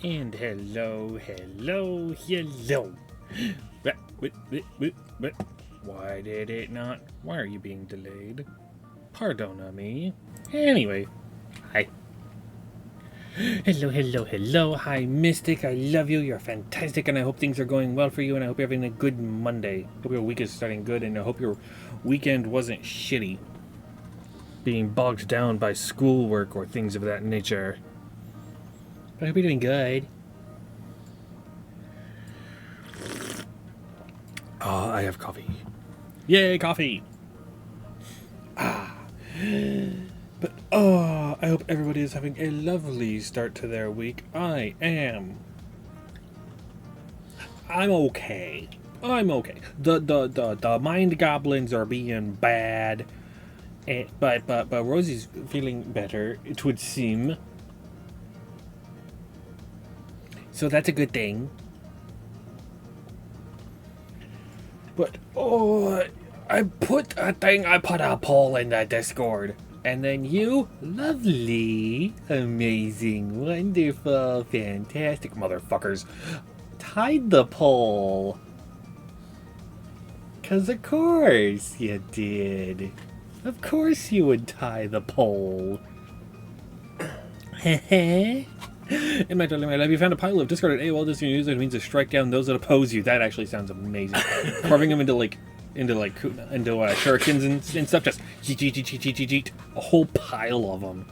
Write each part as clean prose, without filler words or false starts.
And hello. What? Why did it not? Why are you being delayed? Pardon me. Anyway, hi. Hello. Hi, Mystic. I love you. You're fantastic, and I hope things are going well for you, and I hope you're having a good Monday. Hope your week is starting good, and I hope your weekend wasn't shitty. Being bogged down by schoolwork or things of that nature. But I hope you're doing good. I have coffee. Yay, coffee! But I hope everybody is having a lovely start to their week. I am. I'm okay. The mind goblins are being bad, but Rosie's feeling better. It would seem. So that's a good thing. But I put a poll in the Discord. And then you, lovely, amazing, wonderful, fantastic motherfuckers, tied the poll. 'Cause of course you did. Of course you would tie the poll. In my lab, you found a pile of discarded AOL Disney news that means to strike down those that oppose you. That actually sounds amazing. Carving them into shurikens and stuff. Just jeet. A whole pile of them.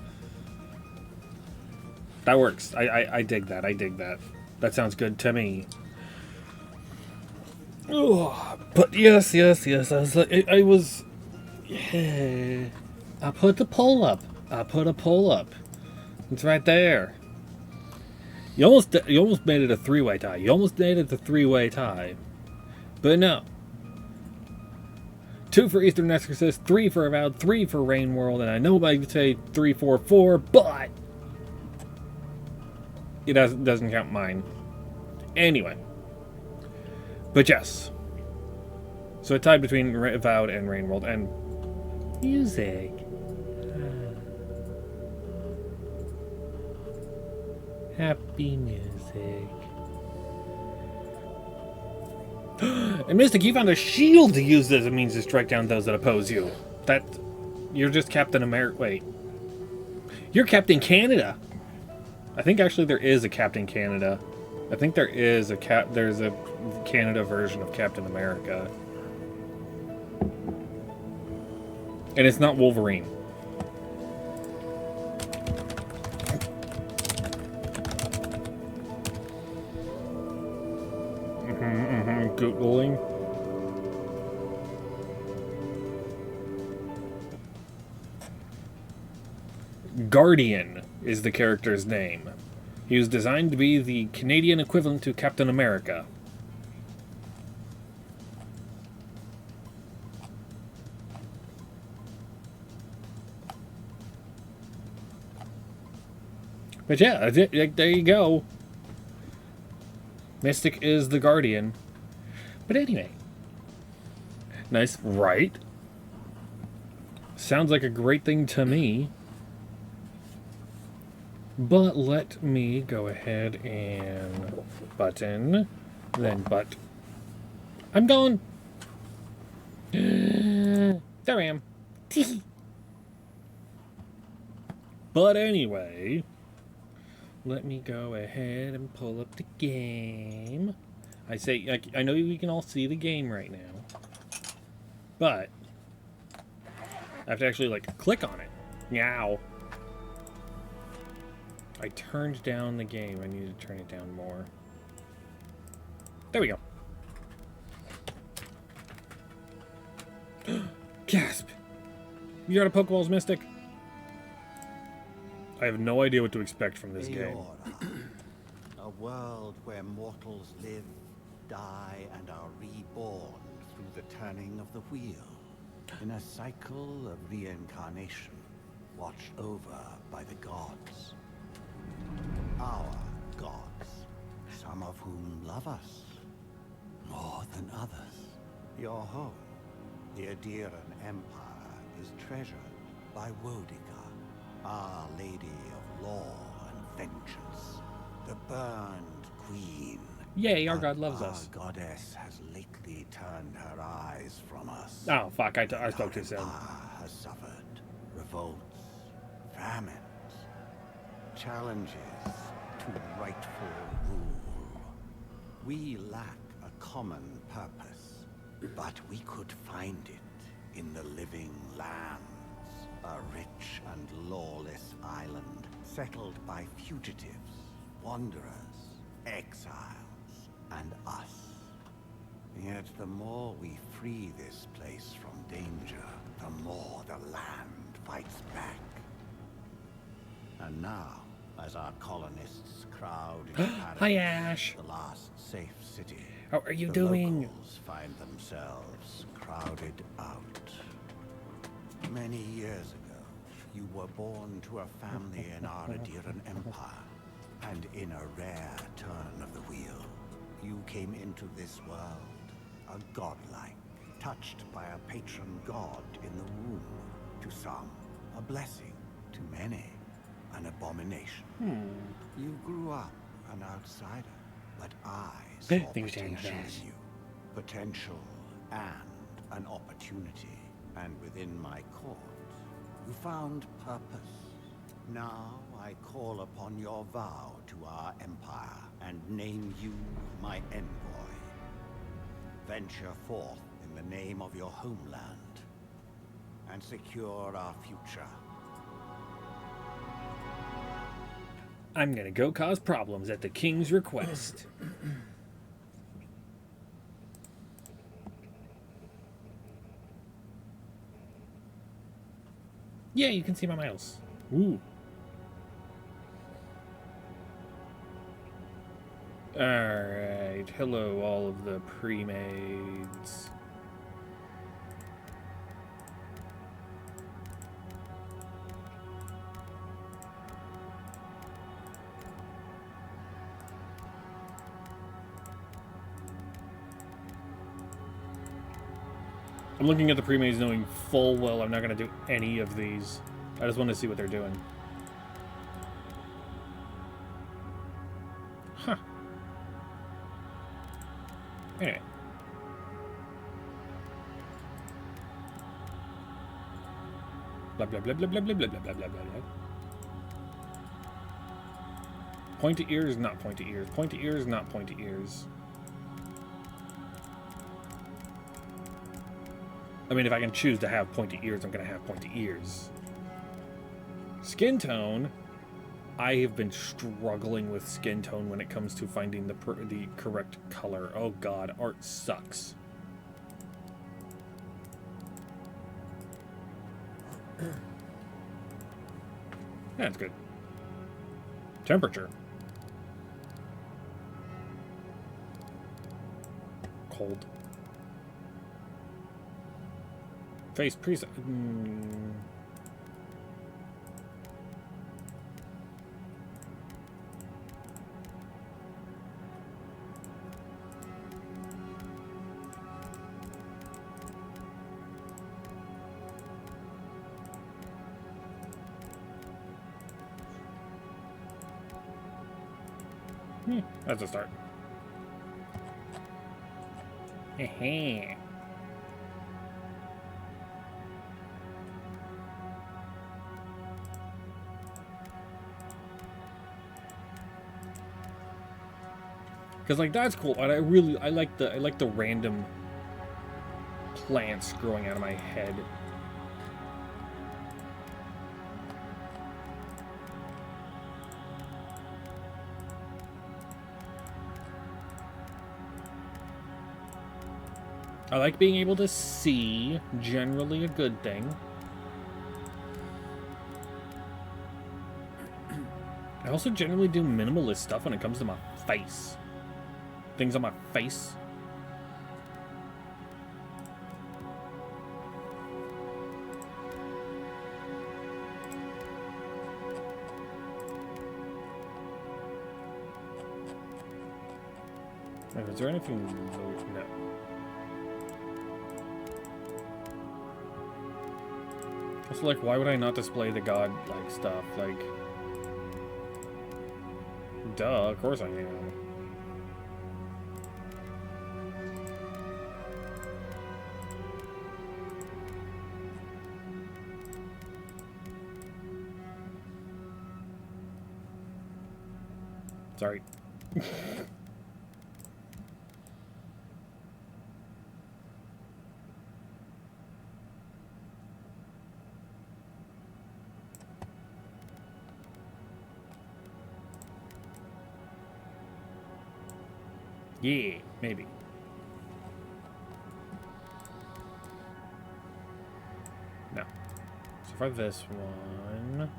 That works. I dig that. That sounds good to me. Oh, but yes. I was. Yeah. I put the poll up. It's right there. You almost made it a three-way tie. But no. 2 for Eastern Exorcist, 3 for Avowed, 3 for Rain World, and I know I would say 3, 4, 4, but it doesn't count mine. Anyway. But yes. So it tied between Avowed and Rain World, and music. Happy music. And Mystic, you found a shield to use as a means to strike down those that oppose you. You're just Captain America. Wait. You're Captain Canada. I think actually there is a Captain Canada. I think there's a Canada version of Captain America. And it's not Wolverine. Googling. Guardian is the character's name. He was designed to be the Canadian equivalent to Captain America. But yeah, there you go. Mystic is the Guardian. But anyway. Nice, right? Sounds like a great thing to me. But let me go ahead and button, then but. I'm gone! There I am. But anyway, let me go ahead and pull up the game. I know you can all see the game right now, but I have to actually click on it. Meow. I turned down the game. I need to turn it down more. There we go. Gasp! You got a Pokeballs, Mystic? I have no idea what to expect from this game. A world where mortals live, die, and are reborn through the turning of the wheel. In a cycle of reincarnation, watched over by the gods. Our gods, some of whom love us more than others. Your home, the Adiran Empire, is treasured by Wodika, Our Lady of Law and Vengeance, The burned queen. Yay, our But god loves us. Our goddess has lately turned her eyes from us. Oh, fuck, I spoke too Our soon. empire has suffered revolts, famines, challenges to rightful rule. We lack a common purpose, but we could find it in the living lands, a rich and lawless island settled by fugitives, wanderers, exiles, and us. Yet the more we free this place from danger, the more the land fights back. And now, as our colonists crowd into Hi, Paradise, Ash. the last safe city, How are you the doing? locals find themselves crowded out. Many years ago, you were born to a family in our Adiran Empire, and in a rare turn of the wheel, you came into this world, a godlike, touched by a patron god in the womb. To some, a blessing. To many, an abomination. You grew up an outsider, but I saw Things change potential fast. in you. Potential and an opportunity. And within my court, you found purpose. Now I call upon your vow to our empire and name you my envoy. Venture forth in the name of your homeland and secure our future. I'm gonna go cause problems at the king's request. Yeah, you can see my mouse. Ooh. Alright, hello all of the pre-mades. I'm looking at the pre-mades knowing full well I'm not going to do any of these. I just want to see what they're doing. Huh. Anyway. Blah, blah, blah, blah, blah, blah, blah, blah, blah, blah, blah. Pointy ears, not pointy ears. Pointy ears, not pointy ears. I mean, if I can choose to have pointy ears, I'm going to have pointy ears. Skin tone. I have been struggling with skin tone when it comes to finding the correct color. Oh god, art sucks. That's good. Temperature. Cold. Face preset. That's a start. Heh. Because like that's cool, and I like the random plants growing out of my head. I like being able to see, generally a good thing. I also generally do minimalist stuff when it comes to my face. Things on my face. Is there anything low? No. Also, like, why would I not display the god-like stuff? Like, Duh, of course I am. Sorry. Yeah, maybe. No. So for this one...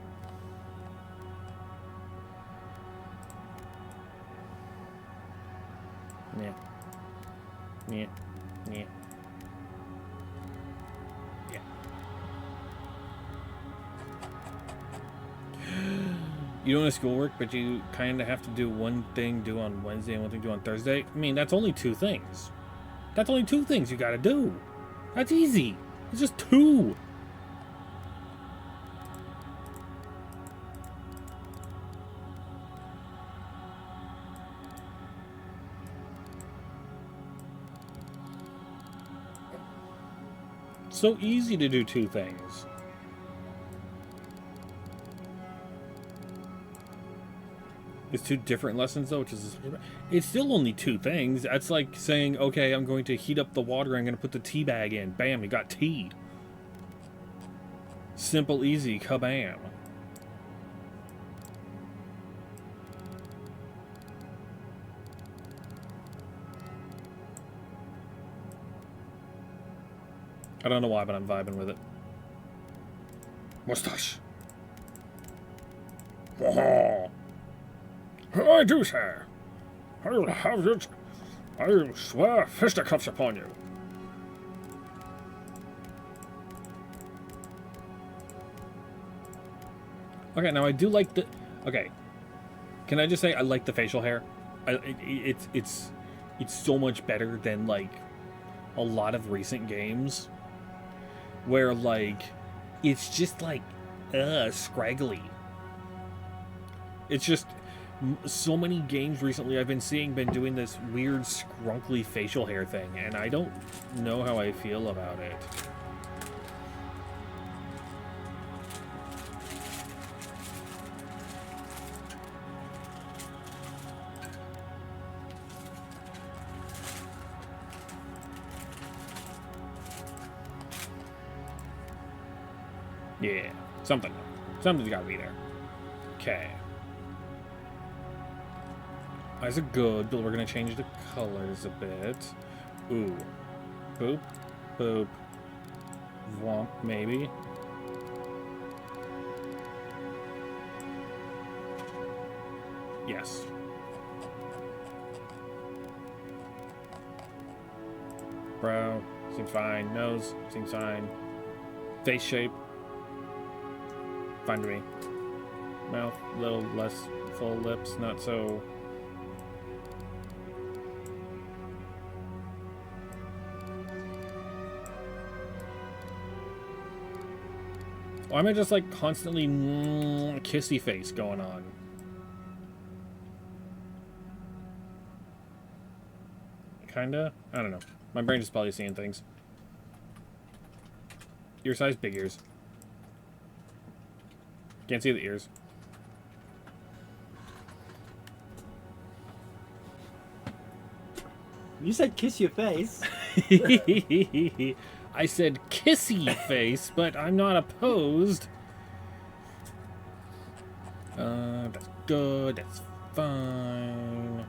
Yeah. Yeah. Yeah. Yeah. You doing schoolwork, but you kind of have to do one thing due on Wednesday and one thing due on Thursday? I mean, that's only 2 things. That's only 2 things you gotta do. That's easy. It's just 2. So easy to do 2 things. It's 2 different lessons though, which is it's still only 2 things. That's like saying, okay, I'm going to heat up the water, I'm going to put the tea bag in. Bam, you got tea. Simple, easy, kabam. I don't know why, but I'm vibing with it. Mustache. I do, sir. I will have it. I will swear fisticuffs upon you. Okay, now I do like the... Okay. Can I just say I like the facial hair? It's so much better than, like, a lot of recent games. Where, like, it's just, like, scraggly. It's just... So many games recently I've been doing this weird scrunkly facial hair thing, and I don't know how I feel about it. Yeah, something's gotta be there. Okay. Eyes are good, but we're gonna change the colors a bit. Ooh. Boop. Boop. Womp, maybe. Yes. Brow, seems fine. Nose, seems fine. Face shape, fine to me. Mouth, a little less full lips, not so... Why am I just like constantly kissy face going on? Kinda? I don't know. My brain is probably seeing things. Ear size, big ears. Can't see the ears. You said kiss your face. I said kissy face, but I'm not opposed. That's good. That's fine.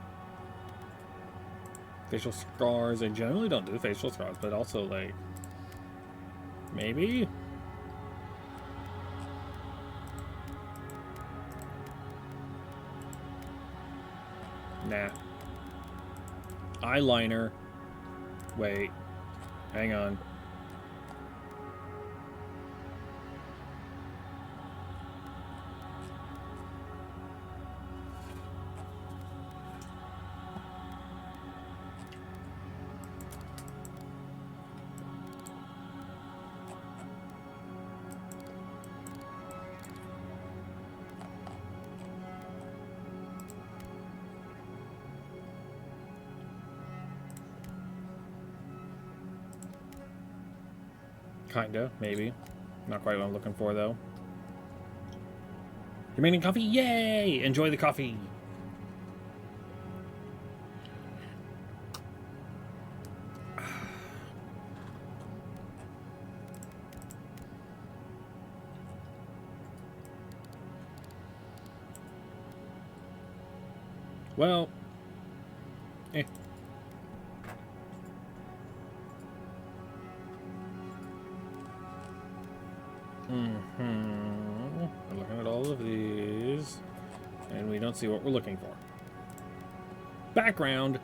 Facial scars. I generally don't do facial scars, but also, like... Maybe? Nah. Eyeliner. Wait. Hang on. Kinda, maybe. Not quite what I'm looking for, though. You're making coffee? Yay! Enjoy the coffee! Well, eh. We're looking at all of these, and we don't see what we're looking for. Background.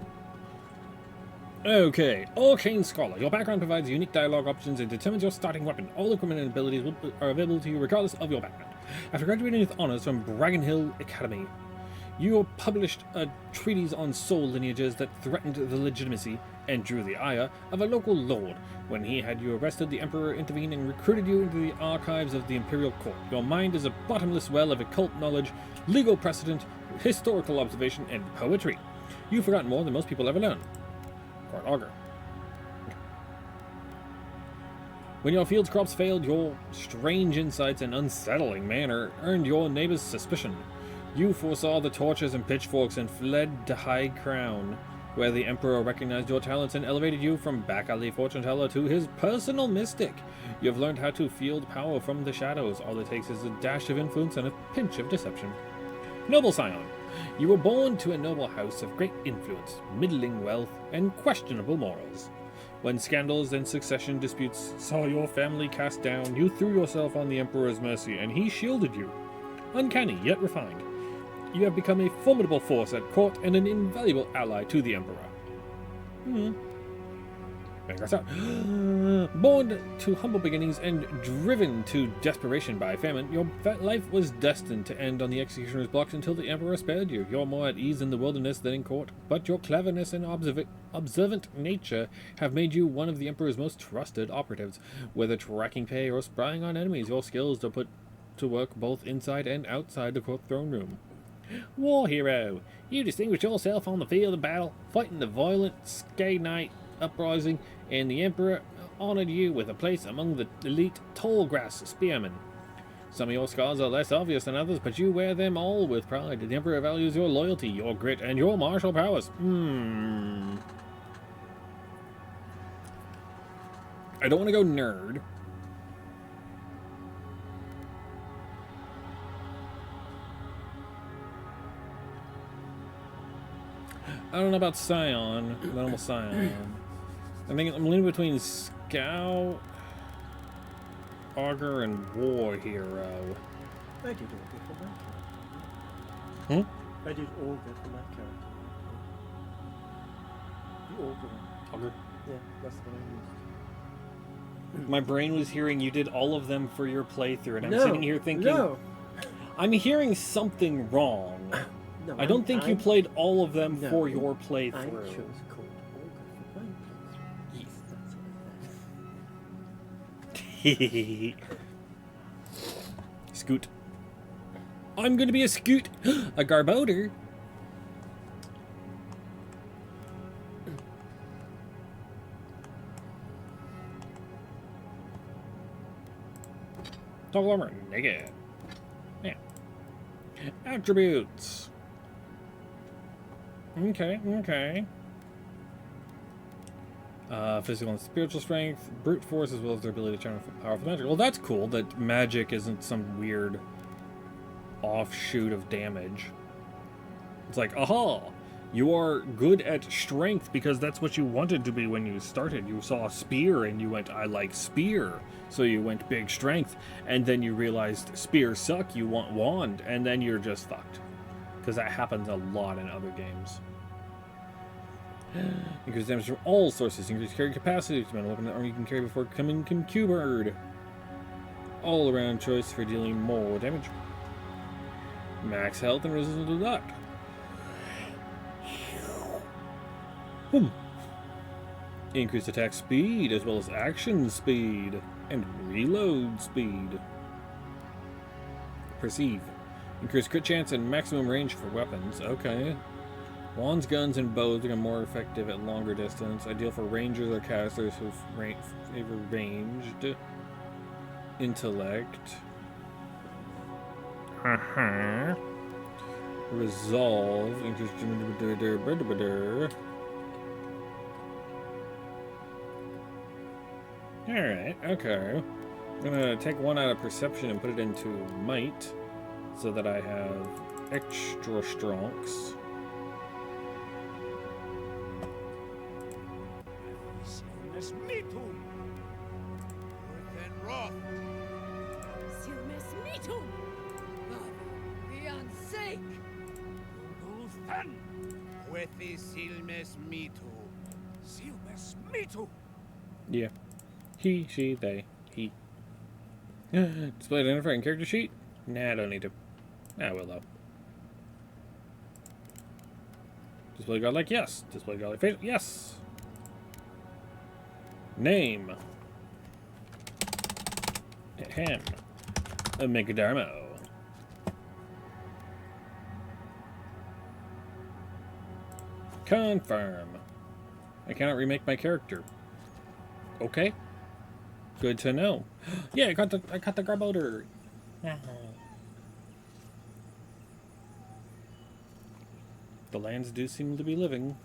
Okay, Arcane Scholar. Your background provides unique dialogue options and determines your starting weapon. All equipment and abilities are available to you regardless of your background. After graduating with honors from Bragan Hill Academy, you published a treatise on soul lineages that threatened the legitimacy and drew the ire of a local lord. When he had you arrested, the Emperor intervened and recruited you into the archives of the Imperial Court. Your mind is a bottomless well of occult knowledge, legal precedent, historical observation, and poetry. You've forgotten more than most people ever learn. Court Augur. When your fields crops failed, your strange insights and unsettling manner earned your neighbor's suspicion. You foresaw the torches and pitchforks and fled to High Crown, where the Emperor recognized your talents and elevated you from back alley fortune teller to his personal mystic. You have learned how to field power from the shadows. All it takes is a dash of influence and a pinch of deception. Noble Scion, you were born to a noble house of great influence, middling wealth, and questionable morals. When scandals and succession disputes saw your family cast down, you threw yourself on the Emperor's mercy, and he shielded you. Uncanny, yet refined. You have become a formidable force at court and an invaluable ally to the Emperor. Born to humble beginnings and driven to desperation by famine, your life was destined to end on the executioner's blocks until the Emperor spared you. You're more at ease in the wilderness than in court, but your cleverness and observant nature have made you one of the Emperor's most trusted operatives. Whether tracking pay or spying on enemies, your skills are put to work both inside and outside the court throne room. War hero, you distinguished yourself on the field of battle, fighting the violent Skay uprising, and the Emperor honored you with a place among the elite tallgrass spearmen. Some of your scars are less obvious than others, but you wear them all with pride. The Emperor values your loyalty, your grit, and your martial prowess. I don't want to go nerd. I don't know about Scion, normal Scion. I'm leaning between Scout, Augur, and War Hero. I did Augur for my character. I did Augur for my character. The Augur. Augur? Yeah, that's what I used. My brain was hearing you did all of them for your playthrough, and I'm sitting here thinking, No! I'm hearing something wrong. No, I don't think you played all of them No, for your I playthrough. chose called Augur for my playthrough. Yes, that's what I said. Scoot. I'm gonna be a Scoot. A Garbodor. Toggle armor. Naked. Yeah. Attributes. Okay. Physical and spiritual strength, brute force, as well as their ability to channel powerful magic. Well, that's cool that magic isn't some weird offshoot of damage. It's like, aha! You are good at strength because that's what you wanted to be when you started. You saw a spear and you went, I like spear. So you went big strength. And then you realized spears suck, you want wand. And then you're just fucked. Because that happens a lot in other games. Increase damage from all sources. Increase carry capacity. To weapon that armor you can carry before becoming concubered. All around choice for dealing more damage. Max health and resistance to luck. Increase attack speed as well as action speed and reload speed. Perceive. Increase crit chance and maximum range for weapons. Okay. Wands, guns, and bows become more effective at longer distance. Ideal for rangers or casters who favor ranged. Intellect. Resolve. Alright, okay. I'm gonna take one out of perception and put it into might so that I have extra strongs. Silmes mitum! Within wrath! Silmes mitum! Beyond sake! Ulthan! Huethi silmes mitu! Silmes mitu! Yeah. He, she, they, he. Display identifier and character sheet? Nah, I don't need to. I will though. Display godlike? Yes. Display godlike face? Yes. Name. Ahem. Megadarmo. Confirm. I cannot remake my character. Okay. Good to know. Yeah, I got the Garbodor. The lands do seem to be living.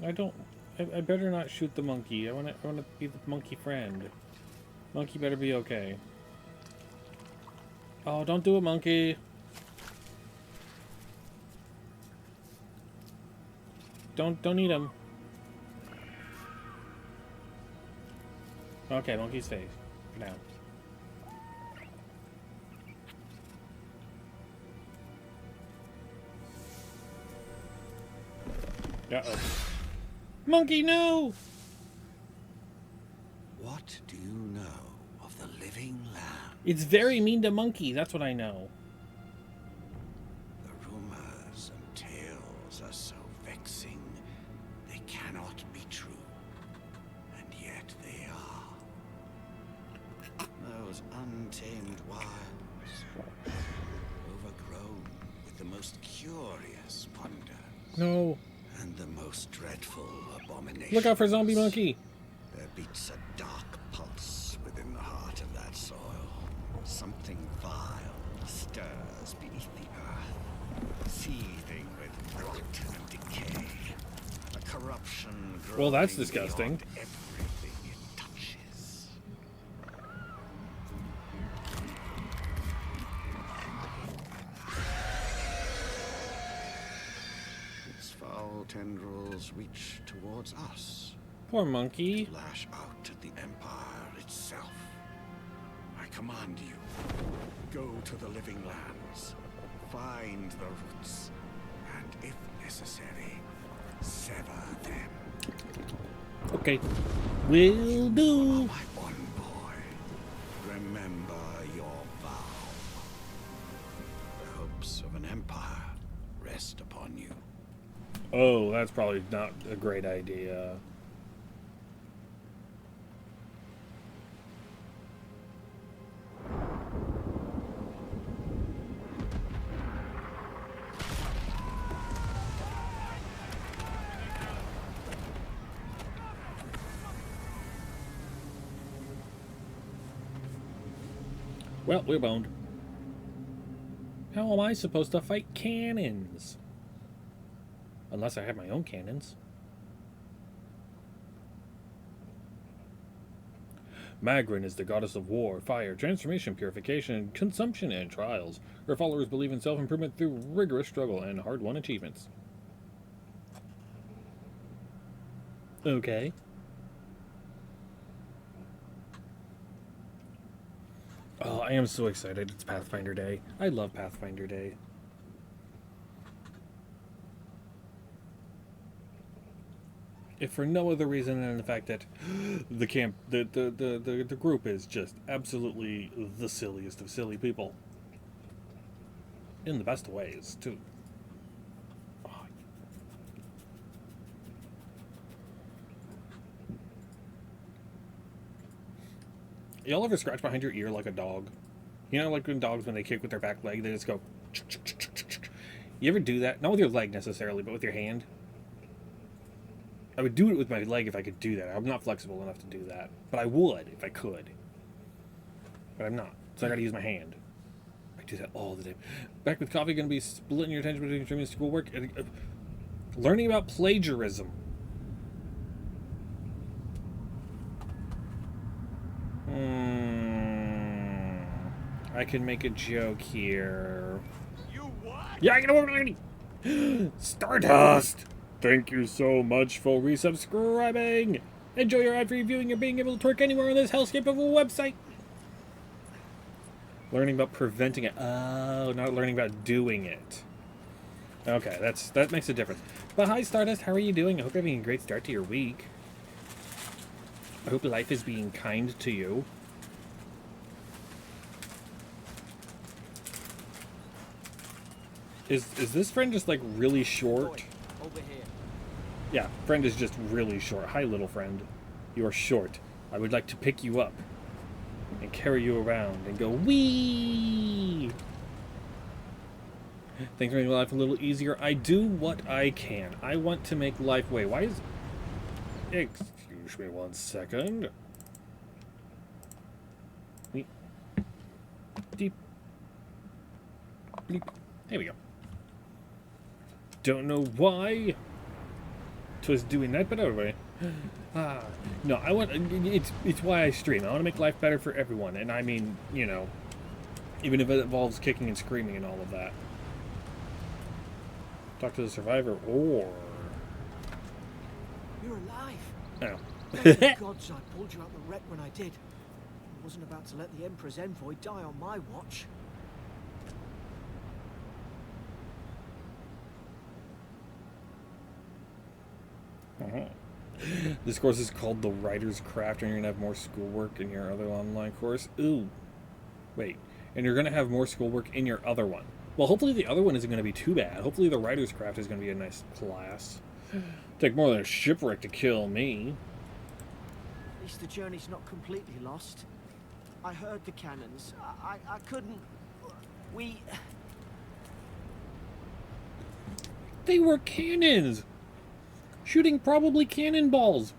I better not shoot the monkey. I wanna be the monkey friend. Monkey better be okay. Oh, don't do it, monkey. Don't eat him. Okay, monkey's safe for now. Uh-oh. Monkey, no! What do you know of the living land? It's very mean to monkey, that's what I know. The rumors and tales are so vexing, they cannot be true. And yet they are. Those untamed wilds, overgrown with the most curious wonders. No. And the most dreadful abominations. Look out for zombie monkey. There beats a dark pulse within the heart of that soil. Something vile stirs beneath the earth, seething with rot and decay. A corruption growing Well, that's disgusting. beyond everything it touches. Its foul tendrils reach towards us. Poor monkey. Lash out at the Empire itself. I command you, go to the living lands, find the roots, and if necessary, sever them. Okay. Will do. My one boy, remember your vow. The hopes of an empire rest upon you. Oh, that's probably not a great idea. Well, we're boned. How am I supposed to fight cannons? Unless I have my own cannons. Magrin is the goddess of war, fire, transformation, purification, consumption, and trials. Her followers believe in self-improvement through rigorous struggle and hard-won achievements. Okay. Oh, I am so excited. It's Pathfinder Day. I love Pathfinder Day. If for no other reason than the fact that the group is just absolutely the silliest of silly people. In the best of ways, too. Oh. Y'all ever scratch behind your ear like a dog? You know, like when dogs, when they kick with their back leg, they just go... You ever do that? Not with your leg necessarily, but with your hand? I would do it with my leg if I could do that. I'm not flexible enough to do that. But I would if I could. But I'm not. So I gotta use my hand. I do that all the time. Back with coffee, gonna be splitting your attention between streaming and schoolwork. And, learning about plagiarism. I can make a joke here. You what? Yeah, I can work already. Stardust! Thank you so much for resubscribing. Enjoy your ad-free viewing and being able to twerk anywhere on this hellscape of a website. Learning about preventing it. Oh, not learning about doing it. Okay, that makes a difference. But hi, Stardust. How are you doing? I hope you're having a great start to your week. I hope life is being kind to you. Is this friend just like really short? Over here. Yeah, friend is just really short. Hi, little friend. You are short. I would like to pick you up and carry you around and go wee. Thanks for making life a little easier. I do what I can. I want to make life. Wait, why is? Excuse me 1 second. Deep. Deep. Bleep. There we go. Don't know why Twas doing that, but anyway. No, I want it's why I stream. I want to make life better for everyone, and I mean, you know, even if it involves kicking and screaming and all of that. Talk to the survivor, or You're alive. oh. Thank the gods I pulled you out the wreck when I did. I wasn't about to let the Emperor's envoy die on my watch. This course is called the Writer's Craft, and you're gonna have more schoolwork in your other online course. Ooh, wait, and you're gonna have more schoolwork in your other one. Well, hopefully the other one isn't gonna be too bad. Hopefully the Writer's Craft is gonna be a nice class. Take more than a shipwreck to kill me. At least the journey's not completely lost. I heard the cannons. I couldn't... We... They were cannons! Shooting probably cannonballs.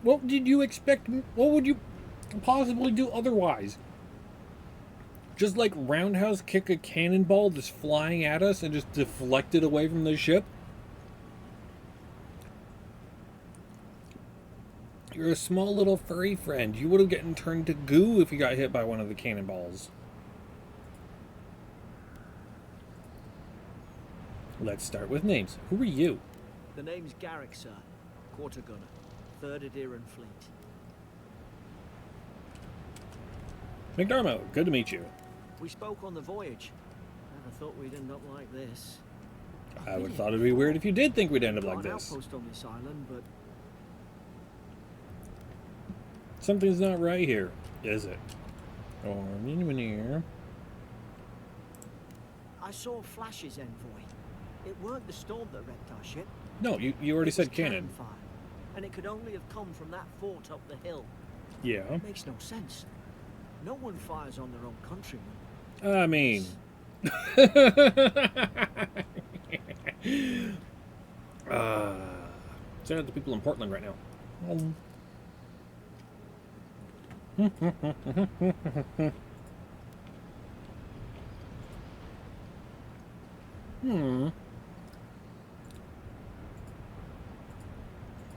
What did you expect? What would you possibly do otherwise? Just like roundhouse kick a cannonball that's flying at us and just deflect it away from the ship? You're a small little furry friend. You would have gotten turned to goo if you got hit by one of the cannonballs. Let's start with names. Who are you? The name's Garrick, sir. Quarter gunner. 3rd Adiran Fleet. McDermott, good to meet you. We spoke on the voyage. Never thought we'd end up like this. I would have thought it'd be weird if you did think we'd end up Got like an this. outpost on this island, but Something's not right here, is it? Or near. I saw Flash's envoy. It weren't the storm that wrecked our ship. No, you already It said was cannon. fire, and it could only have come from that fort up the hill. Yeah. It makes no sense. No one fires on their own countrymen. I mean. Send out the people in Portland right now.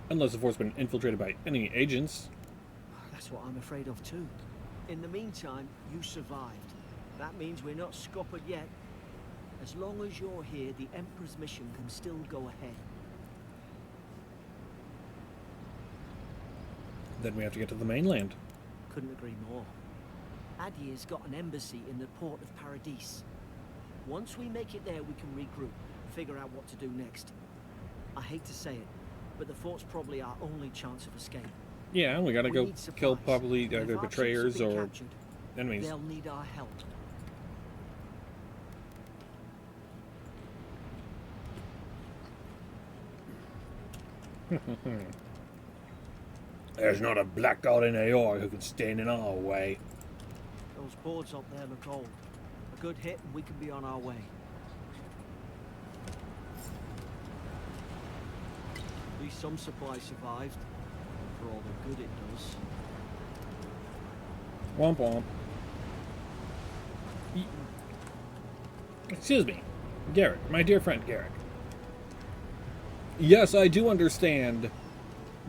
Unless the fort's been infiltrated by enemy agents. That's what I'm afraid of too. In the meantime, you survived. That means we're not scuppered yet. As long as you're here, the Emperor's mission can still go ahead. Then we have to get to the mainland. Couldn't agree more. Adir's got an embassy in the port of Paradis. Once we make it there, we can regroup, figure out what to do next. I hate to say it, but the fort's probably our only chance of escape. Yeah, we gotta We go need kill supplies, probably and if either our ships betrayers have been or captured, enemies. they'll need our help. There's not a black god in Aor who can stand in our way. Those boards up there look old. A good hit and we can be on our way. least some supplies survived. For all the good it does. Womp womp. Excuse me. Garrick, my dear friend Garrick. Yes, I do understand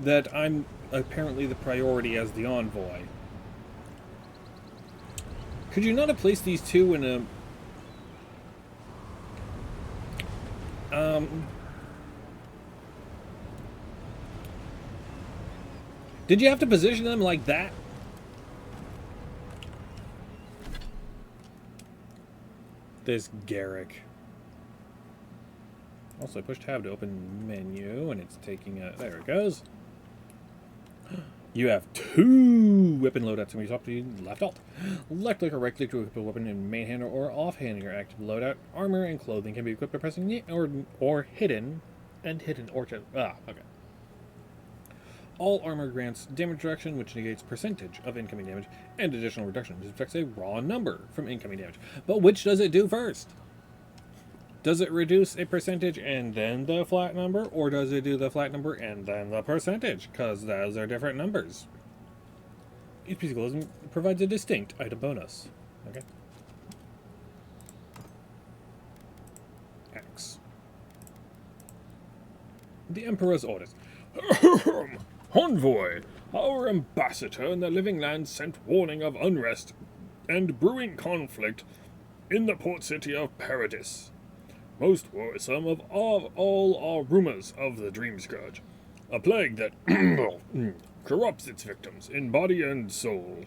that I'm apparently the priority as the envoy. Could you not have placed these two in a... Did you have to position them like that? This Garrick. Also, I pushed tab to open menu, and it's taking a... There it goes. You have 2 weapon loadouts in your top to left alt. Left click or right click to equip a weapon in main hand or offhand. Your active loadout, armor, and clothing can be equipped by pressing or hidden, or okay. All armor grants damage reduction, which negates percentage of incoming damage, and additional reduction, which affects a raw number from incoming damage. But which does it do first? Does it reduce a percentage and then the flat number, or does it do the flat number and then the percentage? Because those are different numbers. Each piece of clothing provides a distinct item bonus. Okay. X. The Emperor's orders. Envoy, our ambassador in the Living Lands sent warning of unrest and brewing conflict in the port city of Paradis. Most worrisome of all are rumors of the Dream Scourge, a plague that corrupts its victims in body and soul.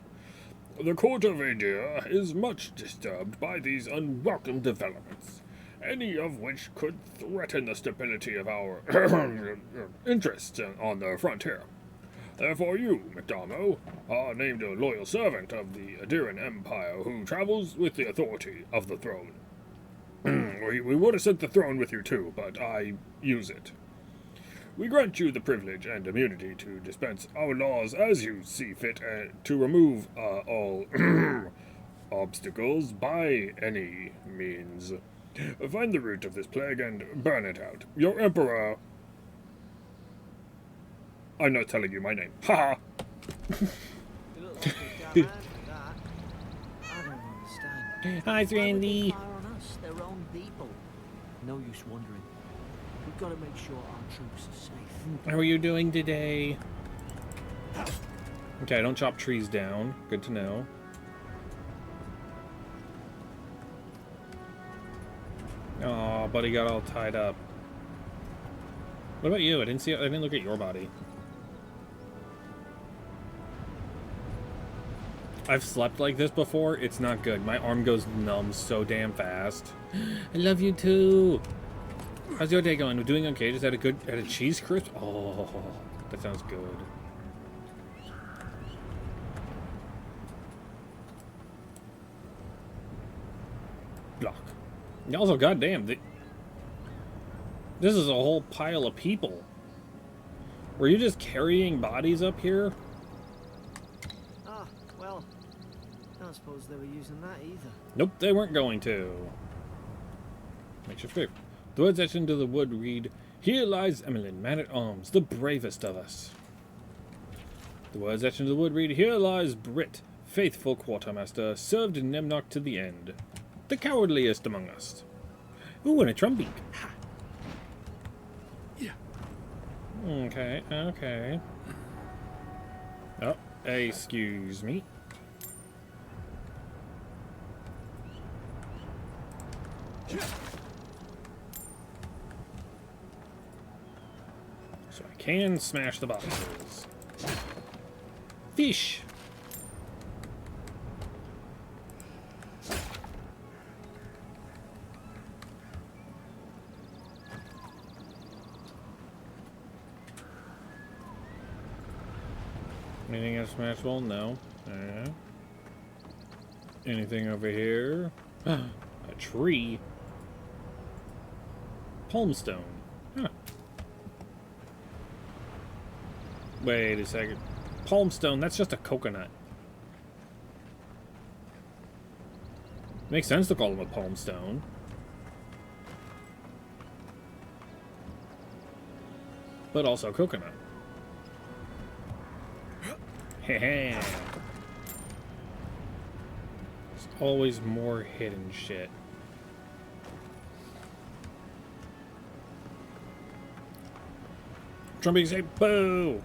The court of Adir is much disturbed by these unwelcome developments, any of which could threaten the stability of our interests on the frontier. Therefore you, McDarmo, are named a loyal servant of the Adiran Empire who travels with the authority of the throne. We would have sent the throne with you too, but I use it. We grant you the privilege and immunity to dispense our laws as you see fit, to remove all obstacles by any means. Find the root of this plague and burn it out. Your emperor... I'm not telling you my name. Ha! You look like a dumb man for that. I don't understand. Hi, Why would they Randy. fire on us, their own people? No use wondering. We've got to make sure our troops are safe. How are you doing today? Okay, I don't chop trees down. Good to know. Oh, buddy got all tied up. What about you? I didn't look at your body. I've slept like this before. It's not good. My arm goes numb so damn fast. I love you too. How's your day going? We're doing okay. Just had a cheese crisp. Oh, that sounds good. Block. Also, goddamn, this is a whole pile of people. Were you just carrying bodies up here? Ah, well, I don't suppose they were using that either. Nope, they weren't going to. Makes you figure. The words etched into the wood read, "Here lies Emmeline, man-at-arms, the bravest of us." The words etched into the wood read, "Here lies Brit, faithful quartermaster, served Nemnock to the end, the cowardliest among us." Ooh, and a trumpet. Ha. Yeah. Okay, okay. Oh, excuse me. So I can smash the boxes. Fish! Anything else smashable? No. Anything over here? A tree. Palmstone. Huh. Wait a second. Palmstone, that's just a coconut. Makes sense to call them a palmstone. but also coconut. Heh. There's always more hidden shit. Trumping say boo!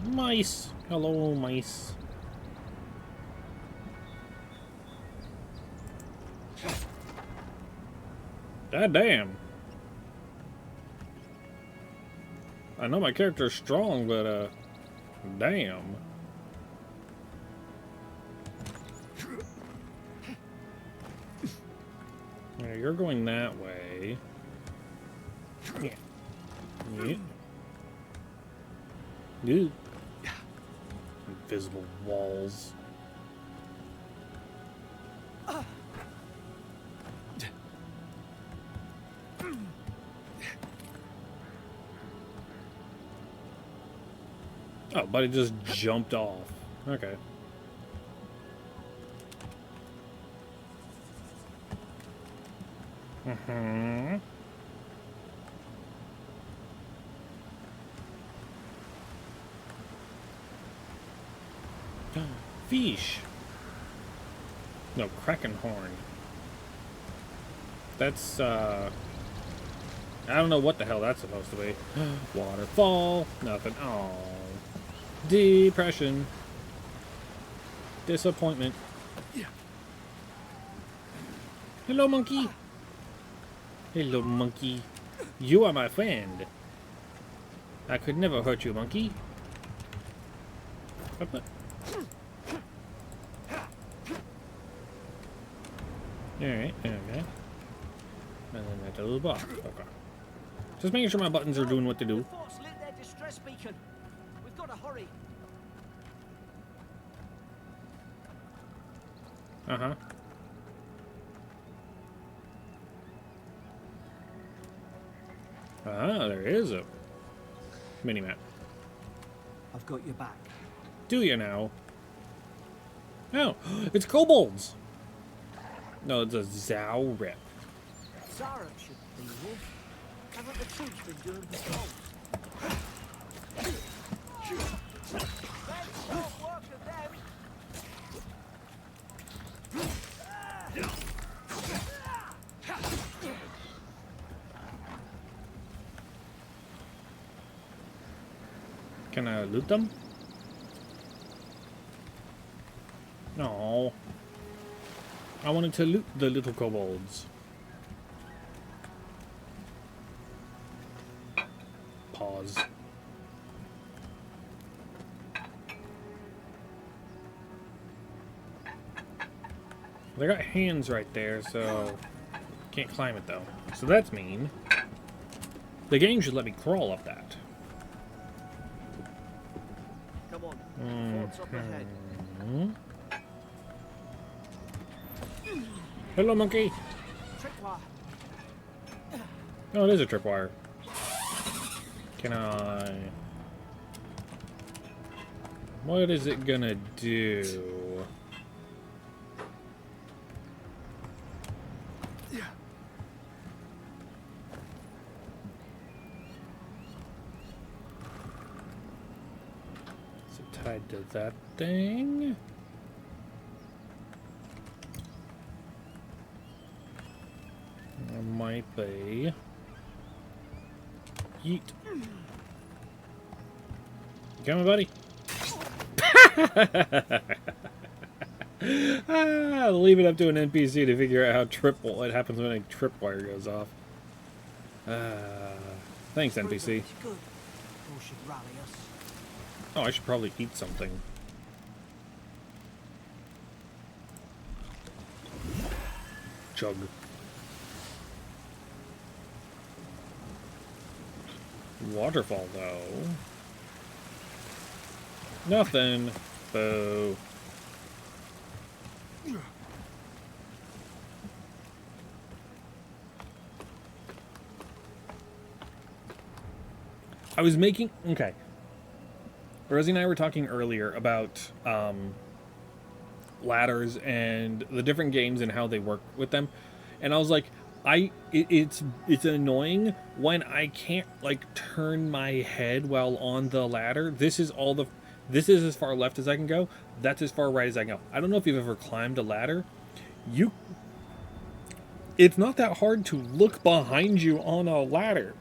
Mice! Hello, mice. God damn. I know my character's strong, but, damn. Yeah, you're going that way. Yeah. Yeah. Ew. Invisible walls. Oh, but it just jumped off. Okay. Mm-hmm. Fish. No, Krakenhorn. That's, I don't know what the hell that's supposed to be. Waterfall. Nothing. Oh. Depression. Disappointment. Hello, monkey. Hello, monkey. You are my friend. I could never hurt you, monkey. What? Alright, okay. And then that little box. Okay. Just making sure my buttons are doing what they do. The fort's lit their distress beacon. We've got to hurry. Uh-huh. Ah, there is a mini-map. I've got your back. Do you now? Oh, it's kobolds! No, it's a Zaurep. Zara should be here. Haven't the troops been doing patrols? That's not work of them. Can I loot them? No. I wanted to loot the little kobolds. Pause. They got hands right there, so can't climb it though. So that's mean. The game should let me crawl up that. Come on. Fort's up ahead. Hello, monkey. Tripwire. Oh, it is a tripwire. Can I... What is it gonna do? Is it tied to that thing? It might be. Yeet. Come on, buddy. Leave it up to an NPC to figure out how what happens when a tripwire goes off. Thanks, NPC. Good. Or should rally us. Oh, I should probably eat something. Chug. Waterfall, though. Nothing. Boo. I was making... Okay. Rosie and I were talking earlier about ladders and the different games and how they work with them. And I was like, It's annoying when I can't like turn my head while on the ladder. This is as far left as I can go. That's as far right as I can go. I don't know if you've ever climbed a ladder. It's not that hard to look behind you on a ladder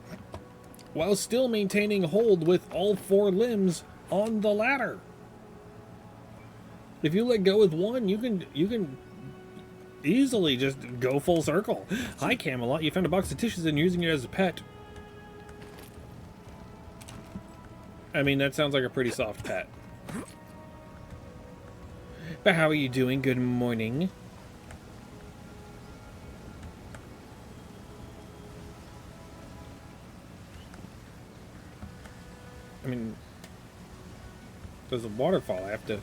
while still maintaining hold with all 4 limbs on the ladder. If you let go with one, you can easily just go full circle. Hi, Camelot. You found a box of tissues and you're using it as a pet. I mean, that sounds like a pretty soft pet. But how are you doing? Good morning. I mean, there's a waterfall. I have to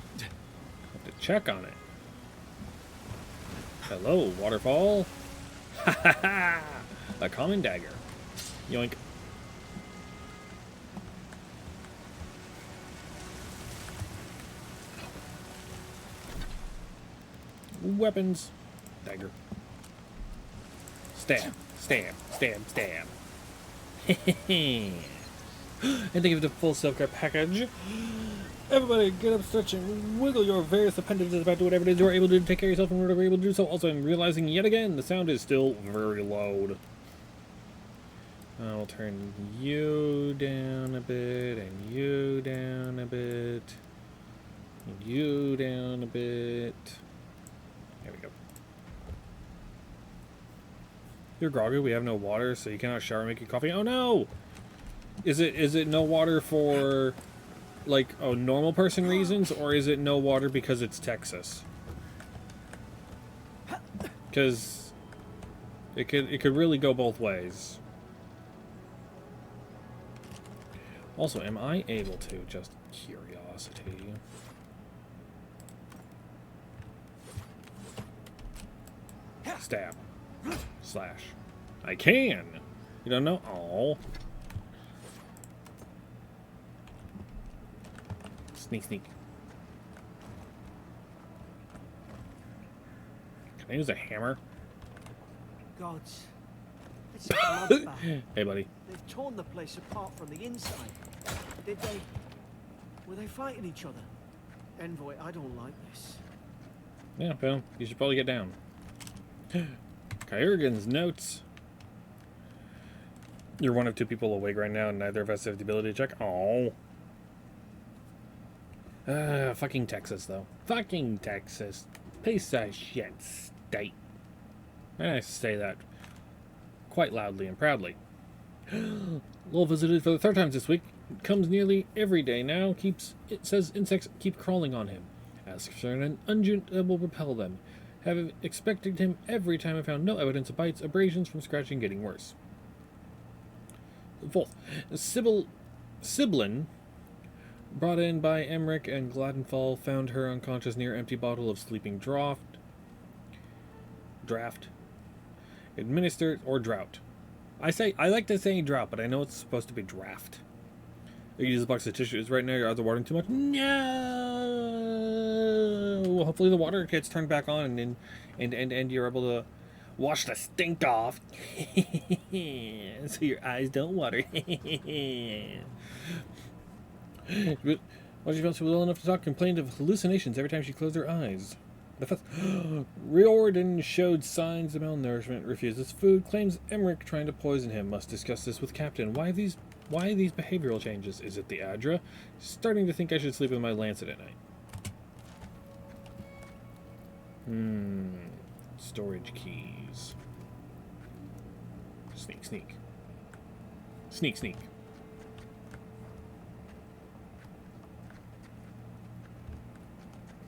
check on it. Hello, waterfall. Ha ha ha! A common dagger. Yoink. Weapons. Dagger. Stab. Stab. Stab. Stab. And thank you for the full self-care package. Everybody get up, stretch, and wiggle your various appendages about to whatever it is you're able to do to take care of yourself and whatever you're able to do so. Also, I'm realizing yet again the sound is still very loud. I'll turn you down a bit, and you down a bit, and you down a bit. There we go. You're groggy. We have no water, so you cannot shower and make your coffee. Oh no! Is it no water for like normal person reasons, or is it no water because it's Texas? Because it could really go both ways. Also, am I able to, just curiosity, stab slash? I can. You don't know? Oh. Sneak, sneak. Can I use a hammer? Gods. It's a bloodbath. Hey, buddy. They've torn the place apart from the inside. Did they? Were they fighting each other? Envoy, I don't like this. Yeah, well, you should probably get down. Kyrgan's notes. You're one of 2 people awake right now, and neither of us have the ability to check. Oh. Fucking Texas, though. Fucking Texas. Piece of shit state. And I say that quite loudly and proudly. Lowell visited for the 3rd time this week. Comes nearly every day now. It says insects keep crawling on him. Asks for an unguent that will repel them. Have expected him every time I found no evidence of bites, abrasions from scratching getting worse. 4th, Siblin, brought in by Emmerich and Gladenfall, found her unconscious near empty bottle of sleeping draft. Administered or drought. I like to say drought, but I know it's supposed to be draft. You use a box of tissues right now. Your eyes are watering too much. No. Hopefully the water gets turned back on and you're able to wash the stink off, so your eyes don't water. But when she felt well enough to talk, complained of hallucinations every time she closed her eyes. The 5th, Riordan showed signs of malnourishment, refuses food, claims Emmerich trying to poison him, must discuss this with Captain. Why these behavioral changes? Is it the Adra? Starting to think I should sleep with my lancet at night. Storage keys. Sneak, sneak. Sneak, sneak.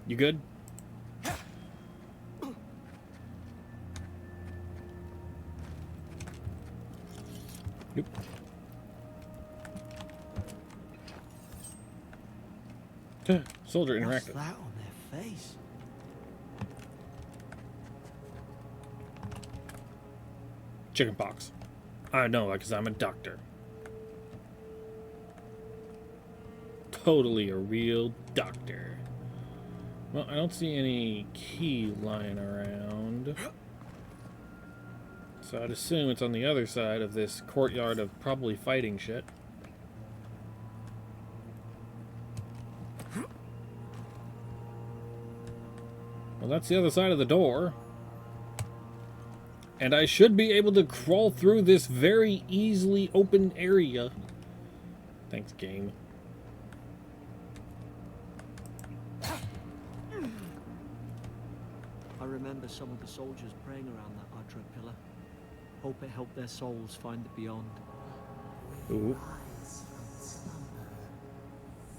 You good? Nope. Soldier What's interactive. that on their face? Chickenpox. I know, because I'm a doctor. Totally a real doctor. Well, I don't see any key lying around. So I'd assume it's on the other side of this courtyard of probably fighting shit. Well, that's the other side of the door. And I should be able to crawl through this very easily open area. Thanks, game. I remember some of the soldiers praying around that Adra pillar. Hope it helped their souls find the beyond. Ooh.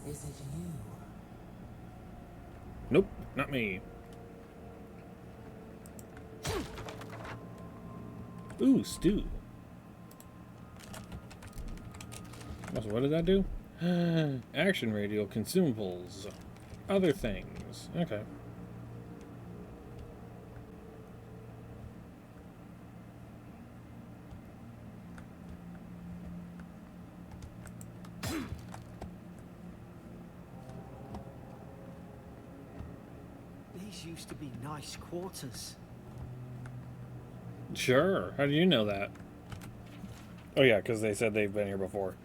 Is it you? Nope, not me. Ooh, stew. So what did that do? Action radio, consumables, other things. Okay. These used to be nice quarters. Sure. How do you know that? Oh yeah, because they said they've been here before.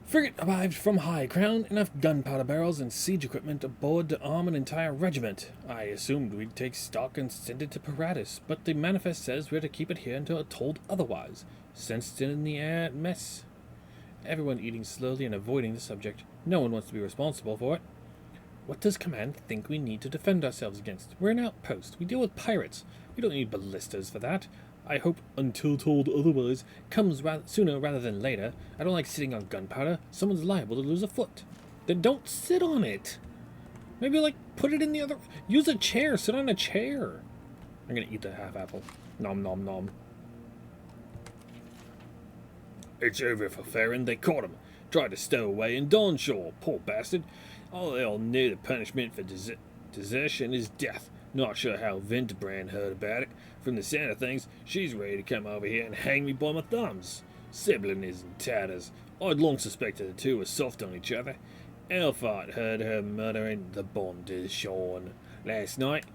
Frigate arrived from high ground. Enough gunpowder barrels and siege equipment aboard to arm an entire regiment. I assumed we'd take stock and send it to Paratus, but the manifest says we're to keep it here until told otherwise. Sensed in the air mess. Everyone eating slowly and avoiding the subject. No one wants to be responsible for it. What does command think we need to defend ourselves against? We're an outpost. We deal with pirates. We don't need ballistas for that. I hope, until told otherwise, comes sooner rather than later. I don't like sitting on gunpowder. Someone's liable to lose a foot. Then don't sit on it. Maybe, like, put it in the other... Use a chair. Sit on a chair. I'm gonna eat the half apple. Nom nom nom. It's over for Farron. They caught him. Tried to stow away in Dawnshore. Poor bastard. All they all knew the punishment for desertion is death. Not sure how Winterbrand heard about it. From the sound of things, she's ready to come over here and hang me by my thumbs. Sibling is in tatters. I'd long suspected the two were soft on each other. Elfart heard her muttering, "The bond is shorn," last night.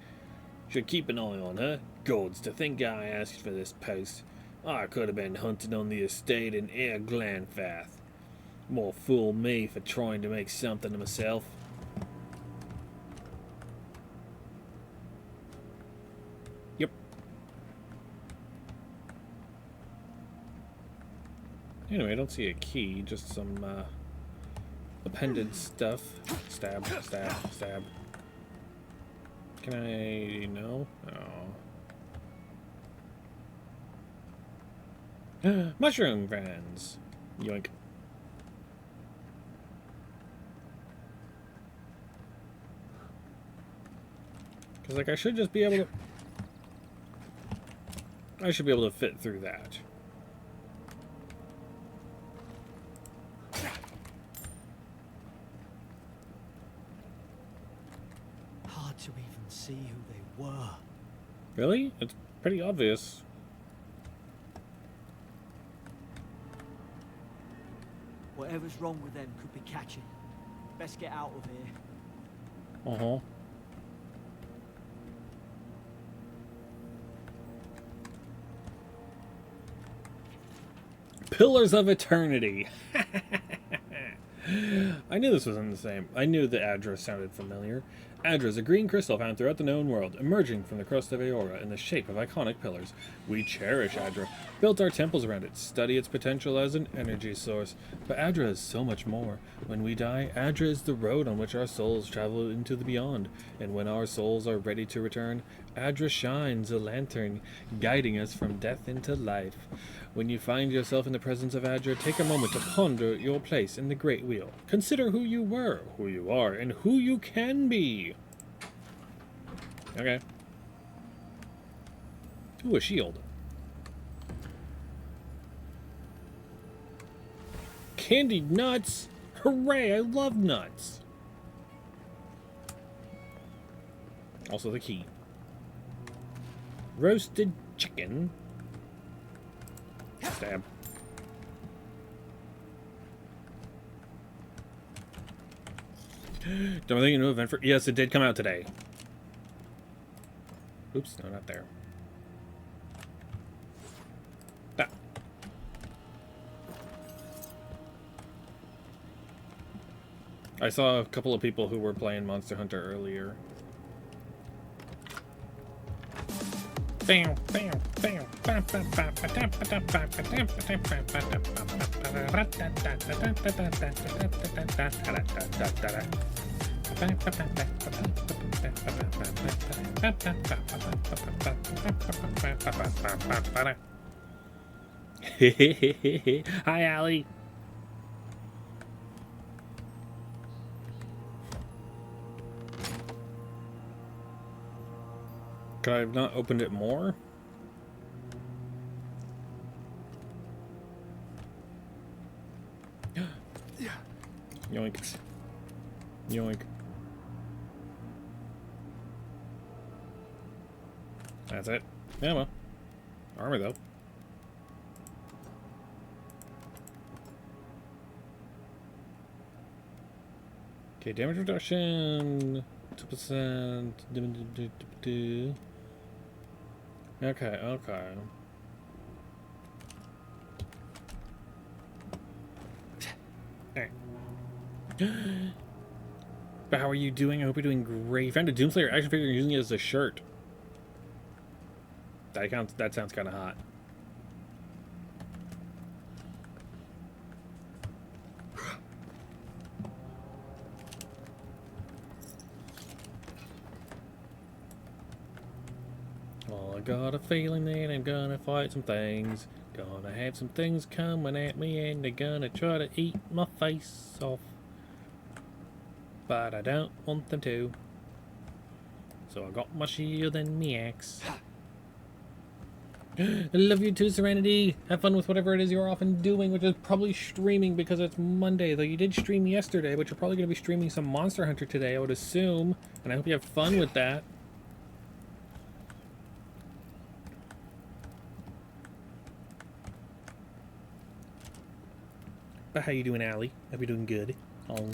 Should keep an eye on her. Gods, to think I asked for this post. I could have been hunting on the estate in Air Glanfath. More fool me for trying to make something of myself. Yep. Anyway, I don't see a key, just some appended stuff. Stab, stab, stab. Can I... no? Oh. Mushroom friends! Yoink. Because, like, I should just be able to... I should be able to fit through that. Hard to even see who they were. Really? It's pretty obvious. Whatever's wrong with them could be catching. Best get out of here. Uh-huh. Pillars of Eternity. I knew this wasn't the same. I knew the Adra sounded familiar. Adra is a green crystal found throughout the known world, emerging from the crust of Aora in the shape of iconic pillars. We cherish Adra, built our temples around it, study its potential as an energy source. But Adra is so much more. When we die, Adra is the road on which our souls travel into the beyond. And when our souls are ready to return, Adra shines a lantern, guiding us from death into life. When you find yourself in the presence of Adra, take a moment to ponder your place in the Great Wheel. Consider who you were, who you are, and who you can be. Okay. Ooh, a shield. Candied nuts! Hooray, I love nuts! Also the key. Roasted chicken. Stab. Don't think you know event for... Yes, it did come out today. Oops, no, not there. I saw a couple of people who were playing Monster Hunter earlier. Hi, Allie. Could I have not opened it more? Yoink. Yoink. That's it. Yeah, well. Armor, though. Okay, damage reduction. 2%. Okay, okay. Alright. But how are you doing? I hope you're doing great. You found a Doomslayer action figure and using it as a shirt. That sounds kind of hot. Well, I got a feeling that I'm gonna fight some things. Gonna have some things coming at me and they're gonna try to eat my face off. But I don't want them to. So I got my shield and my axe. I love you too, Serenity. Have fun with whatever it is you're often doing, which is probably streaming because it's Monday. Though you did stream yesterday, but you're probably going to be streaming some Monster Hunter today, I would assume. And I hope you have fun with that. But how you doing, Allie? Hope you're doing good. Oh.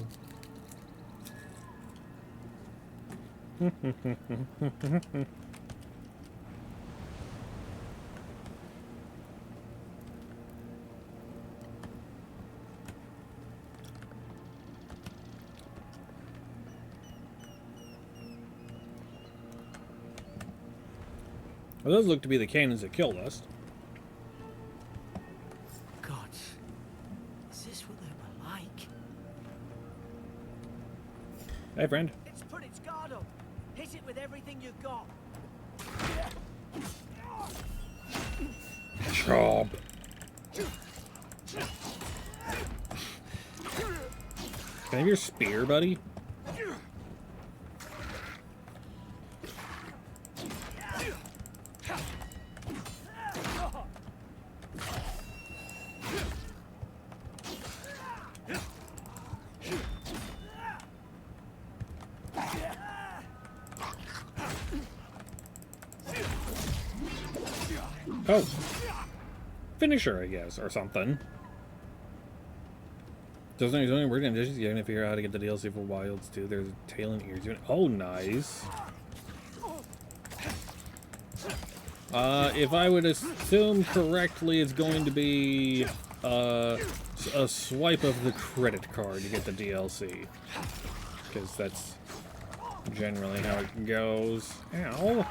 Well, those look to be the cannons that killed us. God, is this what they were like? Hey, friend. It's put its guard up. Hit it with everything you've got. Chomp. Can I have your spear, buddy? Oh. Finisher, I guess, or something. There's only word in addition, you have to figure out how to get the DLC for Wilds too. There's a tail and ears. Oh, nice. If I would assume correctly, it's going to be a swipe of the credit card to get the DLC. Because that's generally how it goes. Ow.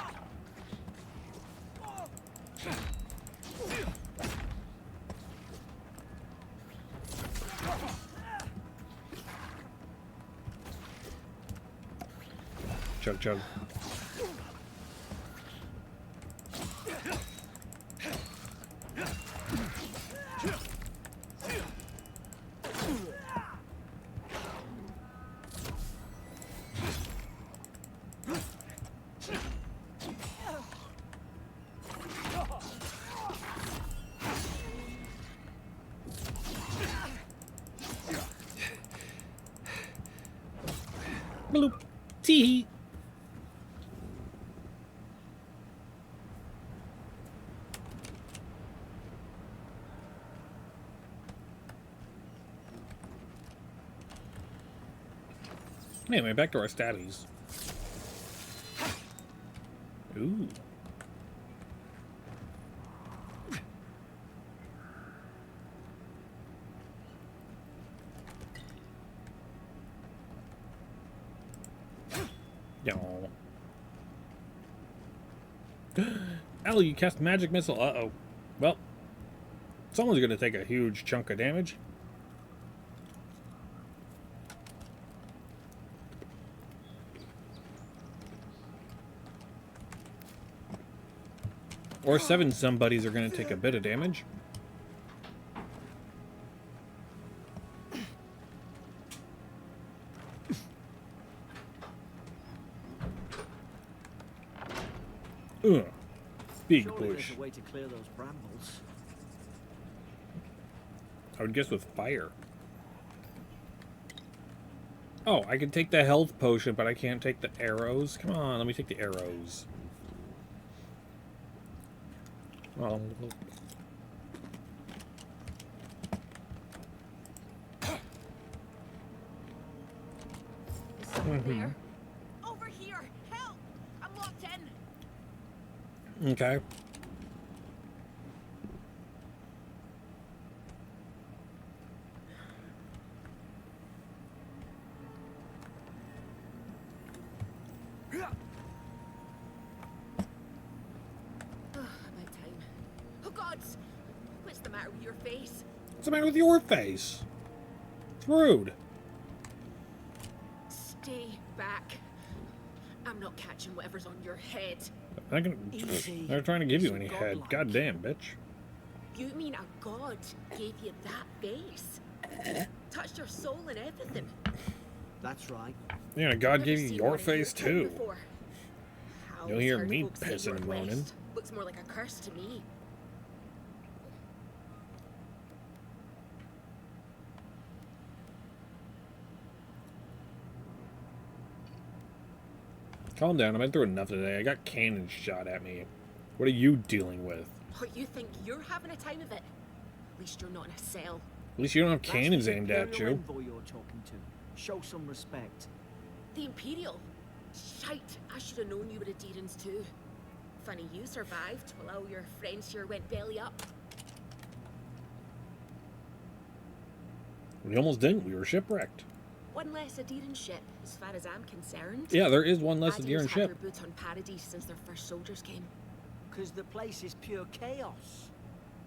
Chug chug. Bloop. Tee. Anyway, back to our statties. Ooh. No. Al, you cast magic missile. Uh-oh. Well, someone's gonna take a huge chunk of damage. Or 7 somebodies are gonna take a bit of damage. Ugh. Big Surely bush. there's a way to clear those brambles. I would guess with fire. Oh, I can take the health potion, but I can't take the arrows. Come on, let me take the arrows. Well, Is someone there? Over here! Help! I'm locked in! okay. About time. Oh gods! What's the matter with your face? What's the matter with your face? It's rude. Stay back. I'm not catching whatever's on your head. I can, Easy. they're trying to give you So any head. godlike. Goddamn, bitch. You mean a god gave you that face? Touched your soul and everything. That's right. Yeah, God Never gave you seen your one of face kind too. before. I You'll always hear heard me folks say pissing you're and moaning. blessed. Looks more like a curse to me. Calm down. I've been through enough today. I got cannons shot at me. What are you dealing with? Or you think you're having a time of it? At least you're not in a cell. At least you don't have That's cannons the aimed at Imperial you. envoy you're talking to. Show some respect. The Imperial? Shite, I should have known you were a Deerans too. Funny you survived while all your friends here went belly up. We almost didn't. We were shipwrecked. One less Aderan ship, as far as I'm concerned. Yeah, there is one less Adirans Aderan had ship. their boot on Paradise since their first soldiers came. Because the place is pure chaos.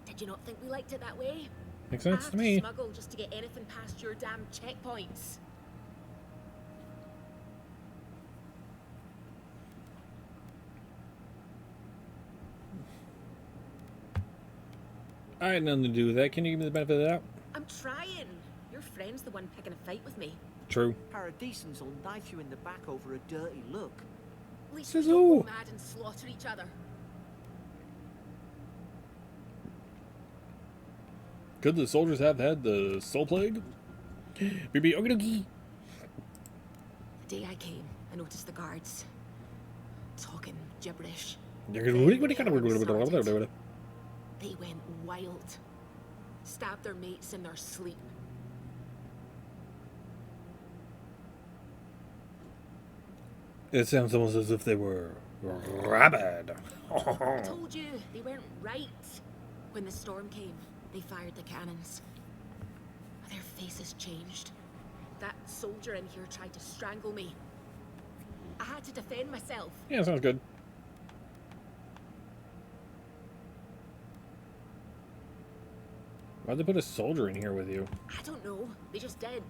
Did you not think we liked it that way? Makes I sense have to me. smuggle just to get anything past your damn checkpoints. I had nothing to do with that. Can you give me the benefit of the doubt? I'm trying. Your friend's the one picking a fight with me. True. Paradisans will knife you in the back over a dirty look. At least Says we don't who? go mad and slaughter each other. Could the soldiers have had the soul plague? BB, okie dokie. The day I came, I noticed the guards talking gibberish. They They went wild. Stabbed their mates in their sleep. It sounds almost as if they were rabid. I told you, they weren't right. When the storm came, they fired the cannons. Their faces changed. That soldier in here tried to strangle me. I had to defend myself. Yeah, sounds good. Why'd they put a soldier in here with you? I don't know. They just did.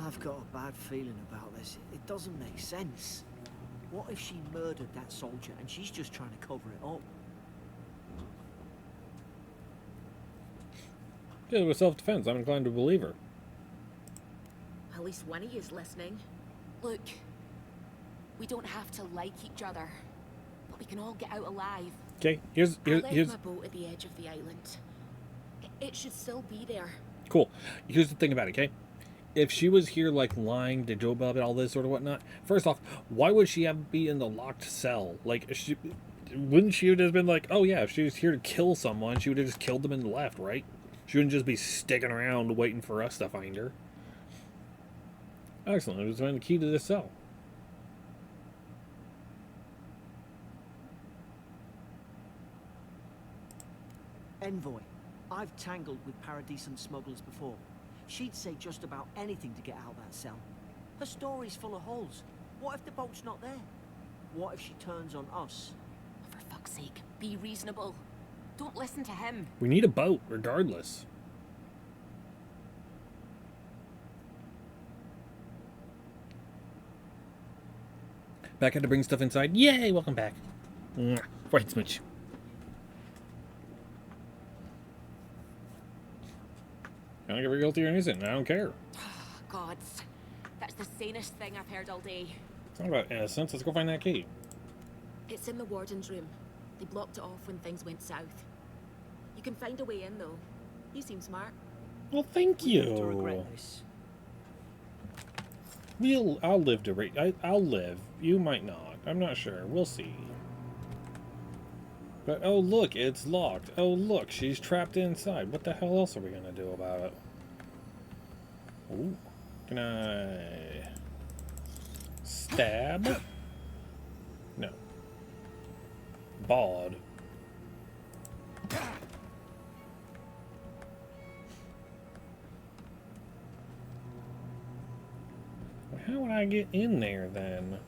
I've got a bad feeling about this. It doesn't make sense. What if she murdered that soldier and she's just trying to cover it up? Yeah, it was self-defense. I'm inclined to believe her. At least one of you's listening. Look, we don't have to like each other, but we can all get out alive. Okay, here's I left here's my boat at the edge of the island. It should still be there. cool. Here's the thing about it, okay? If she was here like lying to Joe Bob and all this sort of whatnot, first off, why would she have be in the locked cell? Like, wouldn't she have just been like, oh yeah, if she was here to kill someone, she would have just killed them and left, right? She wouldn't just be sticking around waiting for us to find her. Excellent. I just find the key to this cell. Envoy, I've tangled with Paradisan smugglers before. She'd say just about anything to get out that cell. Her story's full of holes. What if the boat's not there? What if she turns on us? For fuck's sake, be reasonable. Don't listen to him. We need a boat, regardless. Back had to bring stuff inside. Yay! Welcome back. Mwah. Right, smooch. I don't get guilty or innocent. I don't care. Gods. That's the sanest thing I've heard all day. It's not about innocence. Let's go find that key. It's in the warden's room. They blocked it off when things went south. You can find a way in, though. You seem smart. Well, thank We live to you. regret this. I'll live to I'll live. You might not. I'm not sure. We'll see. But oh look, it's locked. Oh look, she's trapped inside. What the hell else are we gonna do about it? Ooh. Can I stab? No. Bod. How would I get in there then?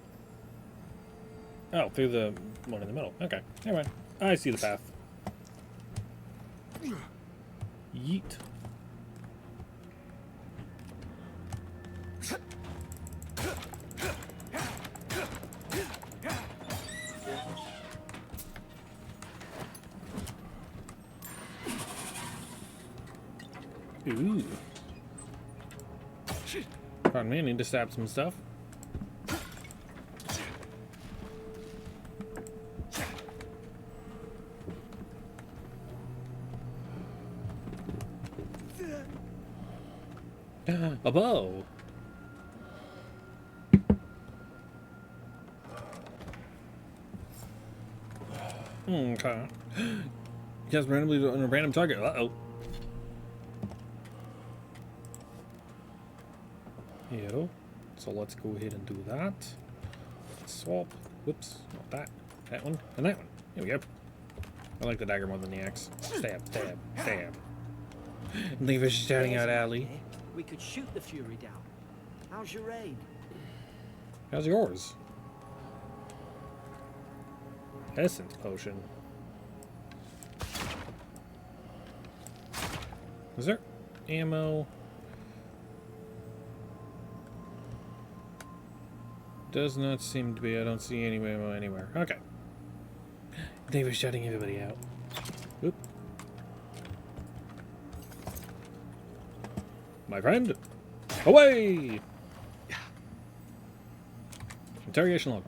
Oh, through the one in the middle. Okay, never mind. I see the path. Yeet. Ooh. Pardon me, I need to stab some stuff. A bow. Okay. Yes, randomly on a random target. Uh-oh. Yo. So let's go ahead and do that. Swap. Whoops. Not that. That one. And that one. Here we go. I like the dagger more than the axe. Stab, stab, stab. Leave us shouting out alley. We could shoot the Fury down. How's your aim? How's yours? Essence potion. Is there ammo? Does not seem to be. I don't see any ammo anywhere. Okay. They were shutting everybody out. Oop. My friend, away! Interrogation log.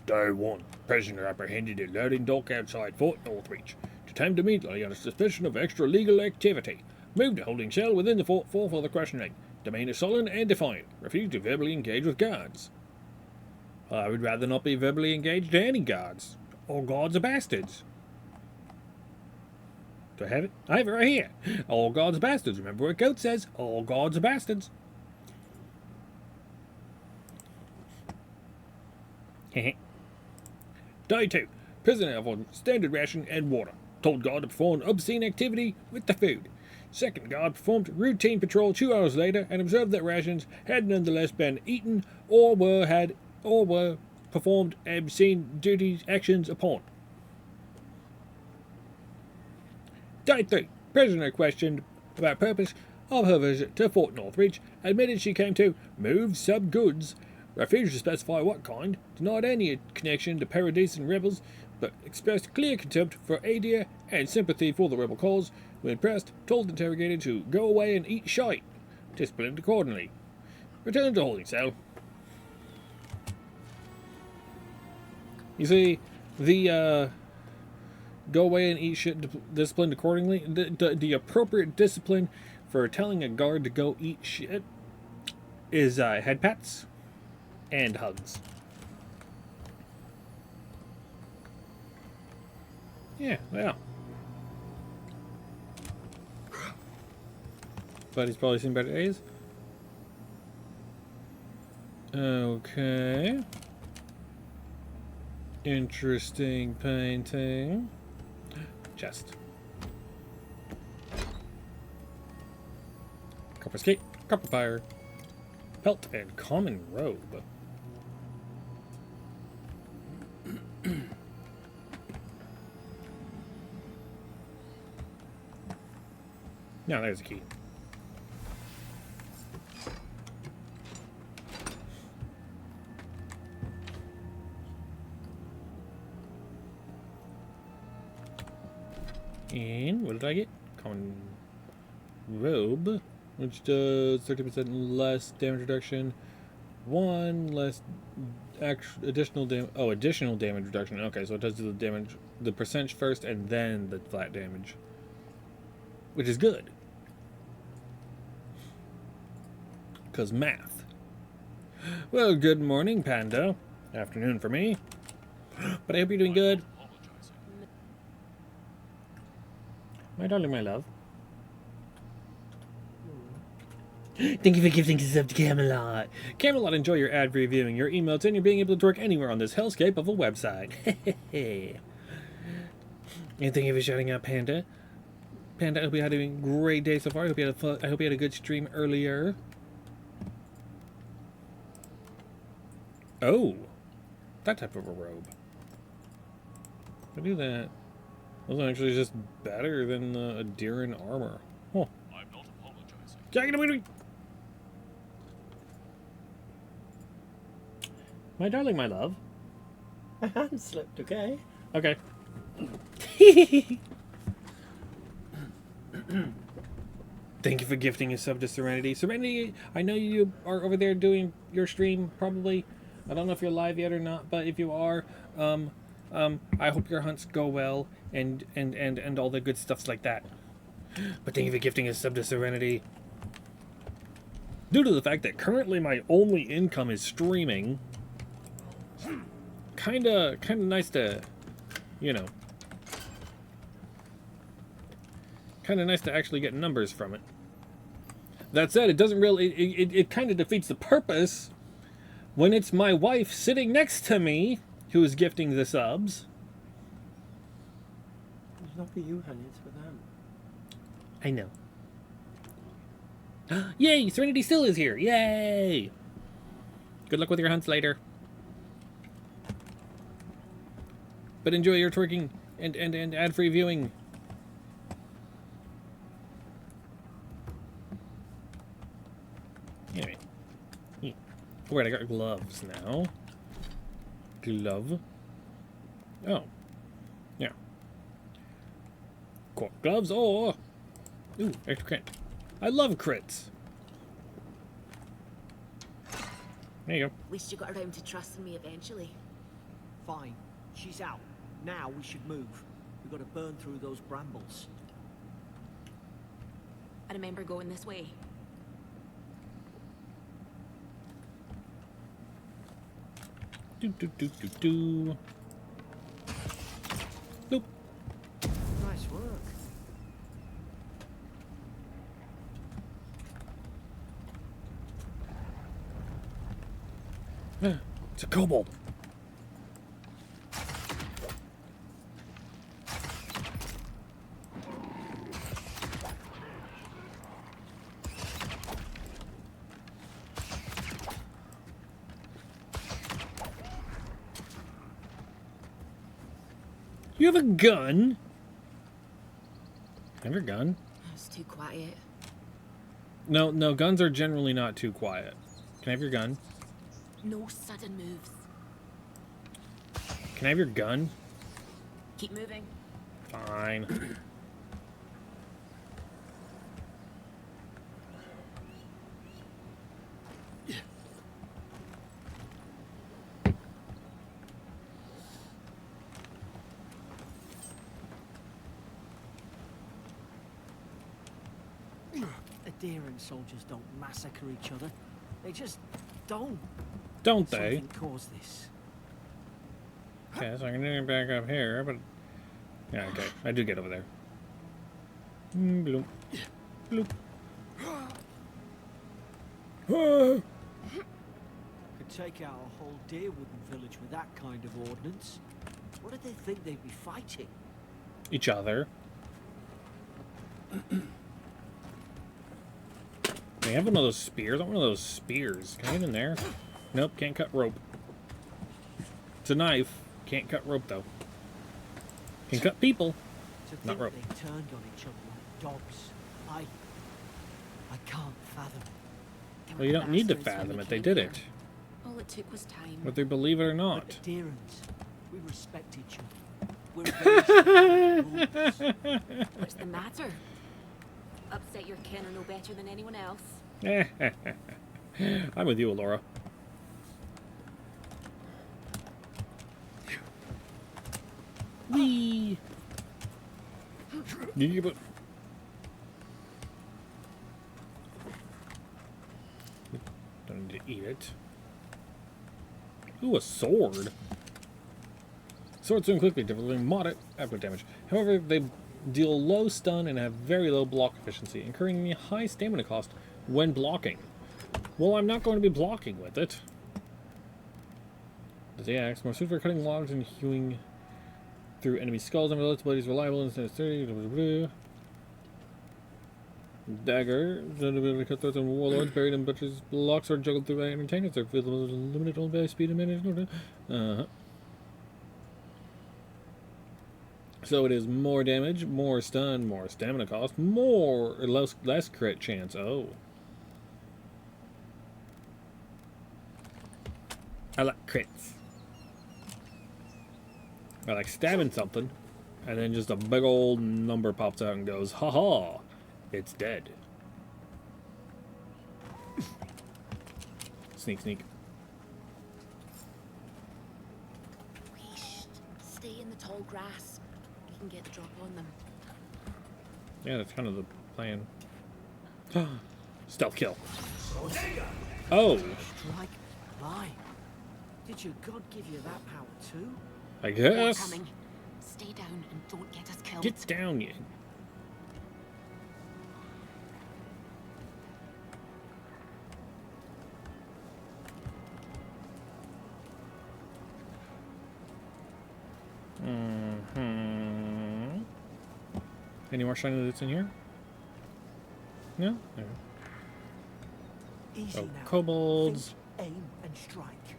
Day 1. Prisoner apprehended at loading dock outside Fort Northreach. Detained immediately on a suspicion of extra-legal activity. Moved to holding cell within the fort for further questioning. Demeanor sullen and defiant. Refused to verbally engage with guards. I would rather not be verbally engaged to any guards. All guards are bastards. Do I have it? I have it right here. All guards are bastards. Remember what Goat says. All guards are bastards. Day 2. Prisoner on standard ration and water. Told guard to perform obscene activity with the food. Second guard performed routine patrol 2 hours later and observed that rations had nonetheless been eaten or were performed obscene duties actions upon. Day 3. Prisoner questioned about purpose of her visit to Fort Northreach, admitted she came to move sub-goods, refused to specify what kind, denied any connection to Paradisian rebels, but expressed clear contempt for Adia and sympathy for the rebel cause. When pressed, told the interrogator to go away and eat shite. Disciplined accordingly. Returned to holding cell. You see, the go away and eat shit disciplined accordingly, the appropriate discipline for telling a guard to go eat shit is head pats and hugs. Yeah. But he's probably seen better days. Okay. Interesting painting. Chest. Copper skate. Copper fire. Pelt and common robe. No, there's a key. And what did I get? Common robe, which does 30% less damage reduction, 1 less additional damage reduction. Okay, so it does the damage, the percentage first, and then the flat damage, which is good, cause math. Well, good morning, Panda. Afternoon for me, but I hope you're doing good. My darling, my love. Thank you for gifting a sub to Camelot. Camelot, enjoy your ad-free viewing, your emotes, and you're being able to work anywhere on this hellscape of a website. And thank you for shouting out Panda. Panda, I hope you had a great day so far. I hope you had a good stream earlier. Oh, that type of a robe. I do that. Those are actually just better than the Adiran armor. Huh. I'm not apologizing. Jagged away. My darling, my love. My hand slipped, okay? Okay. Thank you for gifting a sub to Serenity. Serenity, I know you are over there doing your stream, probably. I don't know if you're live yet or not, but if you are, I hope your hunts go well and all the good stuffs like that. But thank you for gifting a sub to Serenity. Due to the fact that currently my only income is streaming, kinda nice to, you know, kinda nice to actually get numbers from it. That said, it doesn't really, it kind of defeats the purpose when it's my wife sitting next to me who is gifting the subs. It's not for you, honey, it's for them. I know. Yay! Serenity still is here! Yay! Good luck with your hunts later. But enjoy your twerking and ad-free viewing. Anyway. Oh, wait, I got gloves now. Glove. Oh. Yeah. Cool. Gloves. Oh. Ooh, extra crit. I love crits. There you go. At least you got around to trusting me eventually. Fine. She's out. Now we should move. We've got to burn through those brambles. I remember going this way. Do. Boop. Nice work. It's a kobold. You have a gun? Have your gun? It's too quiet. No, guns are generally not too quiet. Can I have your gun? No sudden moves. Can I have your gun? Keep moving. Fine. Adiran soldiers don't massacre each other. They just don't. Don't they? Something caused this. Okay, so I'm gonna get back up here, but yeah, okay, I do get over there. Bloop, bloop. Could take out a whole Deerwooden village with that kind of ordnance. What did they think they'd be fighting? Each other. There They have one of those spears. I want one of those spears. Can I get in there? Nope, can't cut rope. It's a knife. Can't cut rope, though. Can cut people. To Not think rope. they turned on each other like dogs. I can't fathom it. They Well, were you don't need to bastards when fathom we it. They came did here. it. All it took was time. Whether they believe it or But not. the Deerans, we respect each other. We're raised by rules. What's the matter? Upset your kin are no better than anyone else. I'm with you, Laura. Whee! Yeah, but don't need to eat it. Ooh, a sword. Swords swing quickly, delivering moderate aggro damage. However, they deal low stun and have very low block efficiency, incurring a high stamina cost when blocking. Well, I'm not going to be blocking with it. The axe, more suited for cutting logs and hewing through enemy skulls, and its ability is reliable and sturdy. Dagger, the ability to cut throats and warlords, buried in butchers, blocks are juggled through by entertainers. They're limited only by speed and management. So it is more damage, more stun, more stamina cost, more or less crit chance. Oh. I like crits. I like stabbing something, and then just a big old number pops out and goes, ha ha, it's dead. Sneak, sneak. Whee, stay in the tall grass. You can get the drop on them. Yeah, that's kind of the plan. Stealth kill. Oh, Strike blind. Did your god give you that power too? I They're guess. coming. Stay down and don't get us killed. Get down, you. Any more shiny loots in here? No? Okay. Easy Oh, now. kobolds. Think, aim and strike.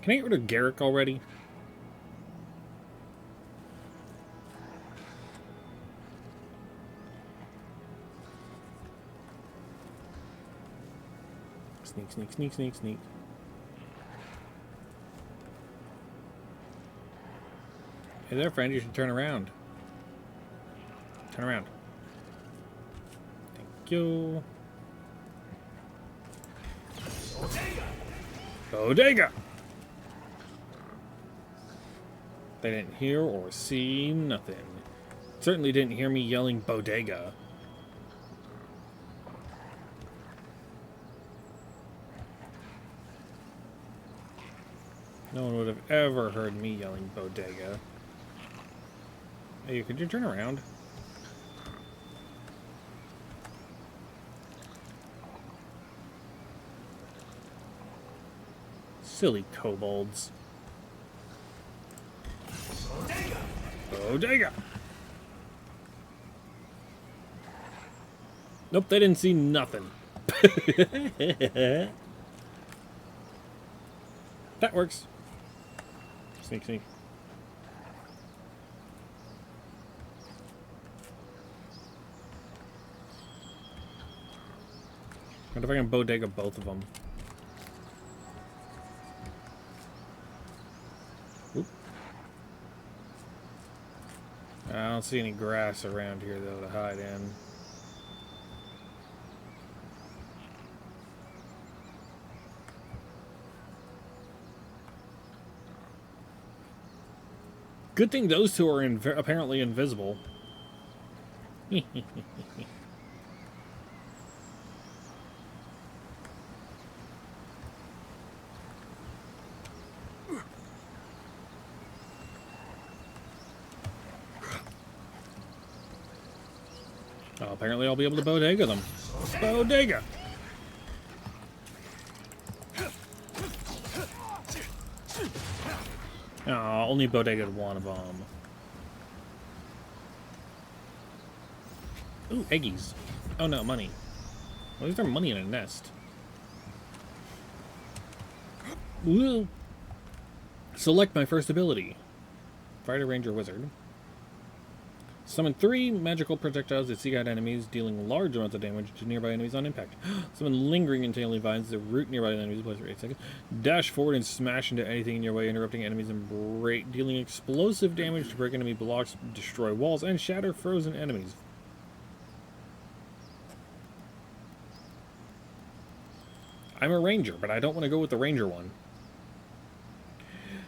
Can I get rid of Garrick already? Sneak, sneak, sneak, sneak, sneak. Hey there, friend. You should turn around. Turn around. Thank you. Bodega! They didn't hear or see nothing. Certainly didn't hear me yelling bodega. No one would have ever heard me yelling bodega. Hey, could you turn around? Silly kobolds. Bodega! Nope, they didn't see nothing. That works. Sneak, sneak. What if I can bodega both of them? Oop. I don't see any grass around here, though, to hide in. Good thing those two are apparently invisible. Oh, apparently I'll be able to bodega them. Bodega! Oh, only bodegaed one of them. Ooh, eggies. Oh no, money. Why is there money in a nest? Woo! Select my first ability. Fighter, Ranger, Wizard. Summon 3 magical projectiles that seek out enemies, dealing large amounts of damage to nearby enemies on impact. Summon lingering entailing vines that root nearby enemies, place for 8 seconds. Dash forward and smash into anything in your way, interrupting enemies and dealing explosive damage to break enemy blocks, destroy walls, and shatter frozen enemies. I'm a ranger, but I don't want to go with the ranger one.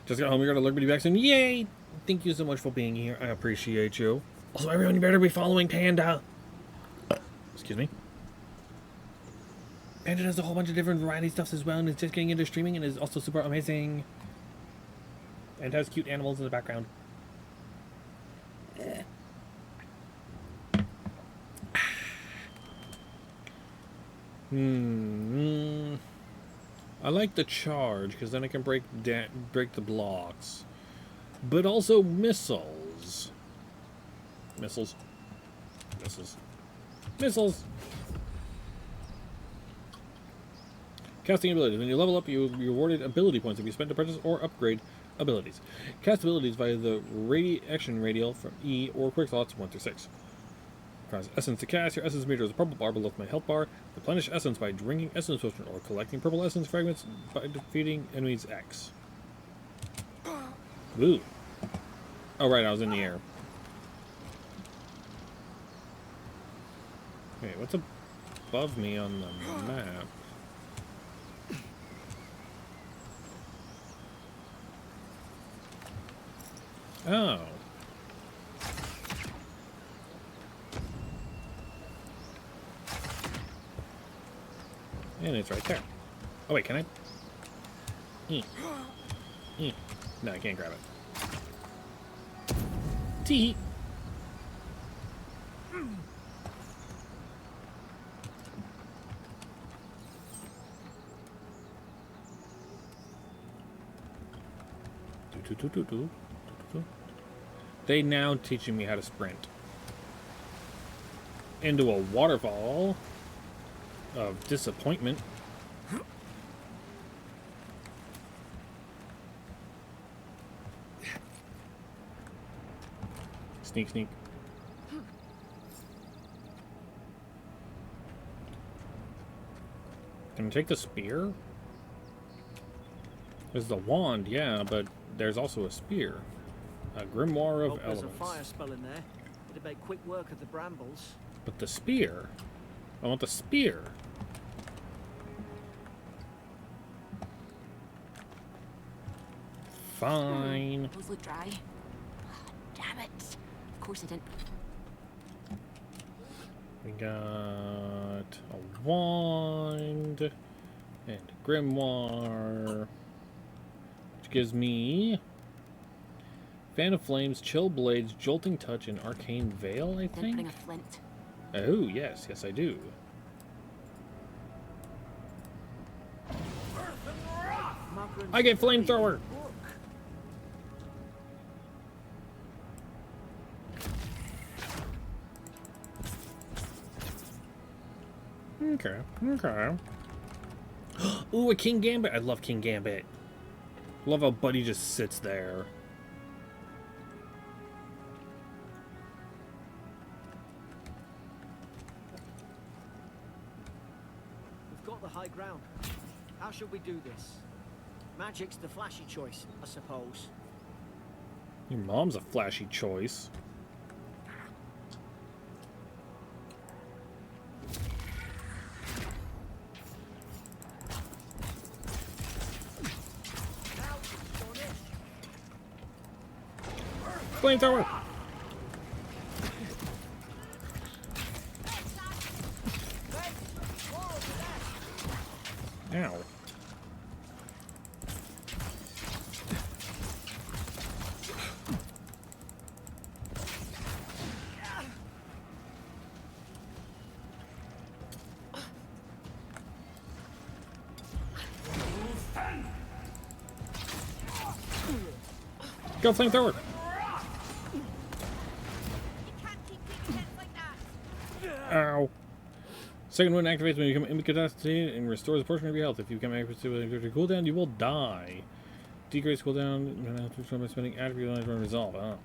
Just got home, we got a Liberty back soon. Yay! Thank you so much for being here. I appreciate you. Also, everyone, you better be following Panda. Excuse me. Panda does a whole bunch of different variety stuffs as well, and it's just getting into streaming and is also super amazing. And has cute animals in the background. I like the charge because then I can break the blocks, but also missiles. Missiles. Casting abilities. When you level up, you're awarded ability points if you spend to purchase or upgrade abilities. Cast abilities via the action radial from E or quick slots 1 through 6. Press essence to cast. Your essence meter is a purple bar below my health bar. Replenish essence by drinking essence potion or collecting purple essence fragments by defeating enemies X. Woo. Oh right, I was in the air. Wait, what's above me on the map? Oh. And it's right there. Oh wait, can I? No, I can't grab it. Tee. They now teaching me how to sprint. Into a waterfall of disappointment. Sneak, sneak. Can I take the spear? There's the wand, yeah, but there's also a spear. A grimoire of There's elements. a fire spell in there. It'd make quick work of the brambles. But the spear. I want the spear. Fine. Those look dry. Damn it. Of course I didn't. We got a wand and a grimoire, which gives me Fan of Flames, Chill Blades, Jolting Touch, and Arcane Veil, I Then think? putting a flint. Oh, yes, I do. I get flamethrower! Okay, okay. Ooh, a King Gambit. I love King Gambit. Love how Buddy just sits there. We've got the high ground. How should we do this? Magic's the flashy choice, I suppose. Your mom's a flashy choice. Flamethrower! Ow. Go flamethrower! Ow. Second one activates when you become incapacitated and restores a portion of your health. If you become incapacitated with a cooldown, you will die. Decrease cooldown by spending attribute lines when resolve. Oh.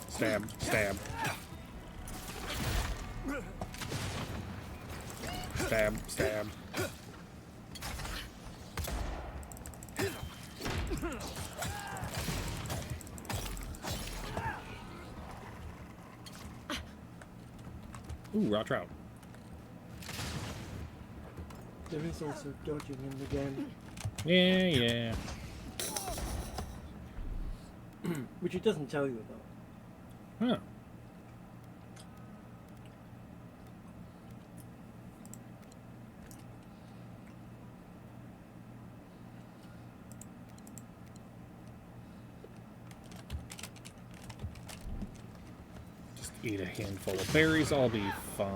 Stab, stab. Stab, stab. Ooh, raw trout. There is also dodging in the game, Yeah, yeah. which it doesn't tell you about. Huh. Just eat a handful of berries, I'll be fine.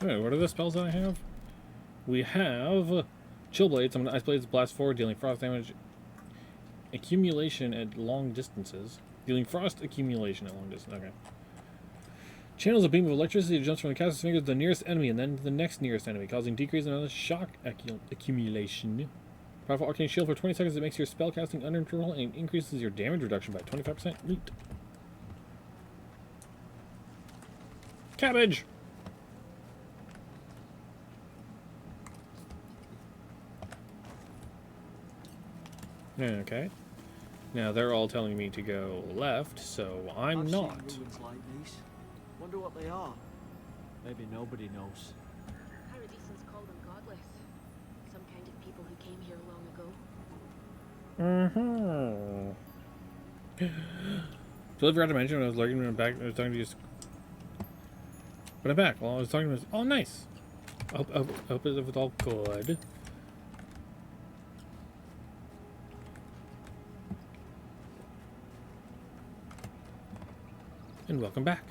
Alright, what are the spells that I have? We have Chill Blades. I'm gonna Ice Blades blast forward, dealing frost damage accumulation at long distances. Dealing frost accumulation at long distance. Okay. Channels a beam of electricity that jumps from the caster's fingers to the nearest enemy and then to the next nearest enemy, causing decrease in shock accumulation. Powerful arcane shield for 20 seconds that makes your spell casting uninterruptible and increases your damage reduction by 25%. Neat. Cabbage! Okay. Now they're all telling me to go left, so I'm I've not. seen ruins like these. Wonder what they are. Maybe nobody knows. Paradisans call them godless. Some kind of people who came here long ago. So I forgot to mention when I was lurking in the back, I was talking to you. But I'm back. Well, I was talking to. Oh, nice. I hope it was all good. And welcome back.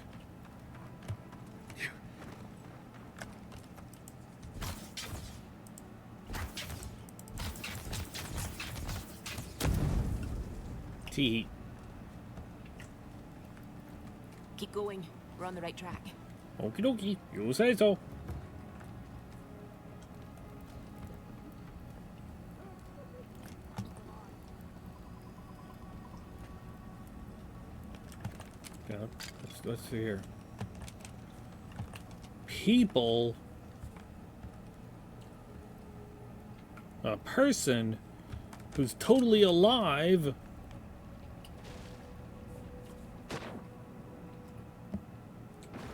Tee. Keep going. We're on the right track. Okie dokie. You say so. Yeah, let's see here. People. A person who's totally alive.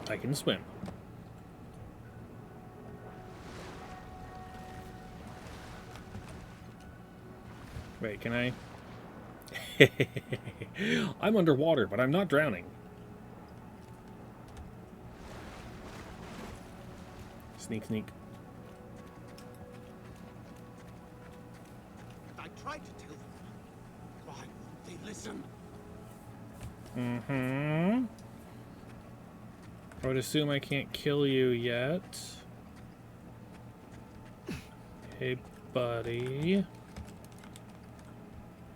I can swim. Wait, can I? I'm underwater, but I'm not drowning. Sneak, sneak. I tried to tell them. Why won't they listen? Mm-hmm. I would assume I can't kill you yet. Hey, buddy.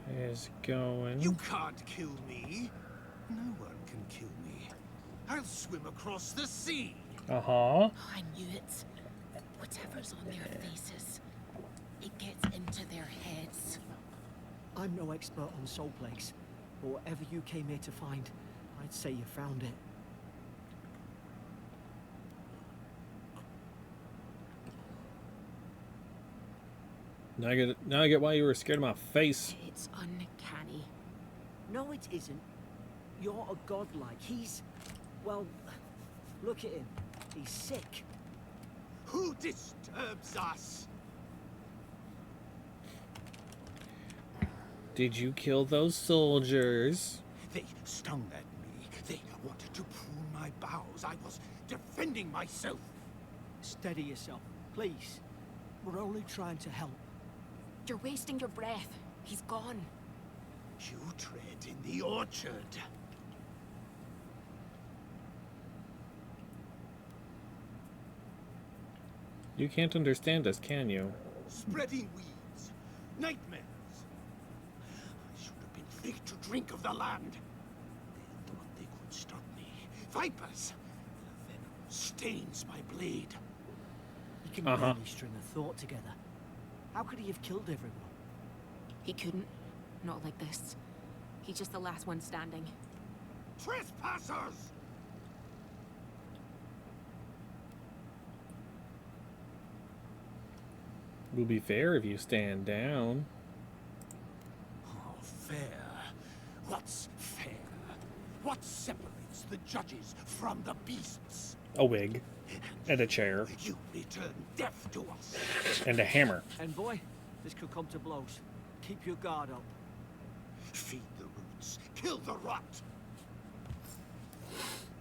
How's it going? You can't kill me. No one can kill me. I'll swim across the sea. Uh-huh. Oh, I knew it. Whatever's on their faces, it gets into their heads. I'm no expert on soul plagues, but whatever you came here to find, I'd say you found it. Now I get why you were scared of my face. It's uncanny. No, it isn't. You're a godlike. He's... well, look at him. He's sick. Who disturbs us? Did you kill those soldiers? They stung at me. They wanted to prune my bowels. I was defending myself. Steady yourself, please. We're only trying to help. You're wasting your breath. He's gone. You tread in the orchard. You can't understand us, can you? Spreading weeds. Nightmares. I should have been fit to drink of the land. They thought they could stop me. Vipers. Venom stains my blade. He can barely string a thought together. How could he have killed everyone? He couldn't. Not like this. He's just the last one standing. Trespassers! Will be fair if you stand down. Oh, fair. What's fair? What separates the judges from the beasts? A wig. And a chair. You return death to us. And a hammer. And boy, this could come to blows. Keep your guard up. Feed the roots. Kill the rot.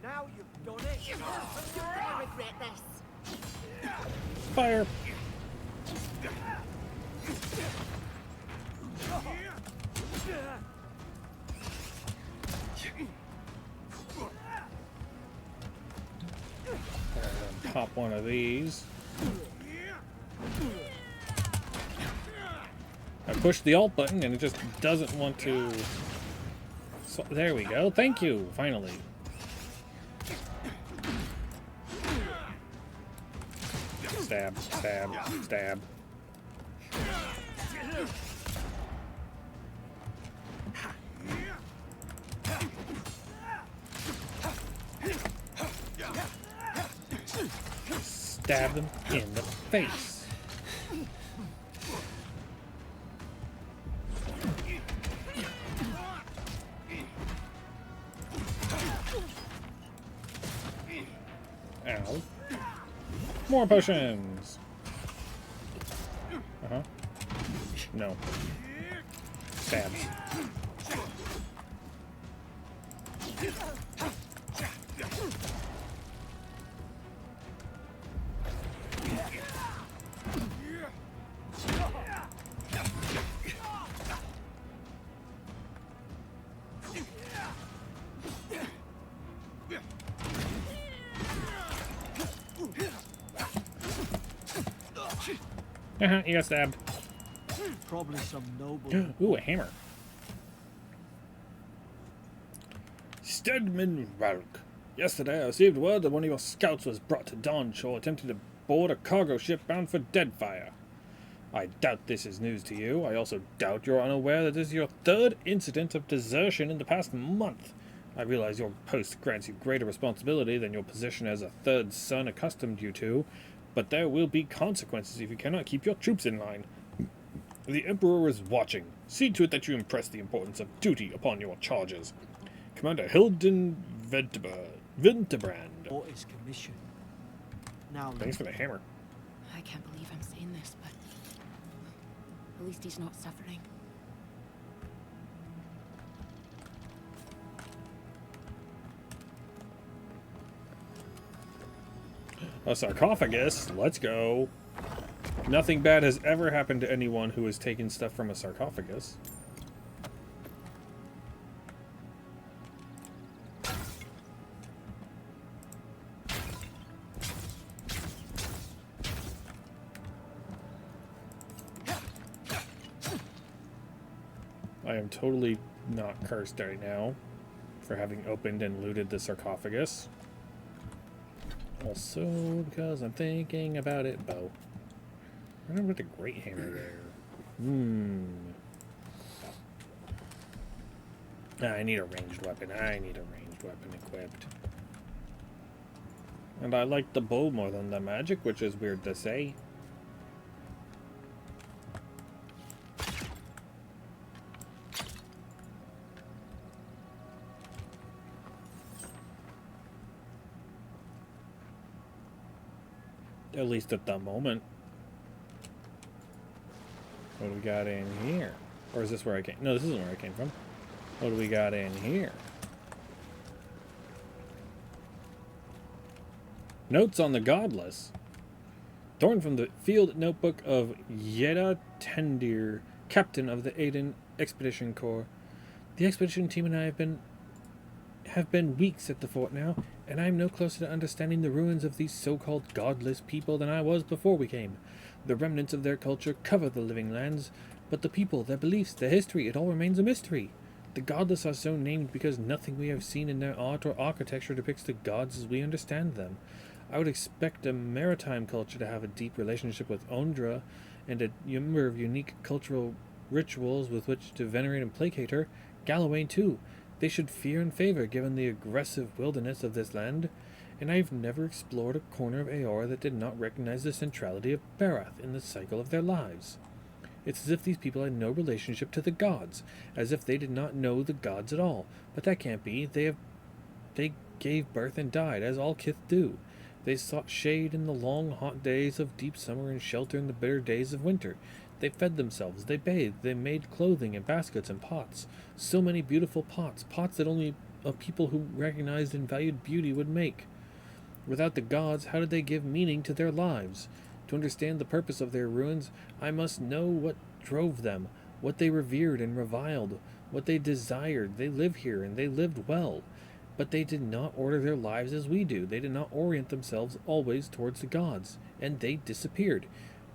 Now you've done it. You're gonna regret this. Fire! Pop one of these. I pushed the alt button and it just doesn't want to. So, there we go. Thank you. Finally. Stab, stab, stab. Stab them in the face. Ow. More potions. No. Stabs. You got stabbed. Probably some noble. Ooh, a hammer. Stedman Ralk. Yesterday I received word that one of your scouts was brought to Dawnshore attempting to board a cargo ship bound for Deadfire. I doubt this is news to you. I also doubt you're unaware that this is your third incident of desertion in the past month. I realize your post grants you greater responsibility than your position as a third son accustomed you to, but there will be consequences if you cannot keep your troops in line. The Emperor is watching. See to it that you impress the importance of duty upon your charges. Commander Hilden Winterbrand. What is commission? Now, Thanks for the hammer. I can't believe I'm saying this, but at least he's not suffering. A sarcophagus. Let's go. Nothing bad has ever happened to anyone who has taken stuff from a sarcophagus. I am totally not cursed right now for having opened and looted the sarcophagus. Also, because I'm thinking about it, bow. I don't know what a great hammer there. I need a ranged weapon. I need a ranged weapon equipped. And I like the bow more than the magic, which is weird to say. At least at the moment. What do we got in here? Or is this where I came? No, this isn't where I came from. What do we got in here? Notes on the Godless. Torn from the field notebook of Yeda Tendir, captain of the Aiden Expedition Corps. The expedition team and I have been weeks at the fort now, and I am no closer to understanding the ruins of these so-called godless people than I was before we came. The remnants of their culture cover the living lands, but the people, their beliefs, their history, it all remains a mystery. The godless are so named because nothing we have seen in their art or architecture depicts the gods as we understand them. I would expect a maritime culture to have a deep relationship with Ondra, and a number of unique cultural rituals with which to venerate and placate her. Galloway, too. They should fear and favor given the aggressive wilderness of this land, and I've never explored a corner of Aora that did not recognize the centrality of Barath in the cycle of their lives. It's as if these people had no relationship to the gods, as if they did not know the gods at all. But that can't be. They gave birth and died, as all kith do. They sought shade in the long, hot days of deep summer and shelter in the bitter days of winter. They fed themselves, they bathed, they made clothing and baskets and pots. So many beautiful pots, pots that only a people who recognized and valued beauty would make. Without the gods, how did they give meaning to their lives? To understand the purpose of their ruins, I must know what drove them, what they revered and reviled, what they desired. They live here, and they lived well. But they did not order their lives as we do. They did not orient themselves always towards the gods, and they disappeared.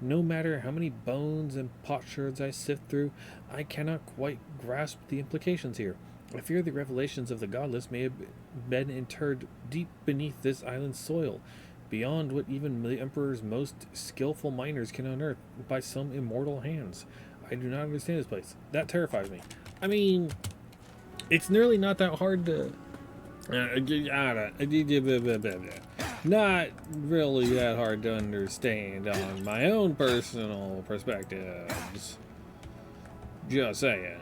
No matter how many bones and potsherds I sift through, I cannot quite grasp the implications here. I fear the revelations of the godless may have been interred deep beneath this island's soil, beyond what even the Emperor's most skillful miners can unearth by some immortal hands. I do not understand this place. That terrifies me. I mean, it's nearly not that hard to... not really that hard to understand on my own personal perspectives. Just saying.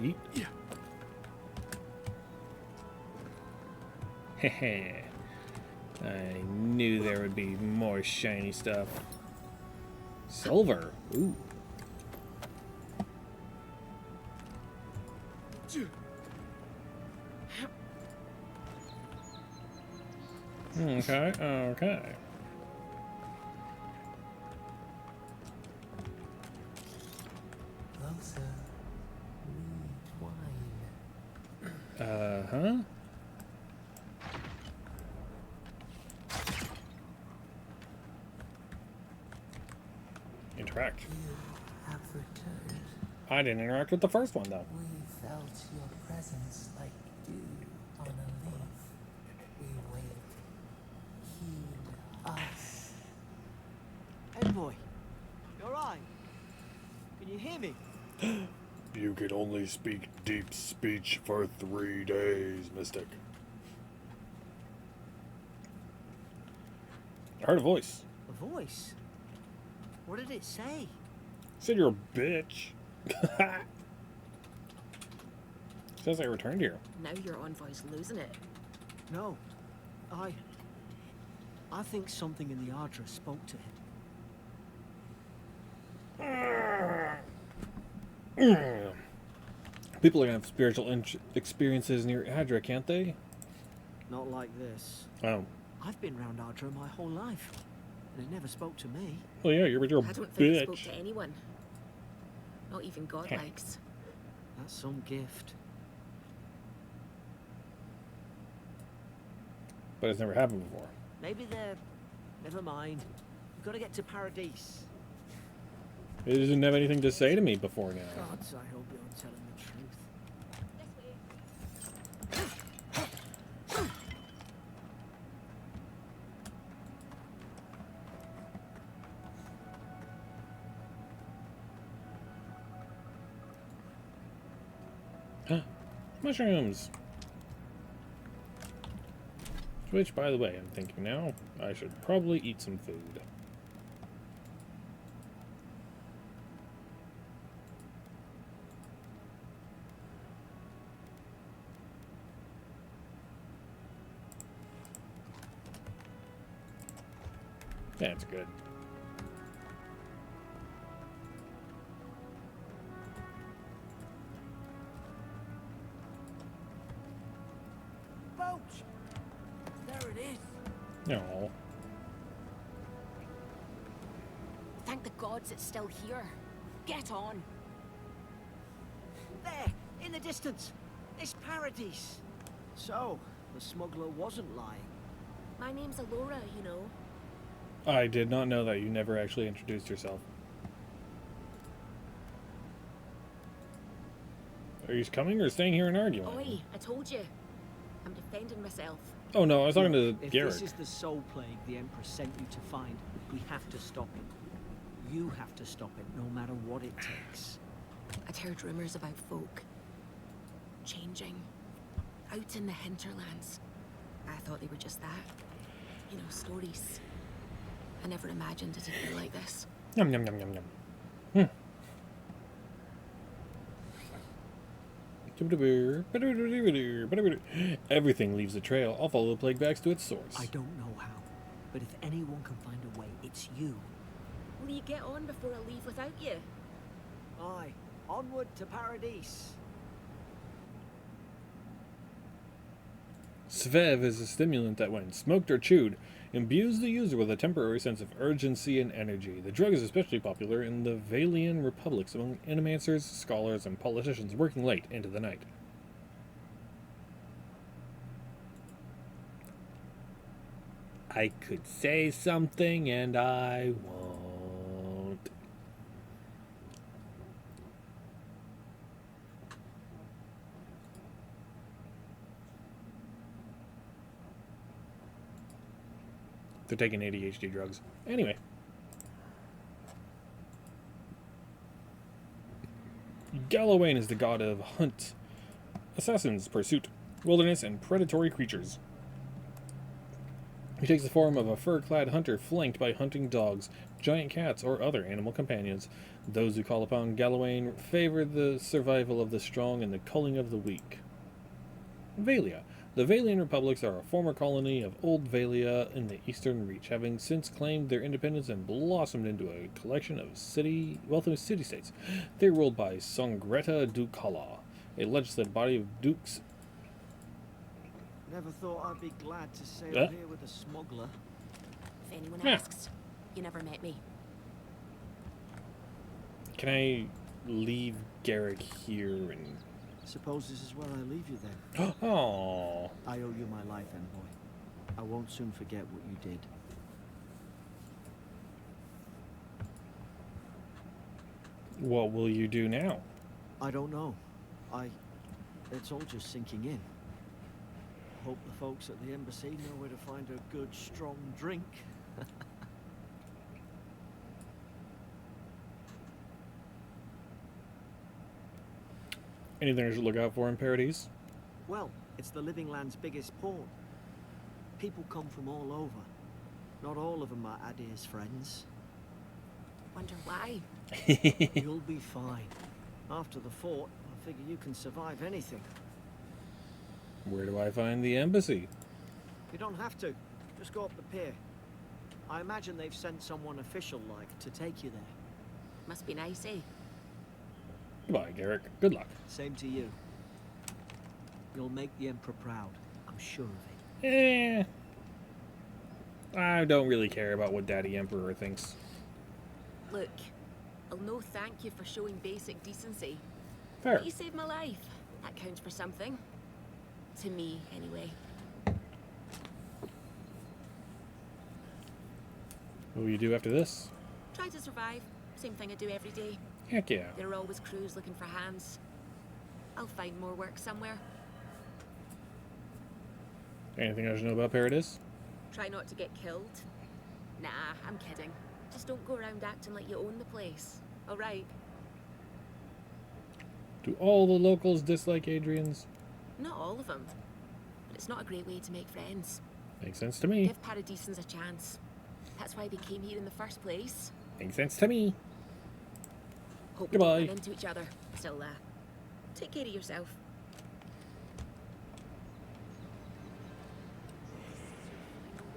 Yeet. Heh. I knew there would be more shiny stuff. Silver. Ooh. Okay, okay. Closer. Read wine. Uh-huh. Interact. You have returned. I didn't interact with the first one, though. We felt your presence like dew on a leaf. We wait. Heed us. Envoy, you alright? Can you hear me? You can only speak deep speech for 3 days, Mystic. I heard a voice. A voice? What did it say? Said you're a bitch. Says I returned here. Now your envoy's losing it. No. I think something in the Ardra spoke to him. People are gonna have spiritual experiences near Adra, can't they? Not like this. Oh. I've been round Ardra my whole life, and it never spoke to me. Well, yeah, you're a I don't think it spoke bitch. to anyone. Not even godlikes. That's some gift. But it's never happened before. Maybe they're... Never mind. We've got to get to Paradise. It doesn't have anything to say to me before now. Gods, I hope you're telling the truth. Mushrooms! Which, by the way, I'm thinking now, I should probably eat some food. That's good. Boat! There it is. No. Thank the gods it's still here. Get on. There, in the distance. It's Paradise. So, the smuggler wasn't lying. My name's Alora, you know. I did not know that. You never actually introduced yourself. Are you coming or staying here and arguing? Oi, I told you. I'm defending myself. Oh no, I was talking to If Garrick. this is the soul plague the Empress sent you to find, we have to stop it. You have to stop it, no matter what it takes. I'd heard rumors about folk changing out in the hinterlands. I thought they were just that. You know, stories. I never imagined it'd be like this. Yum yum yum yum yum. Everything leaves a trail. I'll follow the plague back to its source. I don't know how, but if anyone can find a way, it's you. Will you get on before I leave without you? Aye, onward to Paradise. Svev is a stimulant that, when smoked or chewed, imbues the user with a temporary sense of urgency and energy. The drug is especially popular in the Valian republics among animancers, scholars, and politicians working late into the night. I could say something and I won't. They're taking ADHD drugs. Anyway. Galawain is the god of hunt, assassins, pursuit, wilderness, and predatory creatures. He takes the form of a fur-clad hunter flanked by hunting dogs, giant cats, or other animal companions. Those who call upon Galawain favor the survival of the strong and the culling of the weak. Valia. The Valian republics are a former colony of Old Valia in the Eastern Reach, having since claimed their independence and blossomed into a collection of wealthy city-states. They are ruled by Songreta Dukala, a legislative body of dukes. Never thought I'd be glad to sail here with a smuggler. If anyone Yeah. asks, you never met me. Can I leave Garrick here and... Suppose this is where I leave you then. Oh, I owe you my life, Envoy. I won't soon forget what you did. what will you do now? I don't know. It's all just sinking in. Hope the folks at the embassy know where to find a good, strong drink. Anything I should look out for in Paradise? Well, it's the Living Land's biggest port. People come from all over. Not all of them are Adir's friends. Wonder why? You'll be fine. After the fort, I figure you can survive anything. Where do I find the embassy? You don't have to. Just go up the pier. I imagine they've sent someone official-like to take you there. Must be nice, eh? Goodbye, Garrick. Good luck. Same to you. You'll make the Emperor proud. I'm sure of it. I don't really care about what Daddy Emperor thinks. Look, I'll no thank you for showing basic decency. Fair. You saved my life. That counts for something. To me, anyway. What will you do after this? Try to survive. Same thing I do every day. Heck yeah. There are always crews looking for hands. I'll find more work somewhere. Anything I should know about Paradise? Try not to get killed. Nah, I'm kidding. Just don't go around acting like you own the place. Alright? Do all the locals dislike Adrian's? Not all of them. But it's not a great way to make friends. Makes sense to me. Give Paradisans a chance. That's why they came here in the first place. Makes sense to me. Hope we Goodbye. don't run into each other. Still, take care of yourself.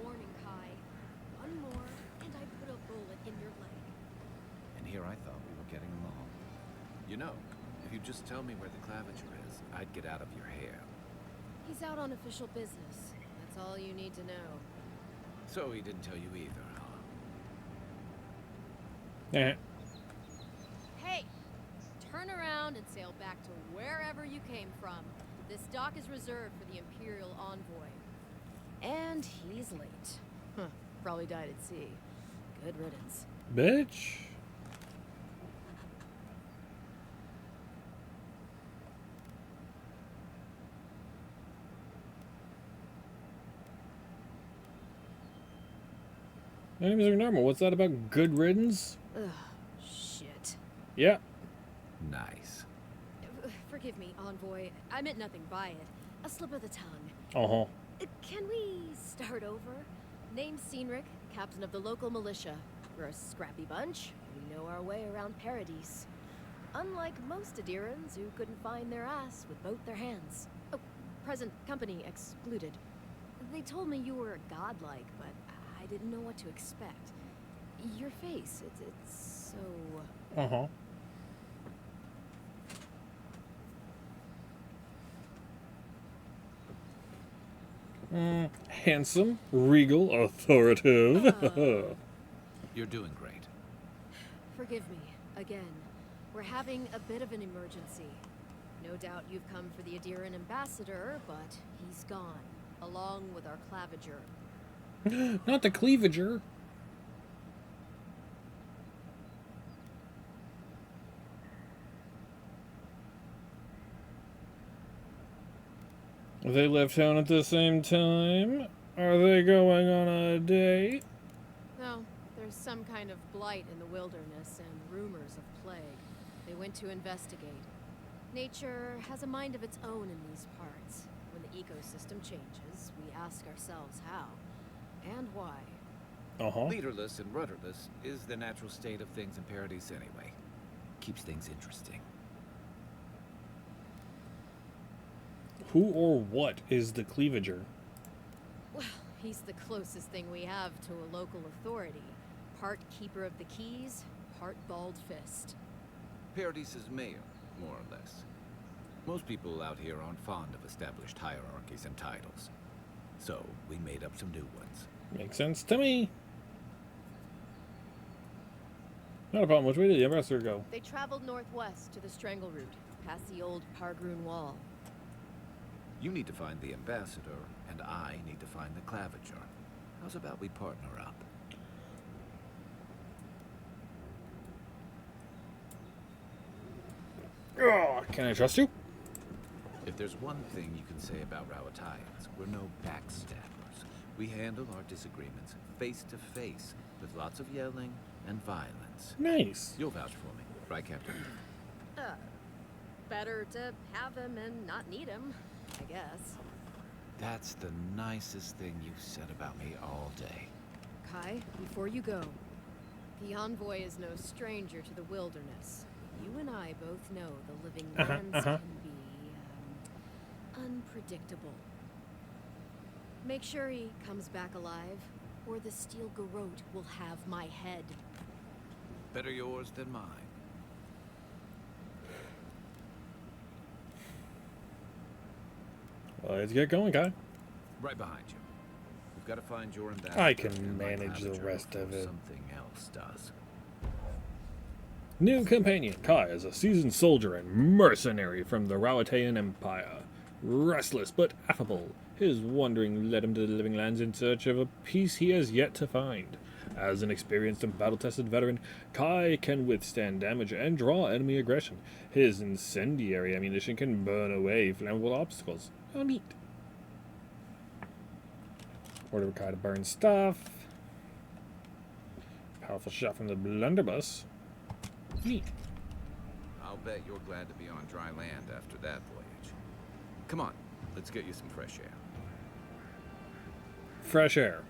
Warning, Kai. One more, and I put a bullet in your leg. And here I thought we were getting along. You know, if you just tell me where the claviture is, I'd get out of your hair. He's out on official business. That's all you need to know. So he didn't tell you either, huh? Eh. Hey! Turn around and sail back to wherever you came from. This dock is reserved for the Imperial envoy. And he's late. Huh. Probably died at sea. Good riddance. Bitch. Enemies are normal. What's that about good riddance? Ugh, shit. Yeah. Nice. Forgive me, envoy. I meant nothing by it. A slip of the tongue. Uh-huh. Can we start over? Name's Cynric, captain of the local militia. We're a scrappy bunch. We know our way around Paradise. Unlike most Adirans who couldn't find their ass with both their hands. Oh, present company excluded. They told me you were godlike, but I didn't know what to expect. Your face, it's so... Uh-huh. Handsome, regal, authoritative. You're doing great. Forgive me, again. We're having a bit of an emergency. No doubt you've come for the Adiran ambassador, but he's gone, along with our clavager. Not the cleavager. They left town at the same time? Are they going on a date? No, there's some kind of blight in the wilderness and rumors of plague. They went to investigate. Nature has a mind of its own in these parts. When the ecosystem changes, we ask ourselves how and why. Uh-huh. Leaderless and rudderless is the natural state of things in Paradise anyway. Keeps things interesting. Who or what is the cleavager? Well, he's the closest thing we have to a local authority. Part keeper of the keys, part bald fist. Paradise's mayor, more or less. Most people out here aren't fond of established hierarchies and titles. So, we made up some new ones. Makes sense to me. Not a problem. Which way did the ambassador go? They traveled northwest to the Strangle Route, past the old Pargroon Wall. You need to find the ambassador, and I need to find the clavager. How's about we partner up? Oh, can I trust you? If there's one thing you can say about Rauataians, we're no backstabbers. We handle our disagreements face to face, with lots of yelling and violence. Nice. You'll vouch for me, right, Captain? Better to have him and not need him, I guess. That's the nicest thing you've said about me all day. Kai, before you go, the envoy is no stranger to the wilderness. You and I both know the living lands can be, unpredictable. Make sure he comes back alive, or the Steel Garrote will have my head. Better yours than mine. Let's get going, Kai. Right behind you. We've got to find your ambassador. I can and my manage the clavager rest of before it. Something else does. New companion. Kai is a seasoned soldier and mercenary from the Rauataian Empire. Restless but affable, his wandering led him to the Living Lands in search of a peace he has yet to find. As an experienced and battle-tested veteran, Kai can withstand damage and draw enemy aggression. His incendiary ammunition can burn away flammable obstacles. Oh, neat. Order Kai to burn stuff. Powerful shot from the blunderbuss. Neat. I'll bet you're glad to be on dry land after that voyage. Come on, let's get you some fresh air. Fresh air.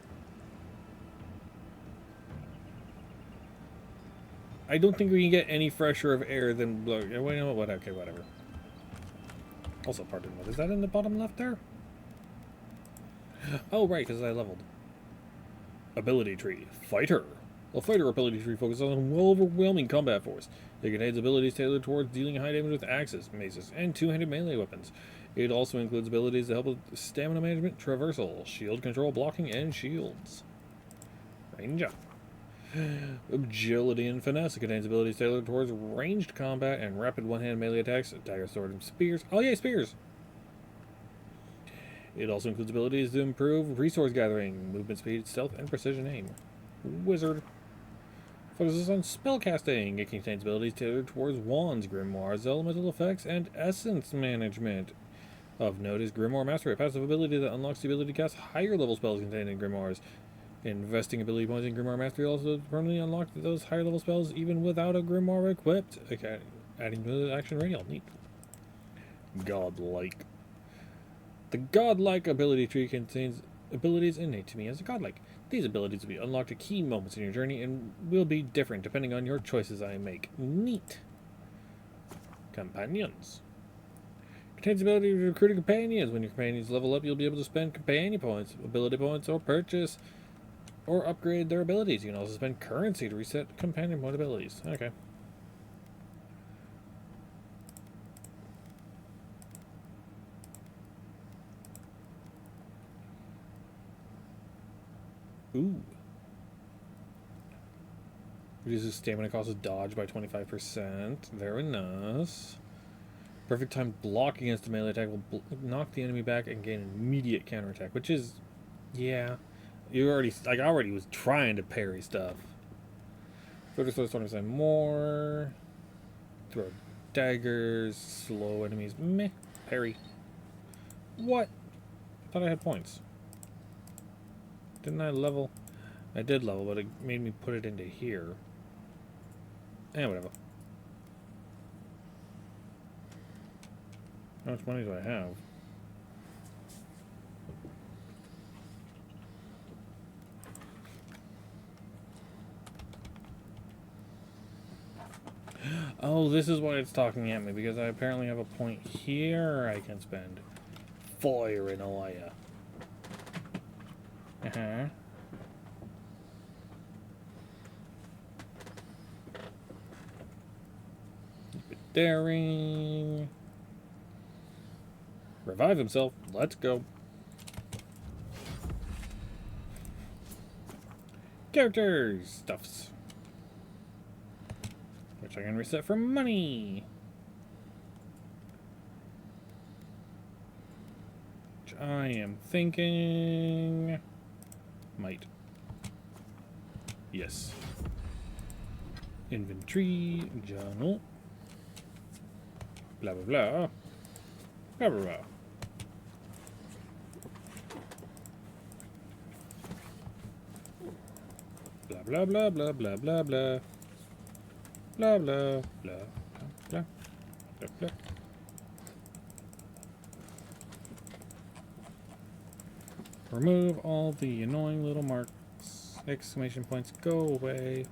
I don't think we can get any fresher of air than blow. Wait, no, what? Okay, whatever. Also, pardon, what is that in the bottom left there? Oh, right, because I leveled. Ability tree. Fighter. A fighter ability tree focuses on overwhelming combat force. It contains abilities tailored towards dealing high damage with axes, maces, and two-handed melee weapons. It also includes abilities that help with stamina management, traversal, shield control, blocking, and shields. Ranger. Agility and finesse. It contains abilities tailored towards ranged combat and rapid one-hand melee attacks, dagger, sword, and spears. Oh yeah, spears! It also includes abilities to improve resource gathering, movement speed, stealth, and precision aim. Wizard. Focuses on spellcasting. It contains abilities tailored towards wands, grimoires, elemental effects, and essence management. Of note is Grimoire Mastery, a passive ability that unlocks the ability to cast higher level spells contained in grimoires. Investing ability points in Grimoire Mastery also permanently unlock those higher level spells even without a grimoire equipped. Okay, adding to the action radial. Neat. Godlike. The Godlike ability tree contains abilities innate to me as a godlike. These abilities will be unlocked at key moments in your journey and will be different depending on your choices I make. Neat. Companions. Contains the ability to recruit companions. When your companions level up, you'll be able to spend companion points, ability points, or purchase or upgrade their abilities. You can also spend currency to reset companion point abilities. Okay. Ooh. Reduces stamina cost of dodge by 25%. Very nice. Perfect time block against a melee attack will knock the enemy back and gain an immediate counterattack, which is, yeah. You already, like, I already was trying to parry stuff. Further slows 20% more. Throw daggers, slow enemies. Meh. Parry. What? I thought I had points. Didn't I level? I did level, but it made me put it into here. Eh, whatever. How much money do I have? Oh, this is why it's talking at me, because I apparently have a point here I can spend. Fire in Alaya. Uh-huh. Keep it daring. Revive himself. Let's go. Characters. Stuffs. Which I can reset for money. Which I am thinking... might. Yes. Inventory. Journal. Blah, blah, blah. Blah, blah, blah. Blah, blah, blah, blah, blah, blah. Blah, blah, blah, blah, blah, blah. Remove all the annoying little marks. Exclamation points, go away.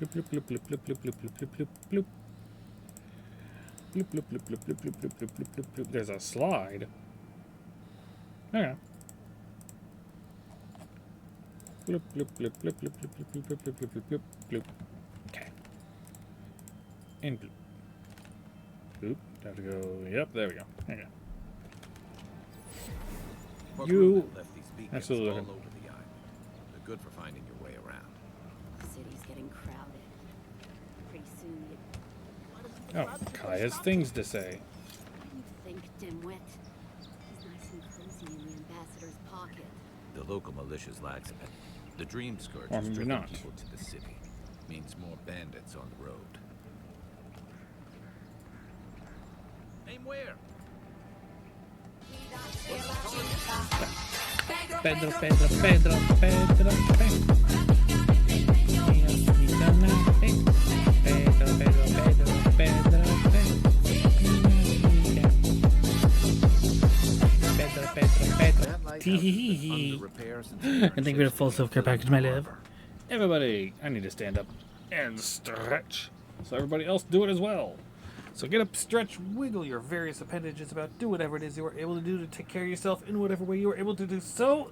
Bloop, bloop, bloop, bloop, bloop, bloop, bloop, bloop, bloop, bloop. Bloop, bloop, bloop, bloop, bloop, bloop, bloop, bloop, bloop, bloop, bloop. There's a slide. Okay. Bloop, bloop, bloop, bloop, bloop, bloop, bloop, bloop, bloop, bloop, bloop, bloop, bloop. Okay. And bloop. Bloop. Have to go. Yep, there we go. Okay. You absolutely all over the island. They're good for finding your way around. The city's getting crowded. Pretty soon you... Oh, Kai has things to say. What do you think, dimwit? He's nice and cozy in the ambassador's pocket. The local militia's lax. The Dream Scourge Or has maybe driven not. people to the city. Means more bandits on the road. Aim where? Pedro, Pedro, Pedro, Pedro, Pedro. And thank you for the full self-care package, my love. Everybody, I need to stand up and stretch. So everybody else do it as well. So get up, stretch, wiggle your various appendages about, do whatever it is you are able to do to take care of yourself in whatever way you are able to do so.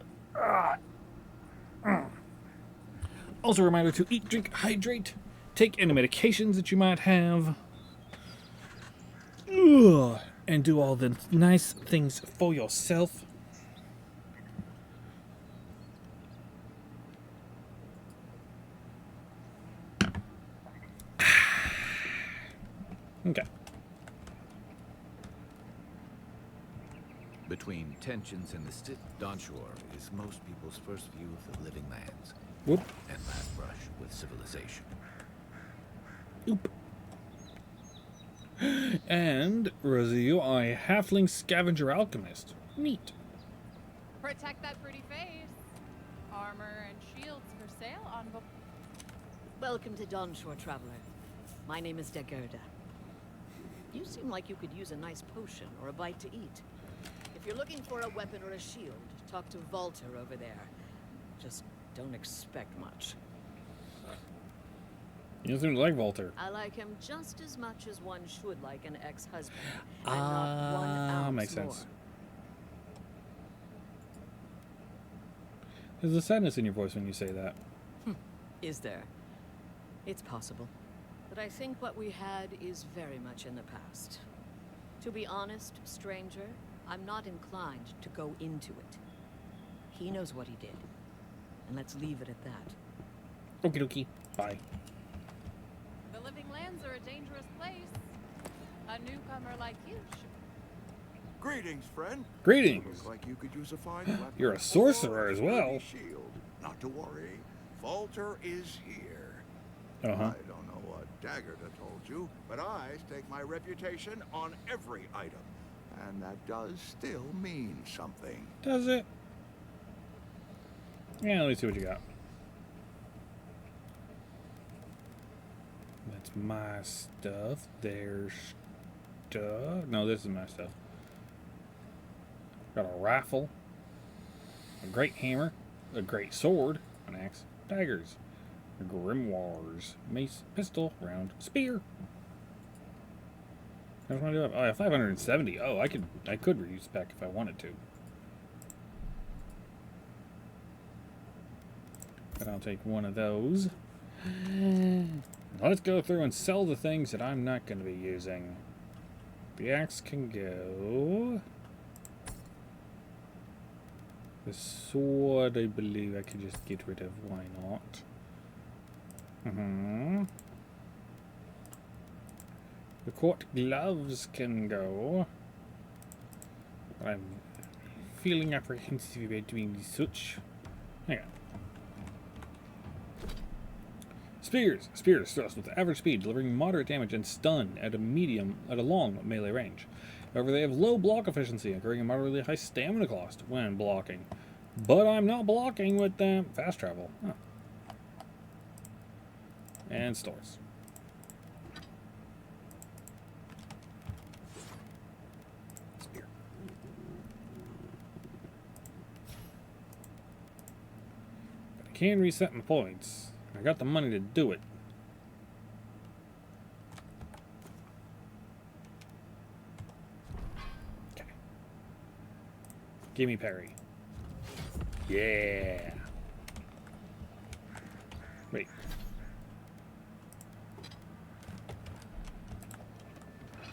Also a reminder to eat, drink, hydrate, take any medications that you might have. And do all the nice things for yourself. Okay. Between tensions and the Donshore is most people's first view of the living lands. Whoop. And last brush with civilization. Oop. And Rosie, you are a halfling scavenger alchemist. Neat. Protect that pretty face. Armor and shields for sale on Welcome to Donshore, traveler. My name is Dagerda. You seem like you could use a nice potion or a bite to eat. If you're looking for a weapon or a shield, talk to Walter over there. Just don't expect much. You don't seem to like Walter. I like him just as much as one should like an ex-husband. And not 1 ounce makes more. sense. There's a sadness in your voice when you say that. Is there? It's possible. But I think what we had is very much in the past. To be honest, stranger, I'm not inclined to go into it. He knows what he did. And let's leave it at that. Okie dokie. Bye. The living lands are a dangerous place. A newcomer like you should. Greetings, friend. Greetings. Looks like you could use a fine weapon. You're a sorcerer as well. Shield. Not to worry. Walter is here. Uh-huh. I don't know what Dagerda told you, but I stake my reputation on every item. And that does still mean something. Does it? Yeah, let me see what you got. That's my stuff. There's stuff. No, this is my stuff. Got a rifle, a great hammer, a great sword, an axe, daggers, grimoires, mace, pistol, round, spear. How much money do I have? Oh, I have 570. Oh, I could reuse back if I wanted to. But I'll take one of those. Let's go through and sell the things that I'm not going to be using. The axe can go. The sword, I believe I could just get rid of. Why not? The court gloves can go. I'm feeling apprehensive about doing such. Hang on. Spears. Spears thrust with average speed, delivering moderate damage and stun at a long melee range. However, they have low block efficiency, incurring a moderately high stamina cost when blocking. But I'm not blocking with fast travel. Huh. And stores. Spear. But I can reset my points. I got the money to do it. Okay. Gimme parry. Yeah. Wait.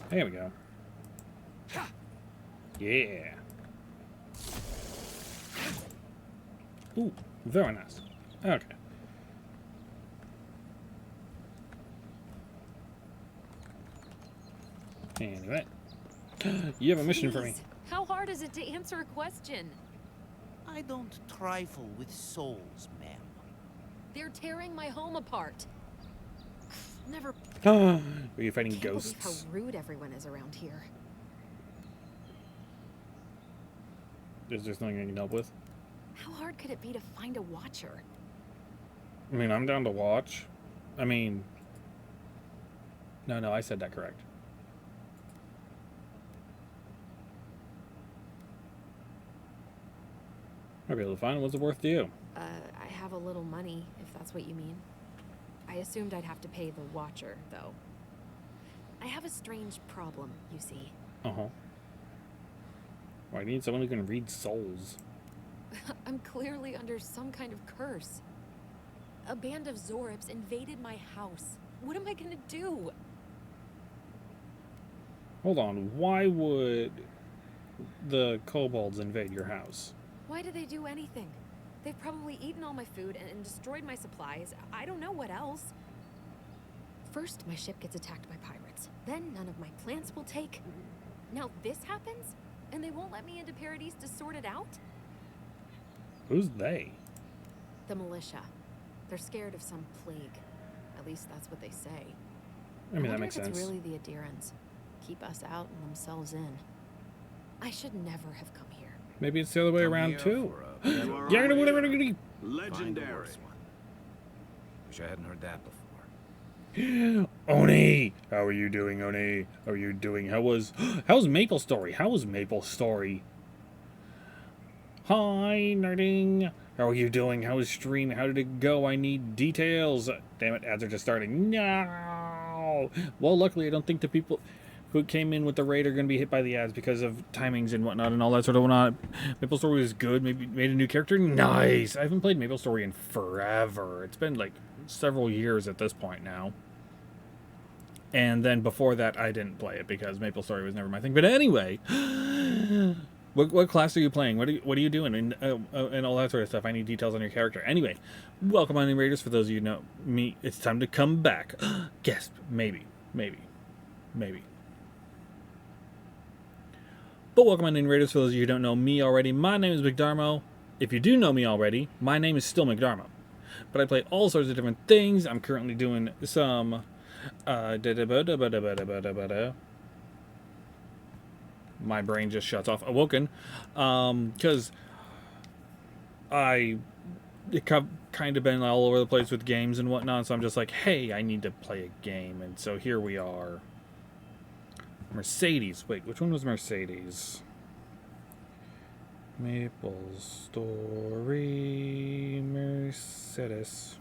There we go. Yeah. Ooh, very nice. Okay. Anyway. You have a mission for me. How hard is it to answer a question? I don't trifle with souls, ma'am. They're tearing my home apart. Never. Are you fighting Can't believe ghosts? how rude everyone is around here. Is there something I can help with? How hard could it be to find a watcher? I mean, I'm down to watch. I mean... No, I said that correct. Might be able to find what's it worth to you. I have a little money, if that's what you mean. I assumed I'd have to pay the watcher, though. I have a strange problem, you see. Uh-huh. Well, I need someone who can read souls. I'm clearly under some kind of curse. A band of Zorips invaded my house. What am I gonna do? Hold on, why would the kobolds invade your house? Why do they do anything? They've probably eaten all my food and destroyed my supplies. I don't know what else. First, my ship gets attacked by pirates. Then none of my plants will take. Now this happens? And they won't let me into Paradise to sort it out? Who's they? The militia. They're scared of some plague. At least that's what they say. I mean, that wonder makes if sense. It's really the Adirans. Keep us out and themselves in. I should never have come here. Maybe it's the other way Come around here too. for a better Yeah, idea. whatever. Find a Legendary. worse one. Wish I hadn't heard that before. Oni, how are you doing, Oni? How are you doing? How's Maple Story? How was Maple Story? Hi, nerding. How are you doing? How was stream? How did it go? I need details. Damn it, ads are just starting. No. Well, luckily, I don't think the people who came in with the raid are going to be hit by the ads because of timings and whatnot and all that sort of whatnot. Maple Story was good. Maybe made a new character. Nice. I haven't played Maple Story in forever. It's been like several years at this point now. And then before that, I didn't play it because Maple Story was never my thing. But anyway, what class are you playing? What are you doing? And all that sort of stuff. I need details on your character. Anyway, welcome on the Raiders. For those of you who know me, it's time to come back. Guess maybe. But welcome on in Raiders. For those of you who don't know me already, my name is McDarmo. If you do know me already, my name is still McDarmo. But I play all sorts of different things. I'm currently doing some. My brain just shuts off. Awoken. Because I kind of been all over the place with games and whatnot, so I'm just like, hey, I need to play a game. And so here we are. Mercedes. Wait, which one was Mercedes? Maple Story Mercedes.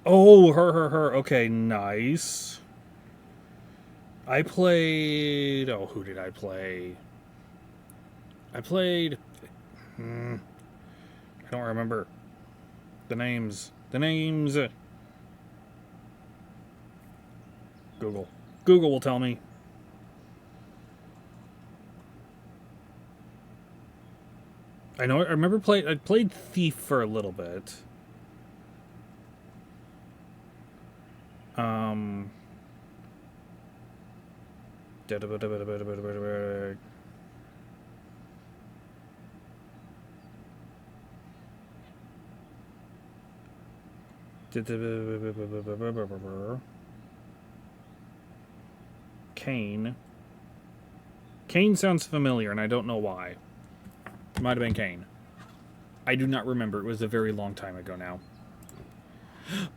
Oh, her. Okay, nice. I played... Oh, who did I play? I played... I don't remember. The names. Google. Google will tell me. I know. I remember I played Thief for a little bit. Kane. Kane sounds familiar, and I don't know why. It might have been Kane. I do not remember. It was a very long time ago now.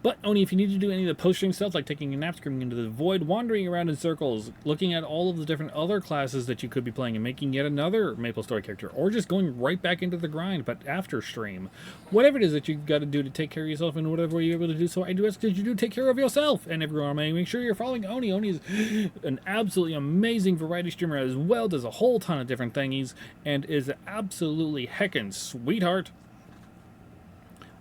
But only if you need to do any of the post-stream stuff, like taking a nap, screaming into the void, wandering around in circles, looking at all of the different other classes that you could be playing and making yet another Maple Story character, or just going right back into the grind, but after stream. Whatever it is that you've got to do to take care of yourself in whatever way you're able to do so, I do ask that you do take care of yourself. And everyone, make sure you're following Oni. Oni is an absolutely amazing variety streamer as well, does a whole ton of different thingies, and is an absolutely heckin' sweetheart.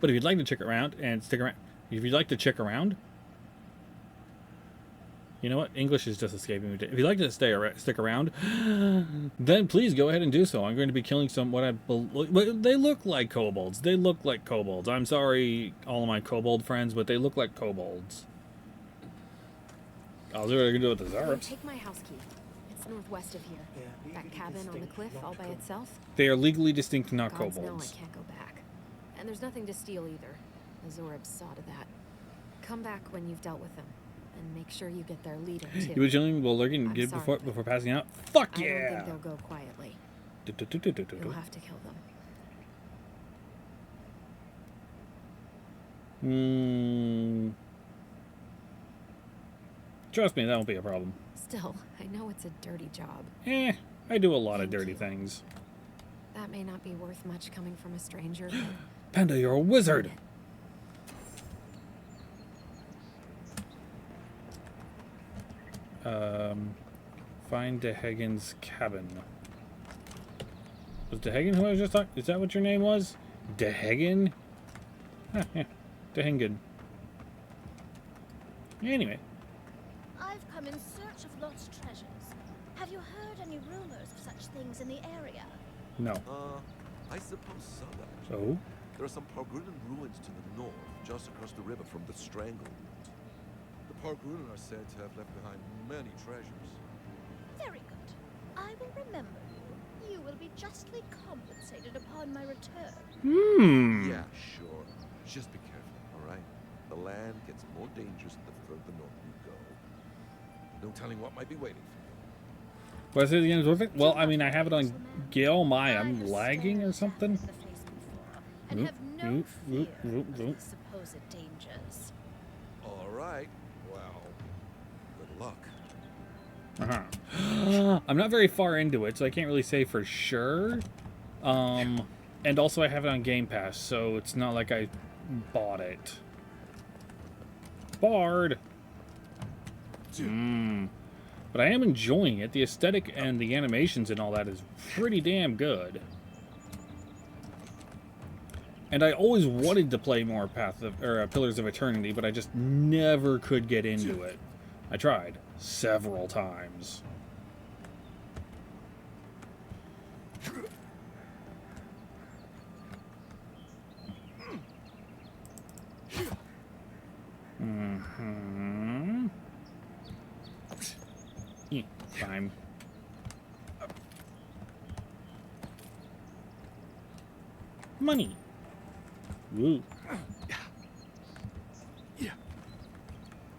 But if you'd like to check around and stick around, if you'd like to check around, you know what? English is just escaping me. If you'd like to stick around, then please go ahead and do so. I'm going to be killing some they look like kobolds. They look like kobolds. I'm sorry, all of my kobold friends, but they look like kobolds. I'll do what I can do with the Zarps. Take my house key. It's northwest of here. Yeah, That cabin on the cliff all by itself. They are legally distinct, not Gods know I kobolds. can't go back. And there's nothing to steal either. Azorib saw to that. Come back when you've dealt with them, and make sure you get their leader too. You were chilling while lurking before passing out. Fuck yeah! I don't think they'll go quietly. You'll have to kill them. Trust me, that won't be a problem. Still, I know it's a dirty job. I do a lot of dirty things. That may not be worth much coming from a stranger, but Panda, you're a wizard! Find DeHagen's cabin. Was DeHagen who I was just talking? Is that what your name was? DeHagen? Yeah. DeHagen. Anyway. I've come in search of lost treasures. Have you heard any rumors of such things in the area? No. I suppose so, actually. So? There are some Pargrunan ruins to the north, just across the river from the Strangle. The Pargrunn are said to have left behind many treasures. Very good. I will remember you. You will be justly compensated upon my return. Yeah, sure. Just be careful, all right? The land gets more dangerous the further north you go. No telling what might be waiting for you. Was it again? Worth it? Well, I mean, I have it on Gale My. I'm lagging or something. And have no fear of the supposed dangers. All right. Well, good luck. I'm not very far into it, so I can't really say for sure. And also I have it on Game Pass, so it's not like I bought it. Bard! But I am enjoying it. The aesthetic and the animations and all that is pretty damn good. And I always wanted to play more Pillars of Eternity, but I just never could get into it. I tried several times. Time. Money. Woo.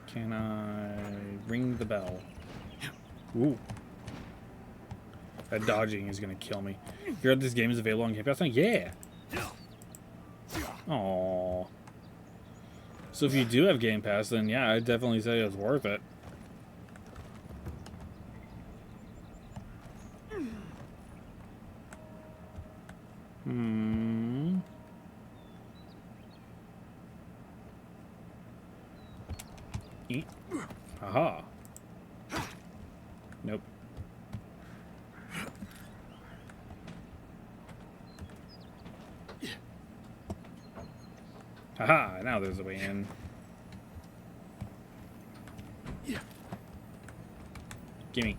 Can I ring the bell? Ooh. That dodging is gonna kill me. If you heard this game is available on Game Pass, yeah. Aww. So if you do have Game Pass, then yeah, I'd definitely say it's worth it. Eat. Aha. Nope. Haha, now there's a way in. Gimme.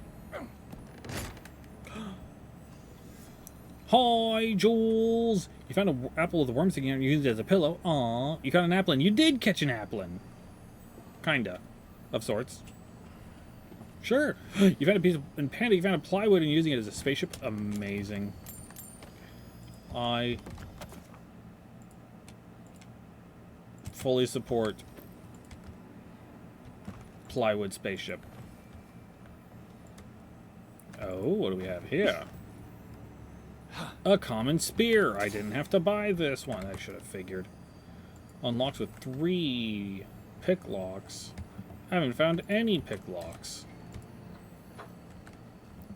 Hi, Jules! You found an apple of the worm sticking out and you used it as a pillow. Aw, you caught an applin. You did catch an applin. Kinda. Of sorts. Sure. You found a piece of... In Panda, you found a plywood and using it as a spaceship. Amazing. I... fully support plywood spaceship. Oh, what do we have here? A common spear. I didn't have to buy this one. I should have figured. Unlocks with 3 pick locks. I haven't found any pick locks.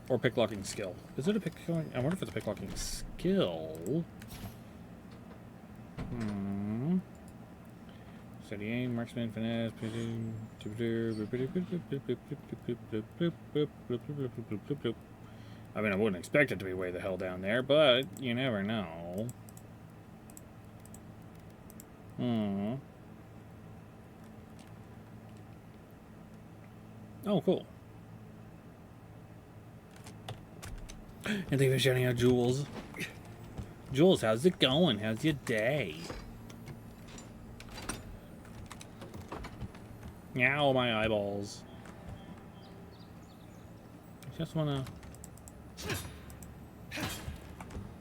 Or pick locking skill. Is it a pick locking? I wonder if it's a pick locking skill. Steady aim, marksman, finesse. I mean, I wouldn't expect it to be way the hell down there, but you never know. Oh, cool. And thank you for shouting out Jules. Jules, how's it going? How's your day? Meow, my eyeballs. I just wanna...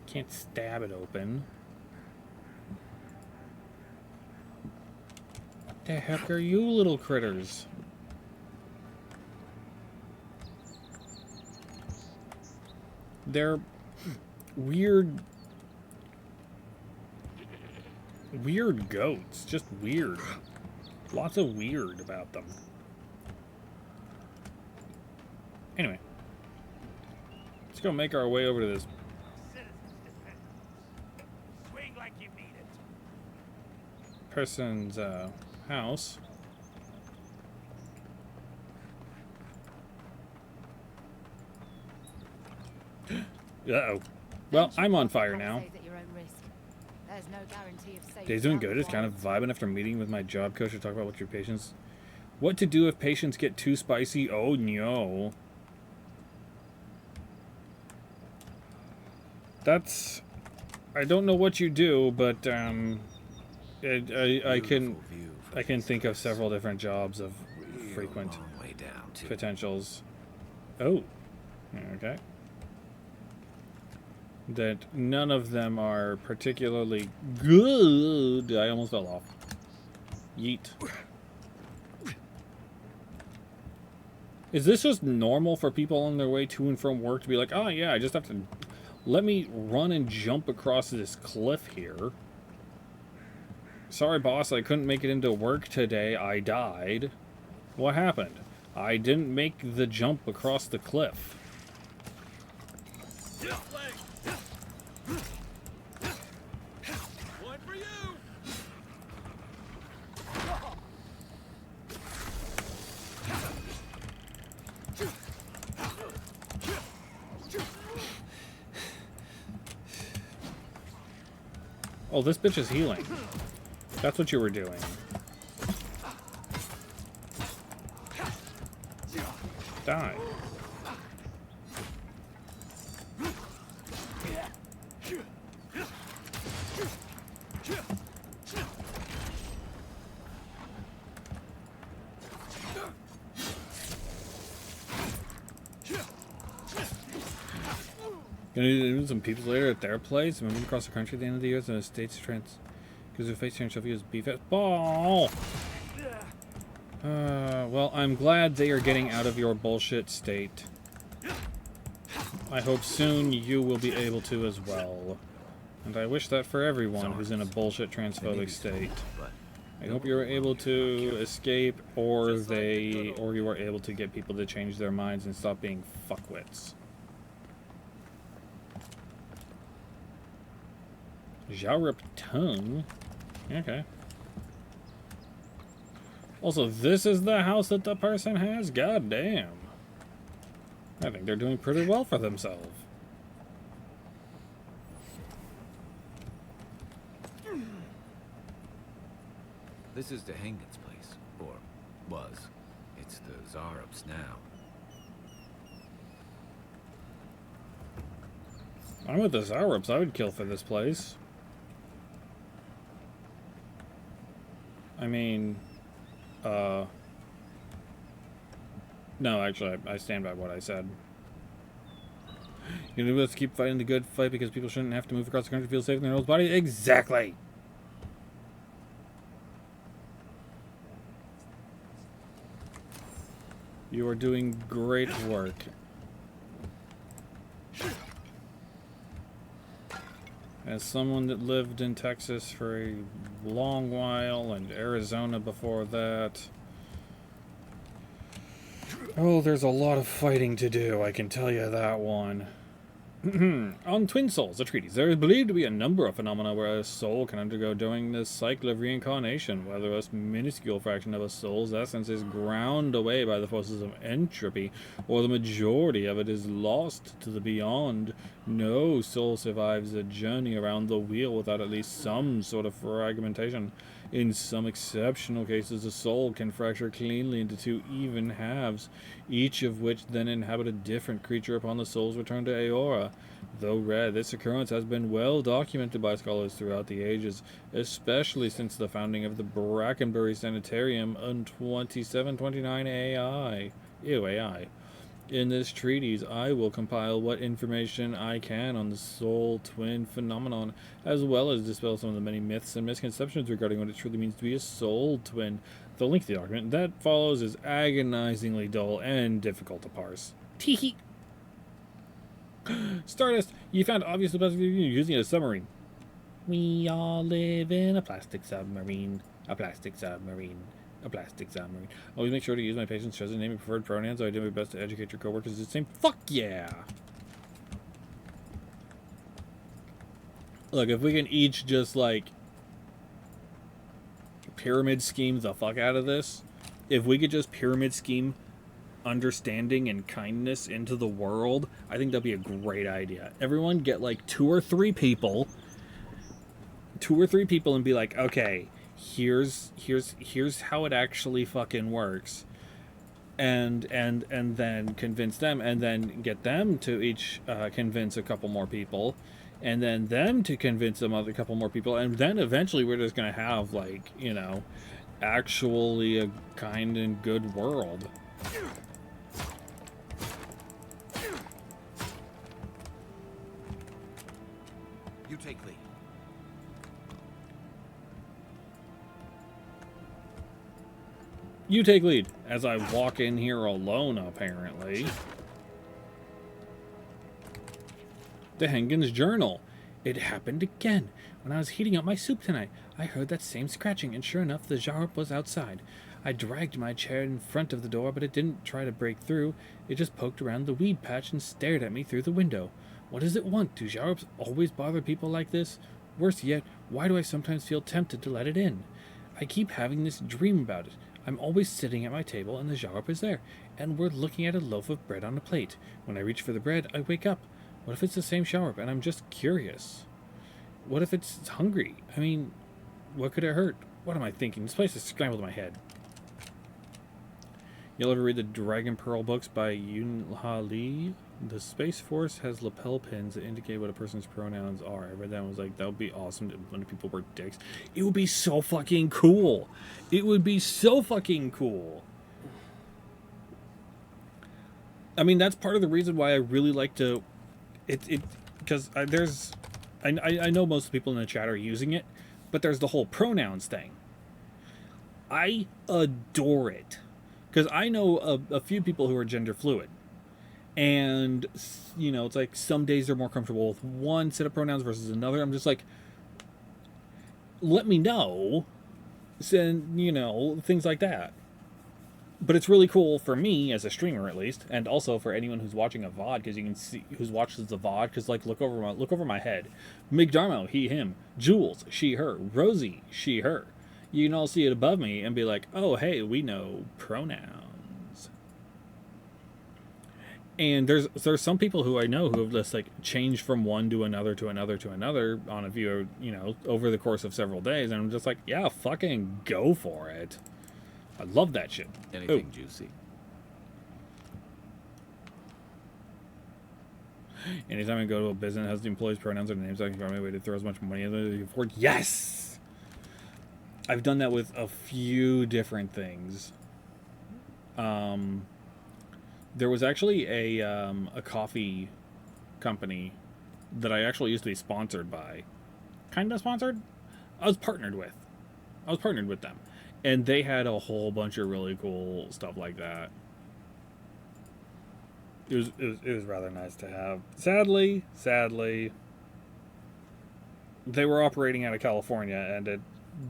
Can't stab it open. What the heck are you little critters? They're weird goats. Just weird. Lots of weird about them. Anyway. Let's go make our way over to this Swing like you mean it. person's house. Uh-oh. Well, I'm on fire now. Day's doing good. It's kind of vibing after meeting with my job coach to talk about what to do if patients get too spicy. Oh no. That's... I don't know what you do, but I can think of several different jobs of frequent way down too. potentials. Oh, okay. That none of them are particularly good. I almost fell off. Yeet. Is this just normal for people on their way to and from work to be like, oh yeah, I just have to let me run and jump across this cliff here. Sorry boss, I couldn't make it into work today. I died. What happened? I didn't make the jump across the cliff. One for you. Oh, this bitch is healing. That's what you were doing. Die. Gonna do some people later at their place. Moving across the country at the end of the year, so the states trans because their face change is beef at ball. Well, I'm glad they are getting out of your bullshit state. I hope soon you will be able to as well. And I wish that for everyone who's in a bullshit transphobic state. I hope you're able to escape, or you are able to get people to change their minds and stop being fuckwits. Xiaorup tongue? Okay. Also, this is the house that the person has? God damn. I think they're doing pretty well for themselves. This is the Hengen's place, or was. It's the Zarup's now. I'm with the Zarups. I would kill for this place. I mean, no, actually, I stand by what I said. You know, let's keep fighting the good fight because people shouldn't have to move across the country to feel safe in their own body. Exactly. You are doing great work. As someone that lived in Texas for a long while and Arizona before that, oh, there's a lot of fighting to do, I can tell you that one. On Twin Souls, the treaties, there is believed to be a number of phenomena where a soul can undergo during this cycle of reincarnation, whether a minuscule fraction of a soul's essence is ground away by the forces of entropy, or the majority of it is lost to the beyond. No soul survives a journey around the wheel without at least some sort of fragmentation. In some exceptional cases, a soul can fracture cleanly into two even halves, each of which then inhabit a different creature upon the soul's return to Aora. Though rare, this occurrence has been well documented by scholars throughout the ages, especially since the founding of the Brackenbury Sanitarium on 2729 AI. Ew, AI. In this treatise, I will compile what information I can on the soul twin phenomenon, as well as dispel some of the many myths and misconceptions regarding what it truly means to be a soul twin. The lengthy document that follows is agonizingly dull and difficult to parse. Teehee. Stardust, you found obviously best using a submarine. We all live in a plastic submarine. A plastic submarine. A plastic submarine. Always make sure to use my patient's chosen name and preferred pronouns, so I do my best to educate your coworkers the same. Fuck yeah! Look, if we can each just, like, pyramid scheme the fuck out of this, if we could just pyramid scheme understanding and kindness into the world, I think that'd be a great idea. Everyone get, like, two or three people and be like, okay, here's how it actually fucking works, and then convince them, and then get them to each convince a couple more people, and then them to convince some other couple more people, and then eventually we're just gonna have, like, you know, actually a kind and good world. You take lead. You take lead as I walk in here alone, apparently. The Hengens Journal. It happened again. When I was heating up my soup tonight, I heard that same scratching, and sure enough, the Jarp was outside. I dragged my chair in front of the door, but it didn't try to break through. It just poked around the weed patch and stared at me through the window. What does it want? Do Jarps always bother people like this? Worse yet, why do I sometimes feel tempted to let it in? I keep having this dream about it. I'm always sitting at my table, and the Jarp is there, and we're looking at a loaf of bread on a plate. When I reach for the bread, I wake up. What if it's the same Jarp, and I'm just curious? What if it's hungry? I mean, what could it hurt? What am I thinking? This place is scrambled in my head. You'll ever read the Dragon Pearl books by Yunha Lee? The Space Force has lapel pins that indicate what a person's pronouns are. I read that and was like, that would be awesome when people were dicks. It would be so fucking cool. It would be so fucking cool. I mean, that's part of the reason why I really like to... Because there's... I know most of the people in the chat are using it, but there's the whole pronouns thing. I adore it. Because I know a few people who are gender fluid. And, you know, it's like some days they're more comfortable with one set of pronouns versus another. I'm just like, let me know. And, you know, things like that. But it's really cool for me, as a streamer at least, and also for anyone who's watching a VOD, because you can see who's watches the VOD, because, like, look over my head. Migdarmo, he, him. Jules, she, her. Rosie, she, her. You can all see it above me and be like, oh, hey, we know pronouns. And there's some people who I know who have just, like, changed from one to another to another to another on a view, you know, over the course of several days, and I'm just like, yeah, fucking go for it. I love that shit. Anything juicy? Anytime I go to a business that has the employees' pronouns or names, I can find my way to throw as much money as I can afford. Yes! I've done that with a few different things. There was actually a coffee company that I actually used to be sponsored by. Kind of sponsored? I was partnered with them. And they had a whole bunch of really cool stuff like that. It was rather nice to have. Sadly, they were operating out of California, and it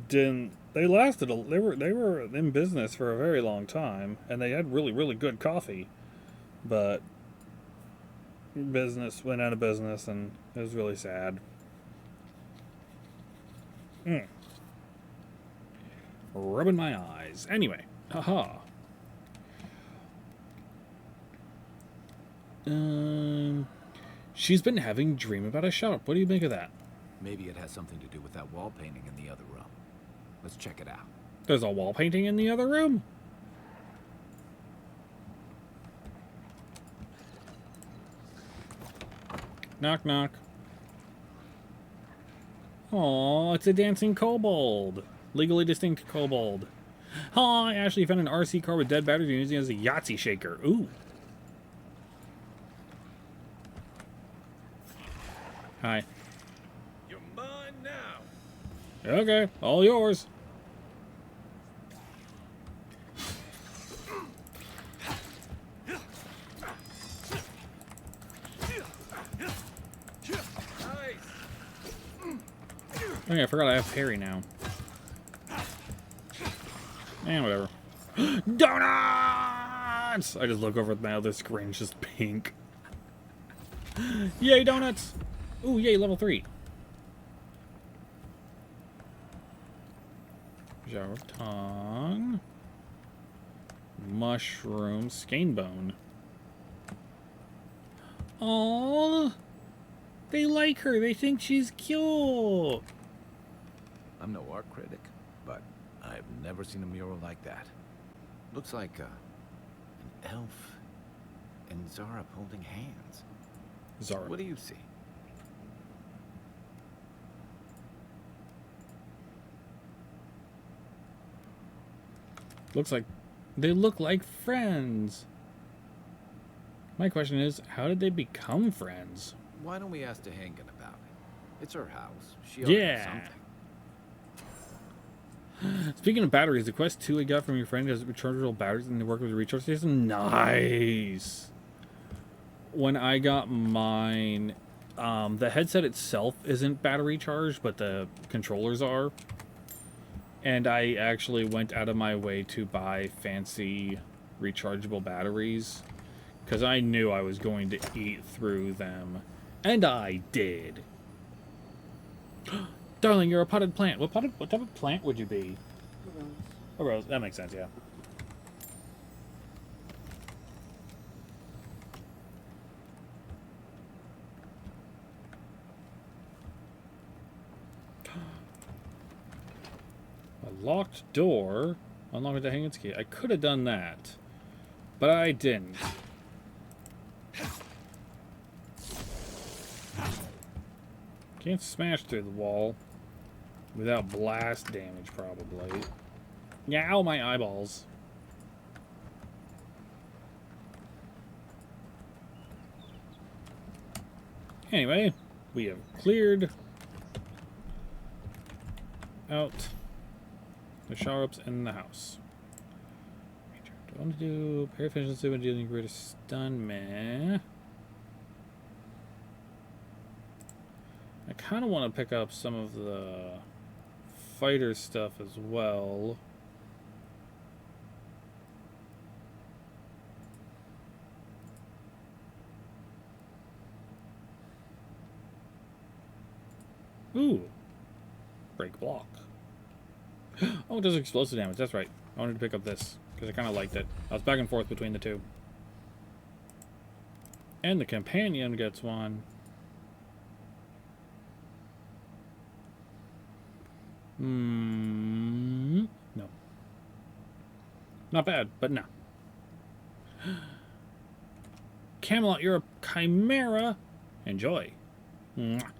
didn't. They lasted. They were in business for a very long time, and they had really, really good coffee, but business went out of business, and it was really sad. Rubbing my eyes. Anyway, haha. She's been having a dream about a shop. What do you make of that? Maybe it has something to do with that wall painting in the other room. Let's check it out. There's a wall painting in the other room? Knock, knock. Aw, it's a dancing kobold. Legally distinct kobold. Hi, Ashley found an RC car with dead batteries and using it as a Yahtzee shaker. Ooh. Hi. You're mine now. Okay, all yours. Okay, I forgot I have parry now. And whatever. Donuts! I just look over at my other screen, it's just pink. Yay, donuts! Ooh, yay, level 3. Jar of tongue. Mushroom. Skein bone. Aww! They like her. They think she's cute. I'm no art critic, but I've never seen a mural like that. Looks like an elf and Zara holding hands. Zara. What do you see? Looks like they look like friends. My question is, how did they become friends? Why don't we ask Tehangan about it? It's her house. She ought to know something. Speaking of batteries, the Quest 2 I got from your friend has rechargeable batteries and they work with the recharge station. Nice. When I got mine, the headset itself isn't battery charged, but the controllers are. And I actually went out of my way to buy fancy rechargeable batteries because I knew I was going to eat through them. And I did. Darling, you're a potted plant. What type of plant would you be? A rose. That makes sense, yeah. A locked door. Unlock with the Tehangan's key. I could have done that, but I didn't. Can't smash through the wall without blast damage, probably. Yeah, ow, my eyeballs. Anyway, we have cleared out the shower-ups in the house. Do I want to do parry efficiency when dealing greater stun? Meh. I kind of want to pick up some of the fighter stuff as well. Ooh. Break block. Oh, it does explosive damage. That's right. I wanted to pick up this because I kind of liked it. I was back and forth between the two. And the companion gets one. No. Not bad, but no. Camelot, you're a chimera. Enjoy. Mwah.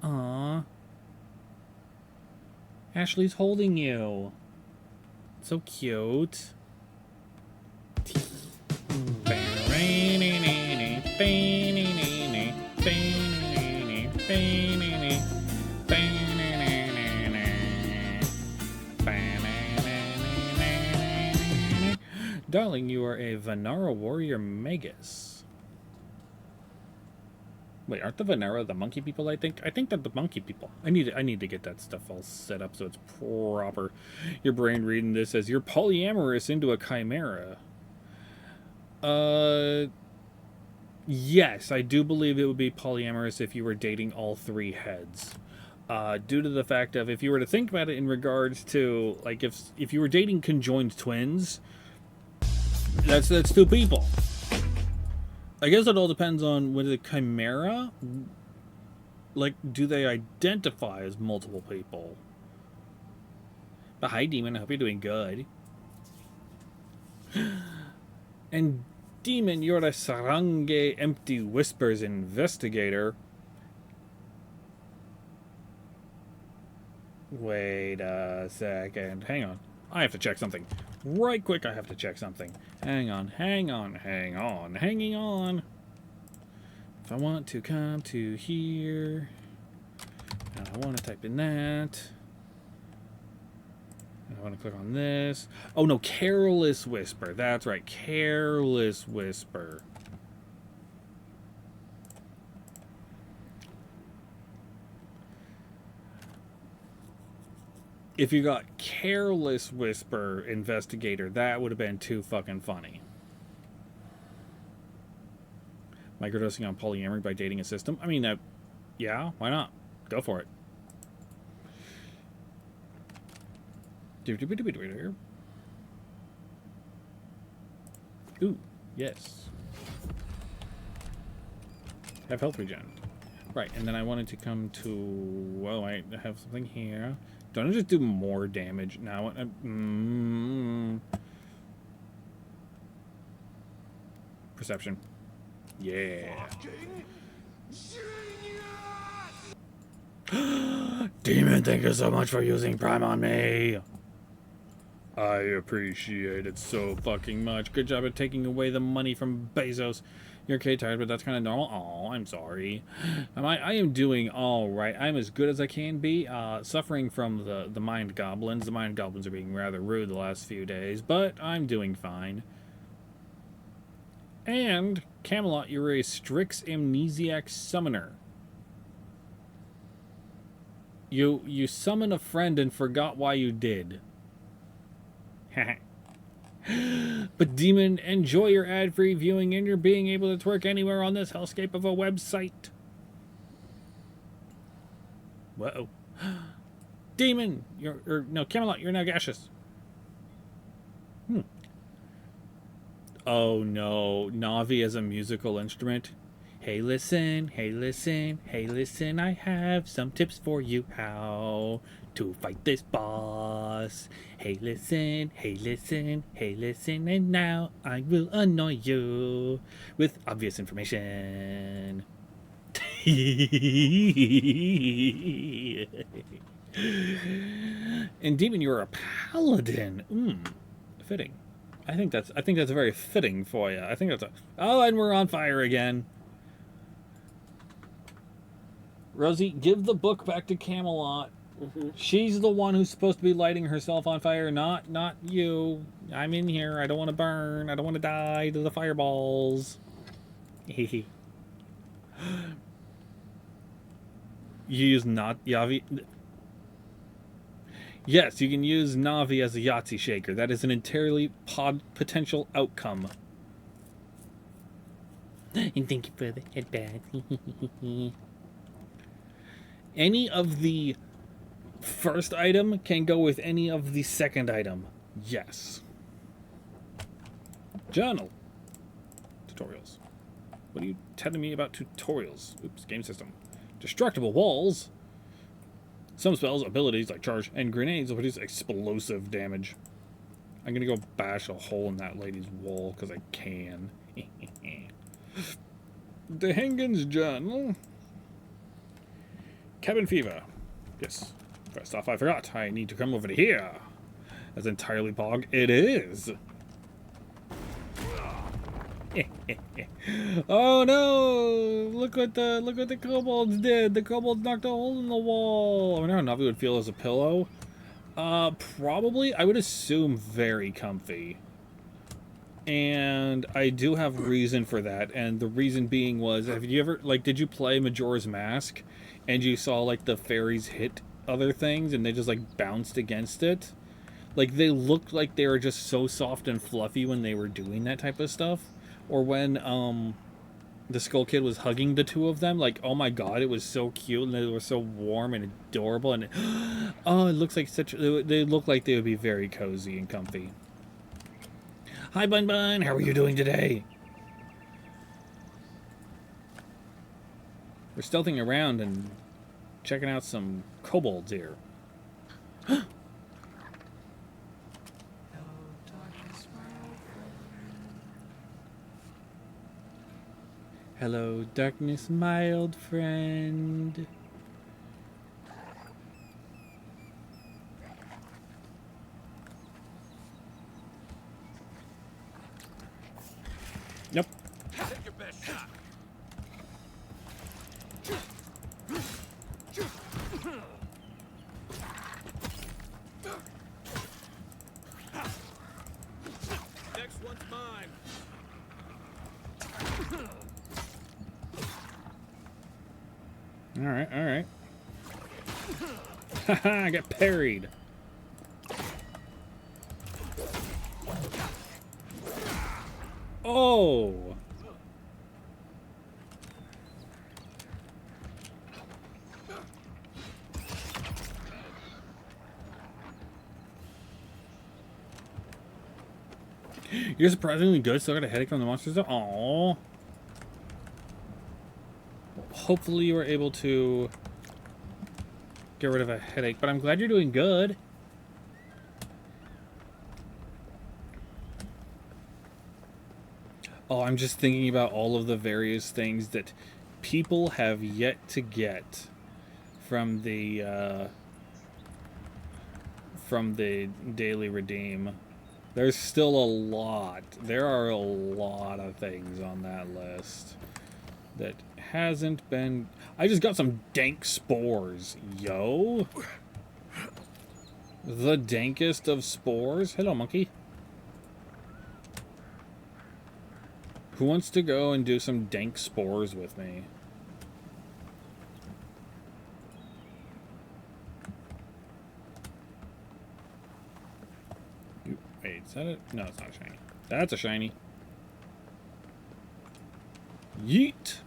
Aww. Ashley's holding you. So cute. Darling, you are a Vanara warrior Magus. Wait, aren't the Vanara the monkey people? I think they're the monkey people. I need to get that stuff all set up so it's proper. Your brain reading this as you're polyamorous into a chimera. Yes, I do believe it would be polyamorous if you were dating all three heads. Due to the fact of, if you were to think about it in regards to, like, if you were dating conjoined twins, that's two people. I guess it all depends on whether the chimera, like, do they identify as multiple people? But hi, Demon. I hope you're doing good. And Demon, you're a Sarange Empty Whispers investigator. Wait a second. Hang on. I have to check something. Right quick, I have to check something. Hang on. Hanging on. If I want to come to here, and I want to type in that, and I want to click on this. Oh no, Careless Whisper. That's right, Careless Whisper. If you got Careless Whisper Investigator, that would have been too fucking funny. Microdosing on polyamory by dating a system? I mean, yeah, why not? Go for it. Ooh, yes. Have health regen. Right, and then I wanted to come to... Well, I have something here. Don't I just do more damage now? Perception. Yeah. Demon, thank you so much for using Prime on me. I appreciate it so fucking much. Good job at taking away the money from Bezos. You're okay, tired, but that's kind of normal. Oh, I'm sorry. I am doing all right. I'm as good as I can be. Suffering from the mind goblins. The mind goblins are being rather rude the last few days, but I'm doing fine. And Camelot, you're a Strix Amnesiac Summoner. You summon a friend and forgot why you did. But Demon, enjoy your ad-free viewing and your being able to twerk anywhere on this hellscape of a website. Whoa. Demon, no, Camelot, you're now gaseous. Oh no, Navi as a musical instrument. Hey listen, hey listen, hey listen, I have some tips for you how to fight this boss. Hey listen, hey listen, hey listen, and now I will annoy you with obvious information. And Demon, you're a paladin. Fitting. I think that's very fitting for you. I think that's oh, and we're on fire again. Rosie, give the book back to Camelot. She's the one who's supposed to be lighting herself on fire, not you. I'm in here. I don't want to burn. I don't want to die to the fireballs. You use not Yavi. Yes, you can use Navi as a Yahtzee shaker. That is an entirely potential outcome. And thank you for the headband. Any of the first item can go with any of the second item. Yes. Journal. Tutorials. What are you telling me about tutorials? Oops, game system. Destructible walls. Some spells, abilities like charge and grenades will produce explosive damage. I'm gonna go bash a hole in that lady's wall because I can. The Hengen's Journal. Cabin fever. Yes. First off, I forgot. I need to come over to here. That's entirely Pog. It is. Oh no! Look what the kobolds did. The kobolds knocked a hole in the wall. I wonder how Navi would feel as a pillow. Probably. I would assume very comfy. And I do have reason for that. And the reason being was, have you ever did you play Majora's Mask, and you saw the fairies hit other things and they just bounced against it? They looked like they were just so soft and fluffy when they were doing that type of stuff. Or when the Skull Kid was hugging the two of them, oh my god, it was so cute and they were so warm and adorable, and oh, it looks like they look like they would be very cozy and comfy. Hi Bun Bun, how are you doing today? We're stealthing around and checking out some kobolds here. Hello, darkness, my old friend. Yep. Take your best shot. Next one's mine. Alright, alright. Haha, I got parried. Oh! You're surprisingly good, still got a headache from the monsters though? Aww. Hopefully you were able to get rid of a headache, but I'm glad you're doing good. Oh, I'm just thinking about all of the various things that people have yet to get from the from the daily redeem. There's still a lot. There are a lot of things on that list that hasn't been... I just got some dank spores, yo. The dankest of spores. Hello, monkey. Who wants to go and do some dank spores with me? Wait, is that it? No, it's not a shiny. That's a shiny. Yeet!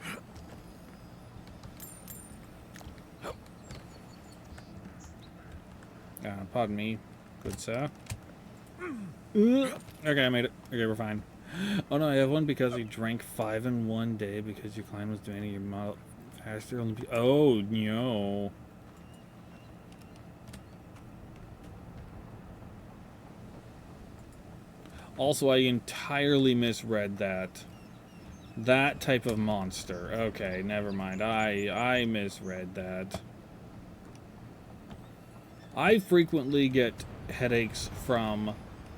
Pardon me, good sir. Okay, I made it. Okay, we're fine. Oh no, I have one because he drank 5 in one day because your clan was doing your model faster. Oh no. Also, I entirely misread that. That type of monster. Okay, never mind. I misread that. I frequently get headaches from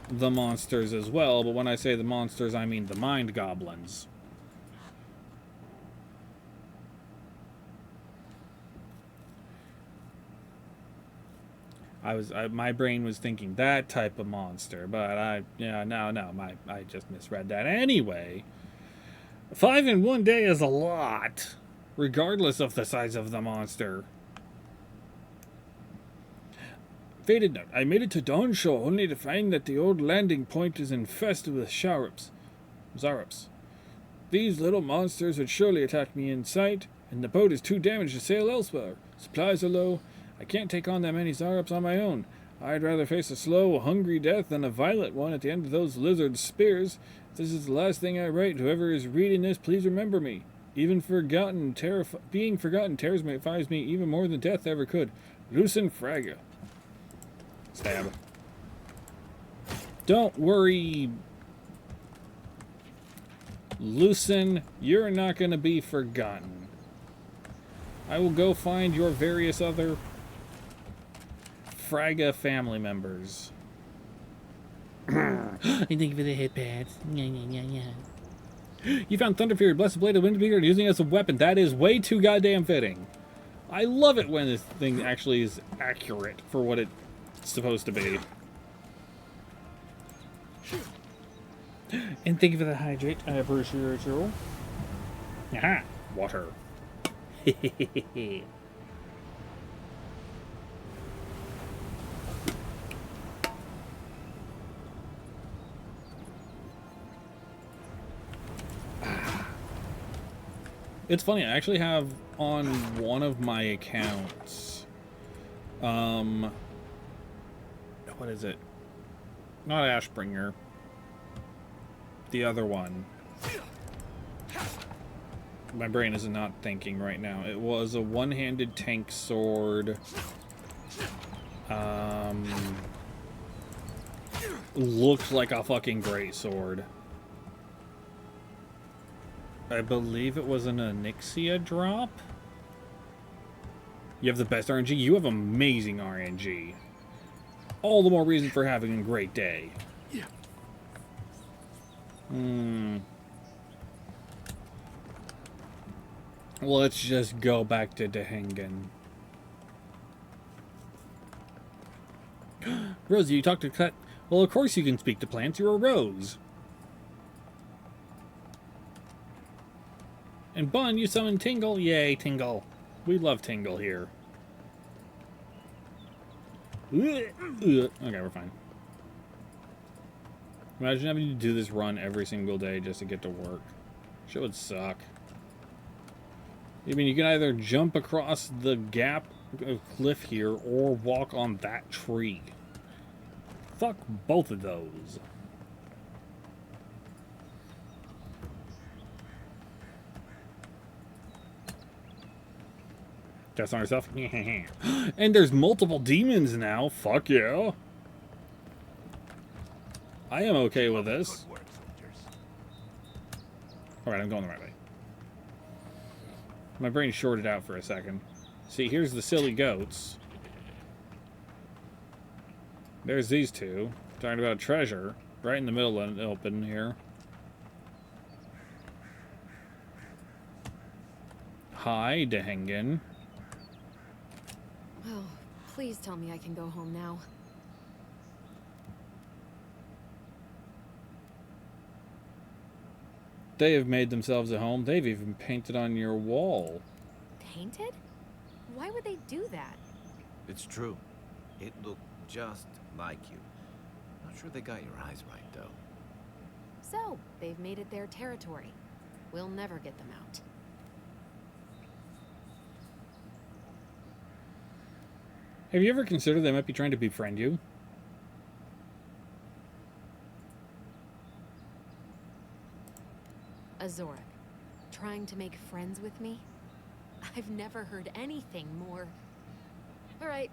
the monsters as well, but when I say the monsters, I mean the mind goblins. My brain was thinking that type of monster, but I just misread that anyway. 5 in one day is a lot, regardless of the size of the monster. Faded note. I made it to Dawnshaw only to find that the old landing point is infested with Zarups. These little monsters would surely attack me in sight, and the boat is too damaged to sail elsewhere. Supplies are low. I can't take on that many Zarups on my own. I'd rather face a slow, hungry death than a violent one at the end of those lizard spears. If this is the last thing I write, whoever is reading this, please remember me. Being forgotten terrifies me even more than death ever could. Lucen Fragga. Stab. Don't worry, Lucen, you're not going to be forgotten. I will go find your various other Fragga family members. Thank you for the headpads. You found Thunder Fury, Blessed Blade of Windbeater, and using it as a weapon. That is way too goddamn fitting. I love it when this thing actually is accurate for what it's supposed to be. And thank you for the hydrate. I appreciate you. Aha! Water. It's funny, I actually have on one of my accounts, what is it? Not Ashbringer. The other one. My brain is not thinking right now. It was a one-handed tank sword. Looked like a fucking great sword. I believe it was an Onyxia drop. You have the best RNG. You have amazing RNG. All the more reason for having a great day. Let's just go back to Dehengen. Rosie, you talked to Cut. Well, of course you can speak to plants. You're a rose. And Bun, you summon Tingle. Yay, Tingle. We love Tingle here. Okay, we're fine. Imagine having to do this run every single day just to get to work. Shit would suck. I mean, you can either jump across the gap of cliff here or walk on that tree. Fuck both of those. Test on yourself. And there's multiple demons now. Fuck yeah. I am okay with this. Alright, I'm going the right way. My brain shorted out for a second. See, here's the silly goats. There's these two. Talking about a treasure. Right in the middle of the open here. Hi, Dehengen. Oh, please tell me I can go home now. They have made themselves a home. They've even painted on your wall. Painted? Why would they do that? It's true. It looked just like you. Not sure they got your eyes right, though. So, they've made it their territory. We'll never get them out. Have you ever considered they might be trying to befriend you? Azorik, trying to make friends with me? I've never heard anything more... Alright,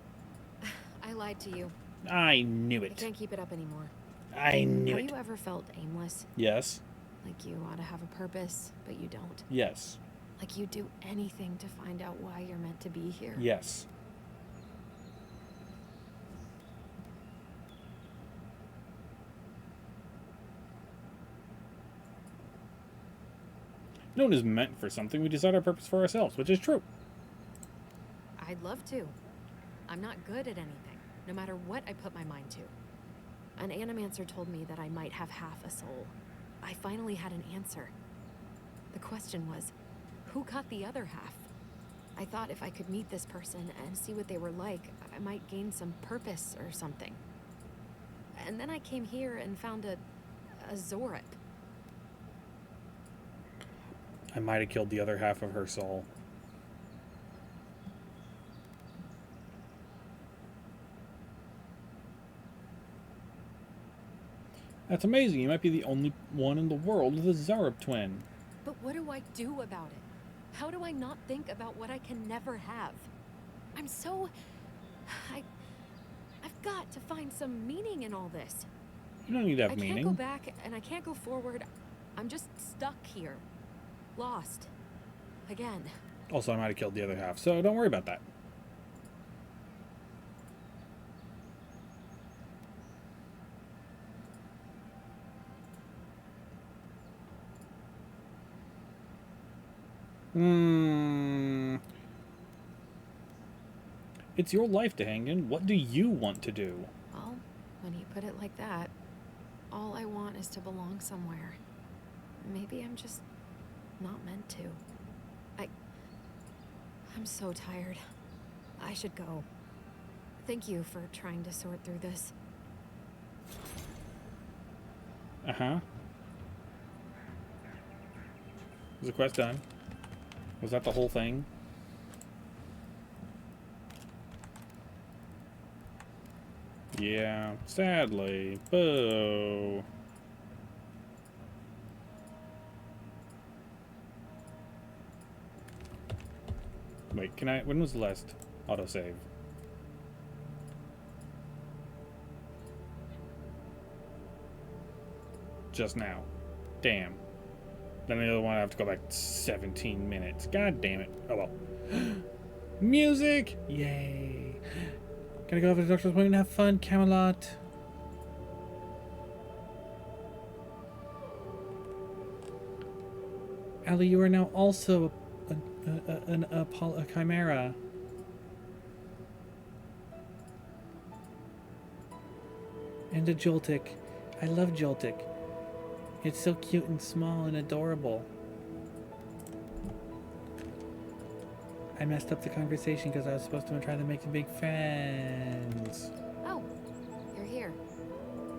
I lied to you. I knew I it. can't keep it up anymore. I knew it. Have you ever felt aimless? Yes. Like you ought to have a purpose, but you don't? Yes. Like you'd do anything to find out why you're meant to be here? Yes. No one is meant for something. We decide our purpose for ourselves, which is true. I'd love to. I'm not good at anything, no matter what I put my mind to. An animancer told me that I might have half a soul. I finally had an answer. The question was, who got the other half? I thought if I could meet this person and see what they were like, I might gain some purpose or something. And then I came here and found a Zorip. I might have killed the other half of her soul. That's amazing. You might be the only one in the world with a Zorip twin. But what do I do about it? How do I not think about what I can never have? I'm so... I've got to find some meaning in all this. You don't need to have I meaning. can't go back and I can't go forward. I'm just stuck here. Lost. Again. Also, I might have killed the other half, so don't worry about that. It's your life to hang in. What do you want to do? Well, when you put it like that, all I want is to belong somewhere. Maybe I'm just not meant to. I'm so tired. I should go. Thank you for trying to sort through this. Uh-huh. Was the quest done? Was that the whole thing? Yeah, sadly. Boo. Wait, can I... When was the last autosave? Just now. Damn. Then the other one I have to go back 17 minutes. God damn it. Oh well. Music! Yay. Gonna go over to the doctor's appointment and have fun, Camelot. Allie, you are now also a chimera. And a Joltik. I love Joltik. It's so cute and small and adorable. I messed up the conversation because I was supposed to try to make some big friends. Oh, you're here.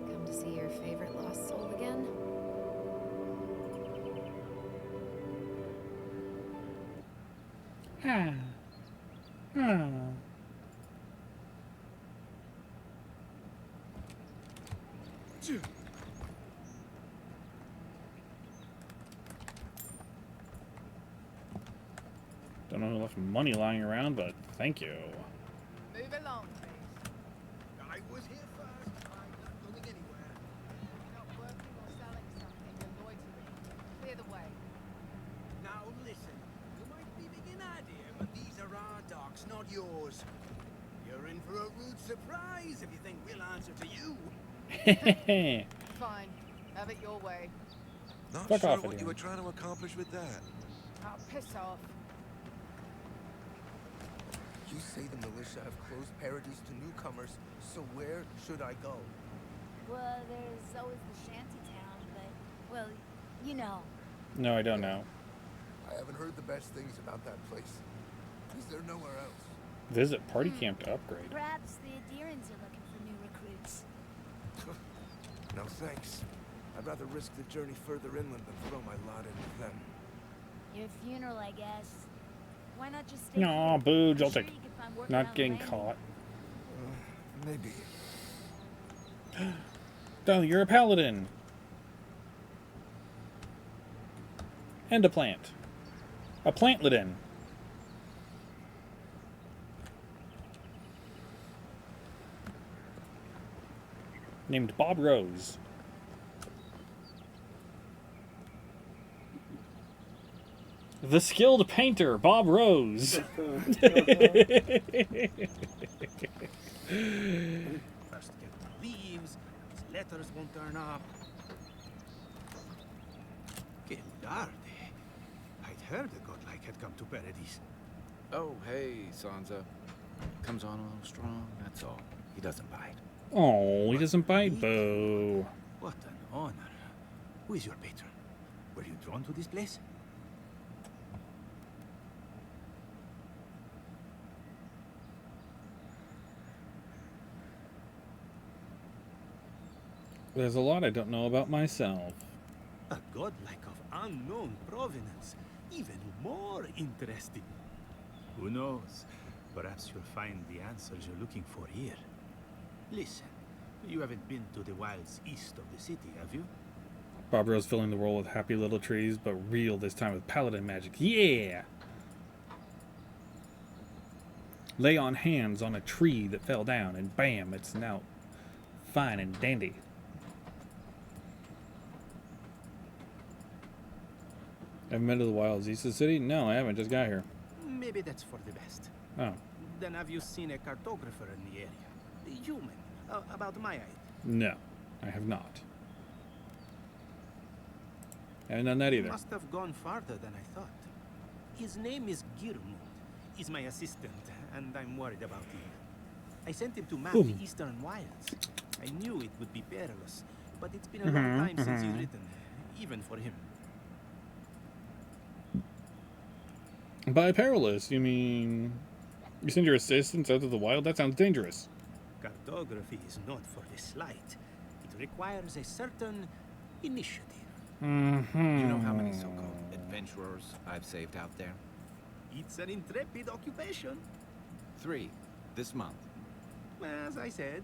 Come to see your favorite lost soul again? Ah. Ah. Don't know who left money lying around, but thank you. Move along, please. I was here first. I'm not going anywhere. You're not working or selling something, you're loitering. Clear the way. Now listen, you might be big in idea, but these are our docks, not yours. You're in for a rude surprise if you think we'll answer to you. Fine. Have it your way. Not Fuck sure off, what you Adrian. were trying to accomplish with that. Oh, piss off. You say the militia have closed Paradise to newcomers, so where should I go? Well, there's always the shanty town, but, well, you know. No, I don't know. I haven't heard the best things about that place. Is there nowhere else? Visit party camp to upgrade. Perhaps the Adirans are looking for new recruits. No thanks. I'd rather risk the journey further inland than throw my lot in with them. Your funeral, I guess. Why not just stay Aw, here? boo, I'm Joltik. sure you could find work Not around getting the caught. Maybe. Darling, you're a paladin. And a plant. A plantladin. Named Bob Rose. The skilled painter, Bob Rose. First get the leaves, these letters won't turn up. Que tarde. I'd heard the godlike had come to Paradise. Oh, hey, Sansa. Comes on a little strong, that's all. He doesn't bite. Oh, he doesn't bite, boo. What an honor. Who is your patron? Were you drawn to this place? There's a lot I don't know about myself. A godlike of unknown provenance. Even more interesting. Who knows? Perhaps you'll find the answers you're looking for here. Listen, you haven't been to the wilds east of the city, have you? Bob Rose filling the role with happy little trees, but real this time with paladin magic. Yeah! Lay on hands on a tree that fell down, and bam, it's now fine and dandy. Have you been to the wilds east of the city? No, I haven't. Just got here. Maybe that's for the best. Oh. Then have you seen a cartographer in the area? A human, about my height. No, I have not. Haven't done that He either. must have gone farther than I thought. His name is Girmund. He's my assistant, and I'm worried about him. I sent him to map the eastern wilds. I knew it would be perilous, but it's been a long time since he's written, even for him. By perilous, you mean you send your assistants out to the wild? That sounds dangerous. Cartography is not for the slight. It requires a certain initiative. You know how many so-called adventurers I've saved out there? It's an intrepid occupation. 3 this month. As I said,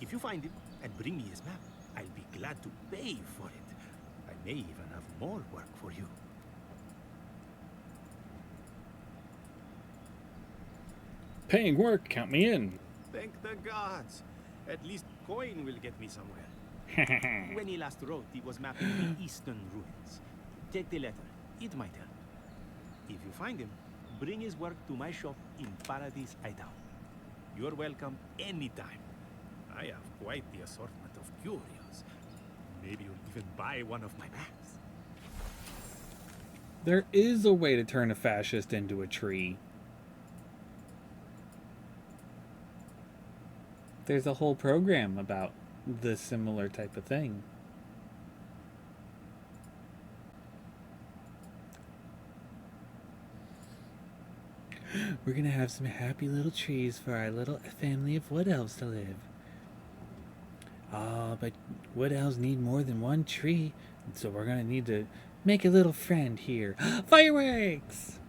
if you find it and bring me his map, I'll be glad to pay for it. I may even have more work for you. Paying work, count me in. Thank the gods. At least coin will get me somewhere. When he last wrote, he was mapping the eastern ruins. Take the letter. It might help. If you find him, bring his work to my shop in Paradise Hideout. You're welcome anytime. I have quite the assortment of curios. Maybe you'll even buy one of my maps. There is a way to turn a fascist into a tree. There's a whole program about this similar type of thing. We're gonna have some happy little trees for our little family of wood elves to live. But wood elves need more than one tree, so we're gonna need to make a little friend here. Fireworks!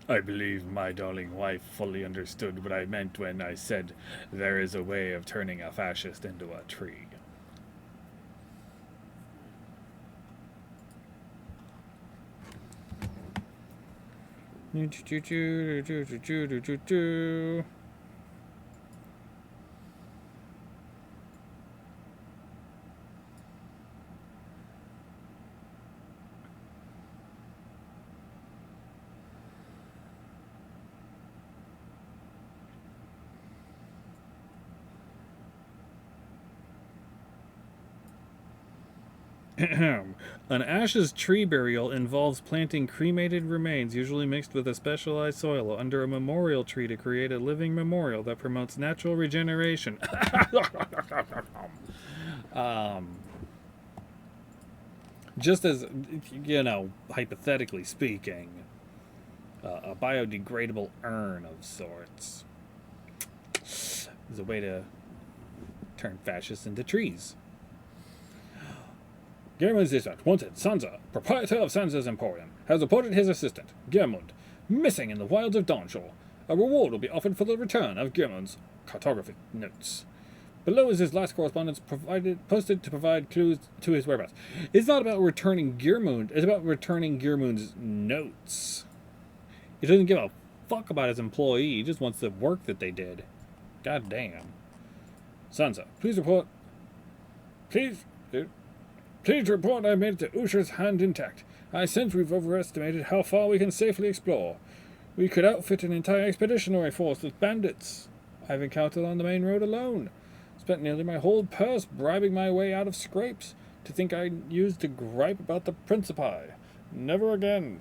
I believe my darling wife fully understood what I meant when I said there is a way of turning a fascist into a tree. An ashes tree burial involves planting cremated remains, usually mixed with a specialized soil, under a memorial tree to create a living memorial that promotes natural regeneration. Just as, you know, hypothetically speaking, a biodegradable urn of sorts is a way to turn fascists into trees. Gehrmund's dispatch. Wanted. Sansa, proprietor of Sansa's Emporium, has reported his assistant, Gehrmund, missing in the wilds of Dawnshore. A reward will be offered for the return of Gehrmund's cartographic notes. Below is his last correspondence posted to provide clues to his whereabouts. It's not about returning Gehrmund, it's about returning Gehrmund's notes. He doesn't give a fuck about his employee, he just wants the work that they did. God damn. Sansa, please report. Please report I made it to Usher's hand intact. I sense we've overestimated how far we can safely explore. We could outfit an entire expeditionary force with bandits I've encountered on the main road alone. Spent nearly my whole purse bribing my way out of scrapes to think I used to gripe about the Principi. Never again.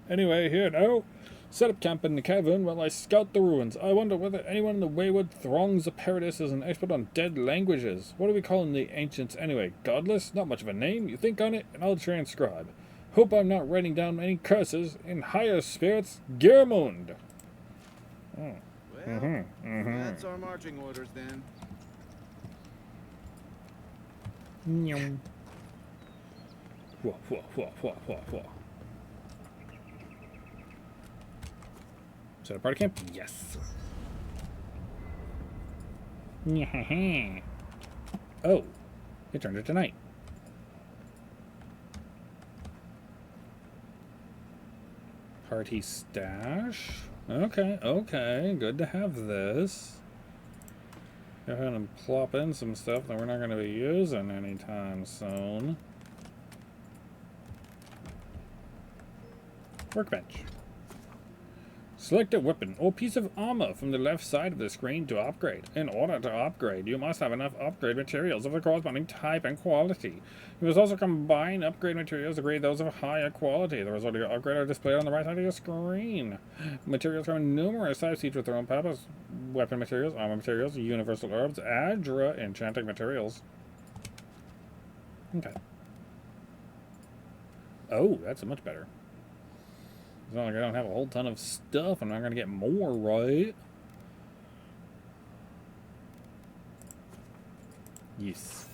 Anyway, here now. Set up camp in the cavern while I scout the ruins. I wonder whether anyone in the wayward throngs of Paradis is an expert on dead languages. What are we calling the ancients anyway? Godless? Not much of a name. You think on it, and I'll transcribe. Hope I'm not writing down any curses. In higher spirits, Gehrmund. Well, that's our marching orders then. Whoa, whoa, whoa, whoa, whoa, whoa. Is that a party camp? Yes. Oh, it turned into night. Party stash. Okay, okay, good to have this. Go ahead and plop in some stuff that we're not going to be using anytime soon. Workbench. Select a weapon or piece of armor from the left side of the screen to upgrade. In order to upgrade, you must have enough upgrade materials of the corresponding type and quality. You must also combine upgrade materials to grade those of higher quality. The result of your upgrade are displayed on the right side of your screen. Materials come in numerous types, each with their own purpose. Weapon materials, armor materials, universal herbs, Adra enchanting materials. Okay. Oh, that's much better. It's not like I don't have a whole ton of stuff. I'm not going to get more, right? Yes.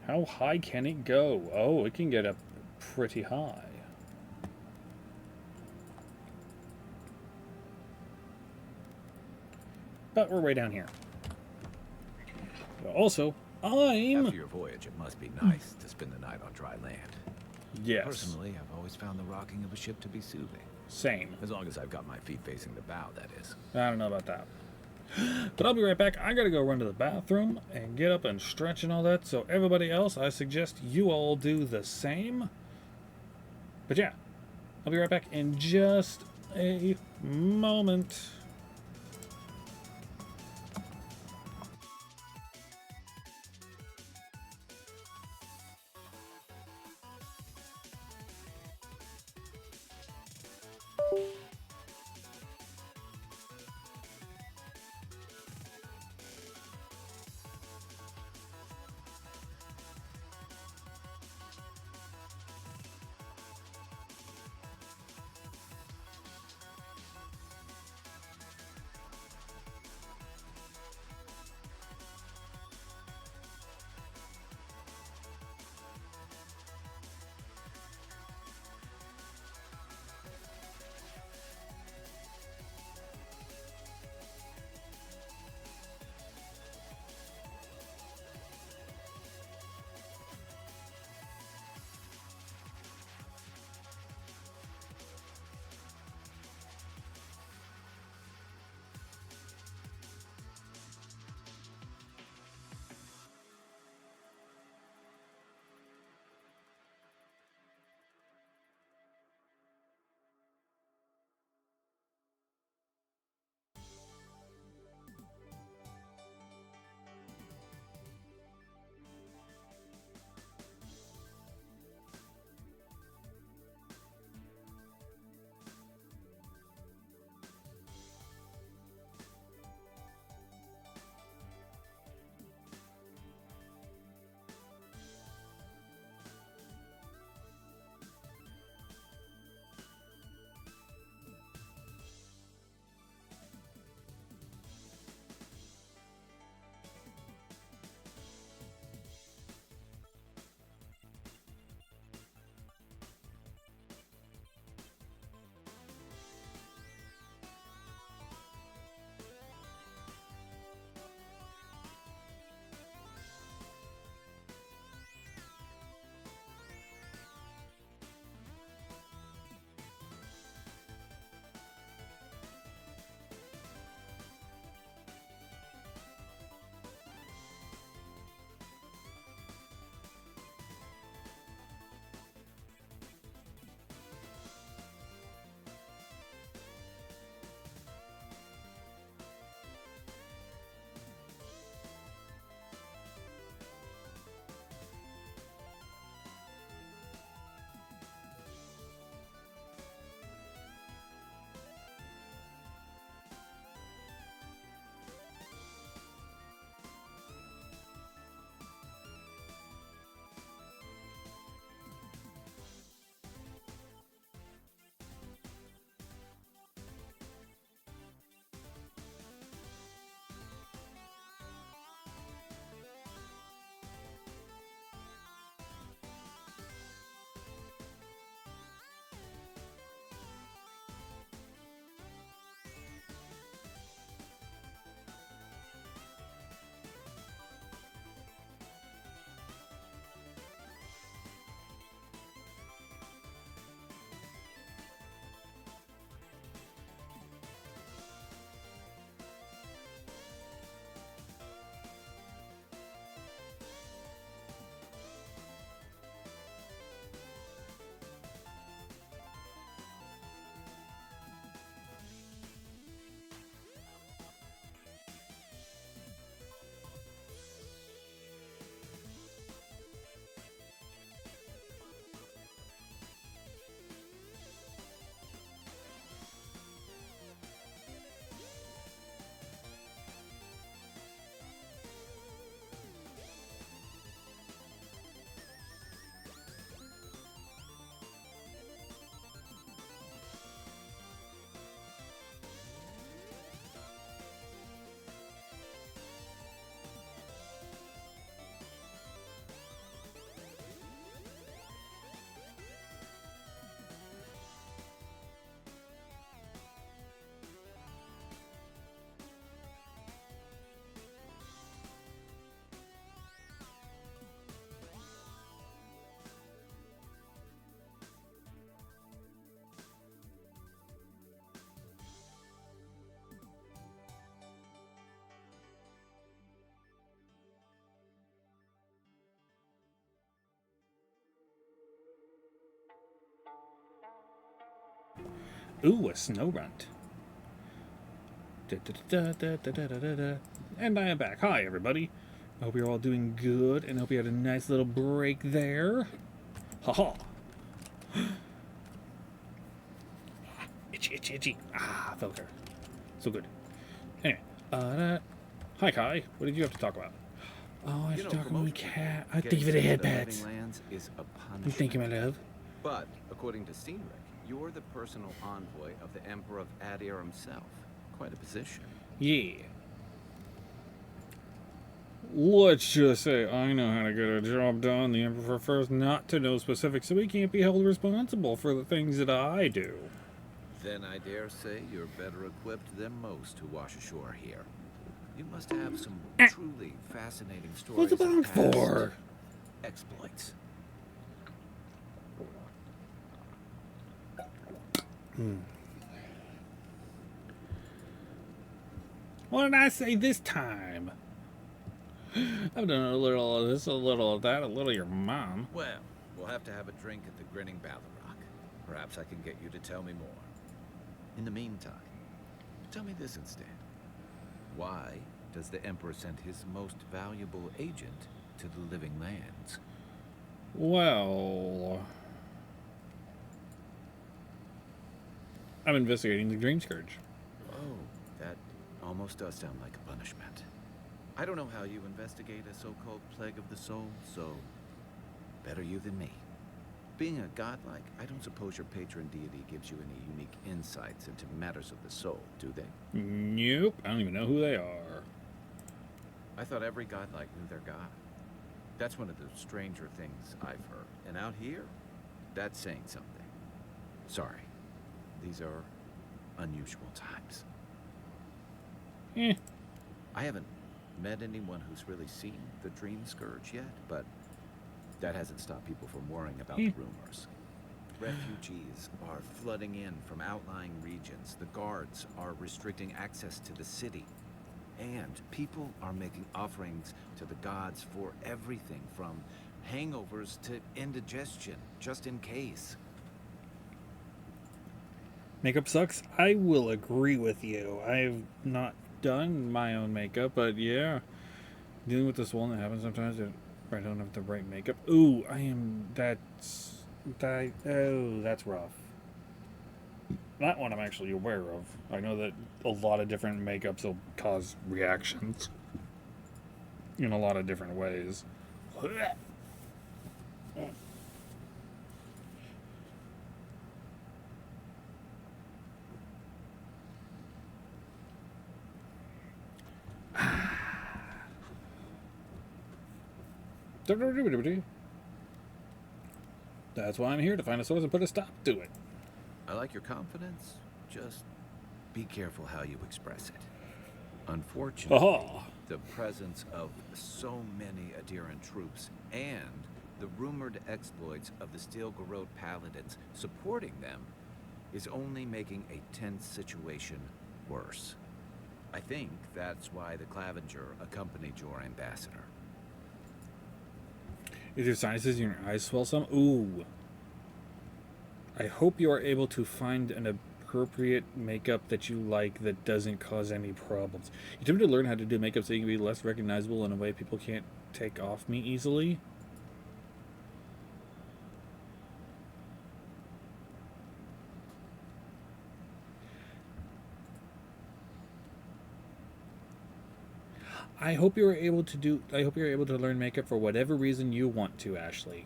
How high can it go? Oh, it can get up pretty high. But we're way down here. But also, I'm... After your voyage, it must be nice to spend the night on dry land. Yes. Personally, I've always found the rocking of a ship to be soothing. Same. As long as I've got my feet facing the bow, that is. I don't know about that. But I'll be right back. I gotta go run to the bathroom and get up and stretch and all that. So everybody else, I suggest you all do the same. But yeah, I'll be right back in just a moment. Ooh, a snow runt. And I am back. Hi, everybody. I hope you're all doing good, and hope you had a nice little break there. Haha. Itchy, itchy, itchy. Ah, felt there. So good. Anyway, hi, Kai. What did you have to talk about? Oh, I have to talk about my cat. I think for the head pets. Thank you, my love. But, according to Steenrick, you're the personal envoy of the Emperor of Adir himself. Quite a position. Yeah. Let's just say I know how to get a job done. The Emperor prefers not to know specifics, so he can't be held responsible for the things that I do. Then I dare say you're better equipped than most who wash ashore here. You must have some truly fascinating stories. What's the bong for? Exploits. What did I say this time? I've done a little of this, a little of that, a little of your mom. Well, we'll have to have a drink at the Grinning Ballarrock. Perhaps I can get you to tell me more. In the meantime, tell me this instead. Why does the Emperor send his most valuable agent to the Living Lands? Well, I'm investigating the Dream Scourge. Oh, that almost does sound like a punishment. I don't know how you investigate a so-called plague of the soul, so better you than me. Being a godlike, I don't suppose your patron deity gives you any unique insights into matters of the soul, do they? Nope, I don't even know who they are. I thought every godlike knew their god. That's one of the stranger things I've heard. And out here, that's saying something. Sorry, these are unusual times. I haven't met anyone who's really seen the Dream Scourge yet, but that hasn't stopped people from worrying about the rumors. Refugees are flooding in from outlying regions. The guards are restricting access to the city. And people are making offerings to the gods for everything from hangovers to indigestion, just in case. Makeup sucks? I will agree with you. I've not done my own makeup, but yeah. Dealing with this one that happens sometimes if I don't have the right makeup. Ooh, that's rough. That one I'm actually aware of. I know that a lot of different makeups will cause reactions in a lot of different ways. That's why I'm here, to find a source and put a stop to it. I like your confidence. Just be careful how you express it. Unfortunately, the presence of so many Adiran troops and the rumored exploits of the Steel Garrote Paladins supporting them is only making a tense situation worse. I think that's why the Clavenger accompanied your ambassador. Is your sinuses in your eyes swell some? Ooh. I hope you are able to find an appropriate makeup that you like that doesn't cause any problems. You tend to learn how to do makeup so you can be less recognizable in a way people can't take off me easily. I hope you're able to learn makeup for whatever reason you want to, Ashley.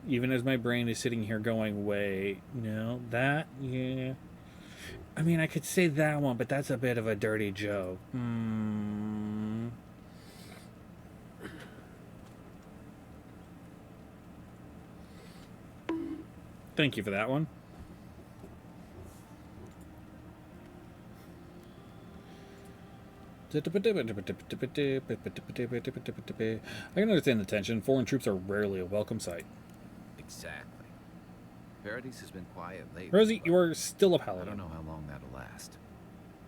Even as my brain is sitting here going, wait, no, that, yeah. I mean, I could say that one, but that's a bit of a dirty joke. Thank you for that one. I can understand the tension. Foreign troops are rarely a welcome sight. Exactly. Paradis has been quiet lately. Rosie, you are still a paladin. I don't know how long that'll last.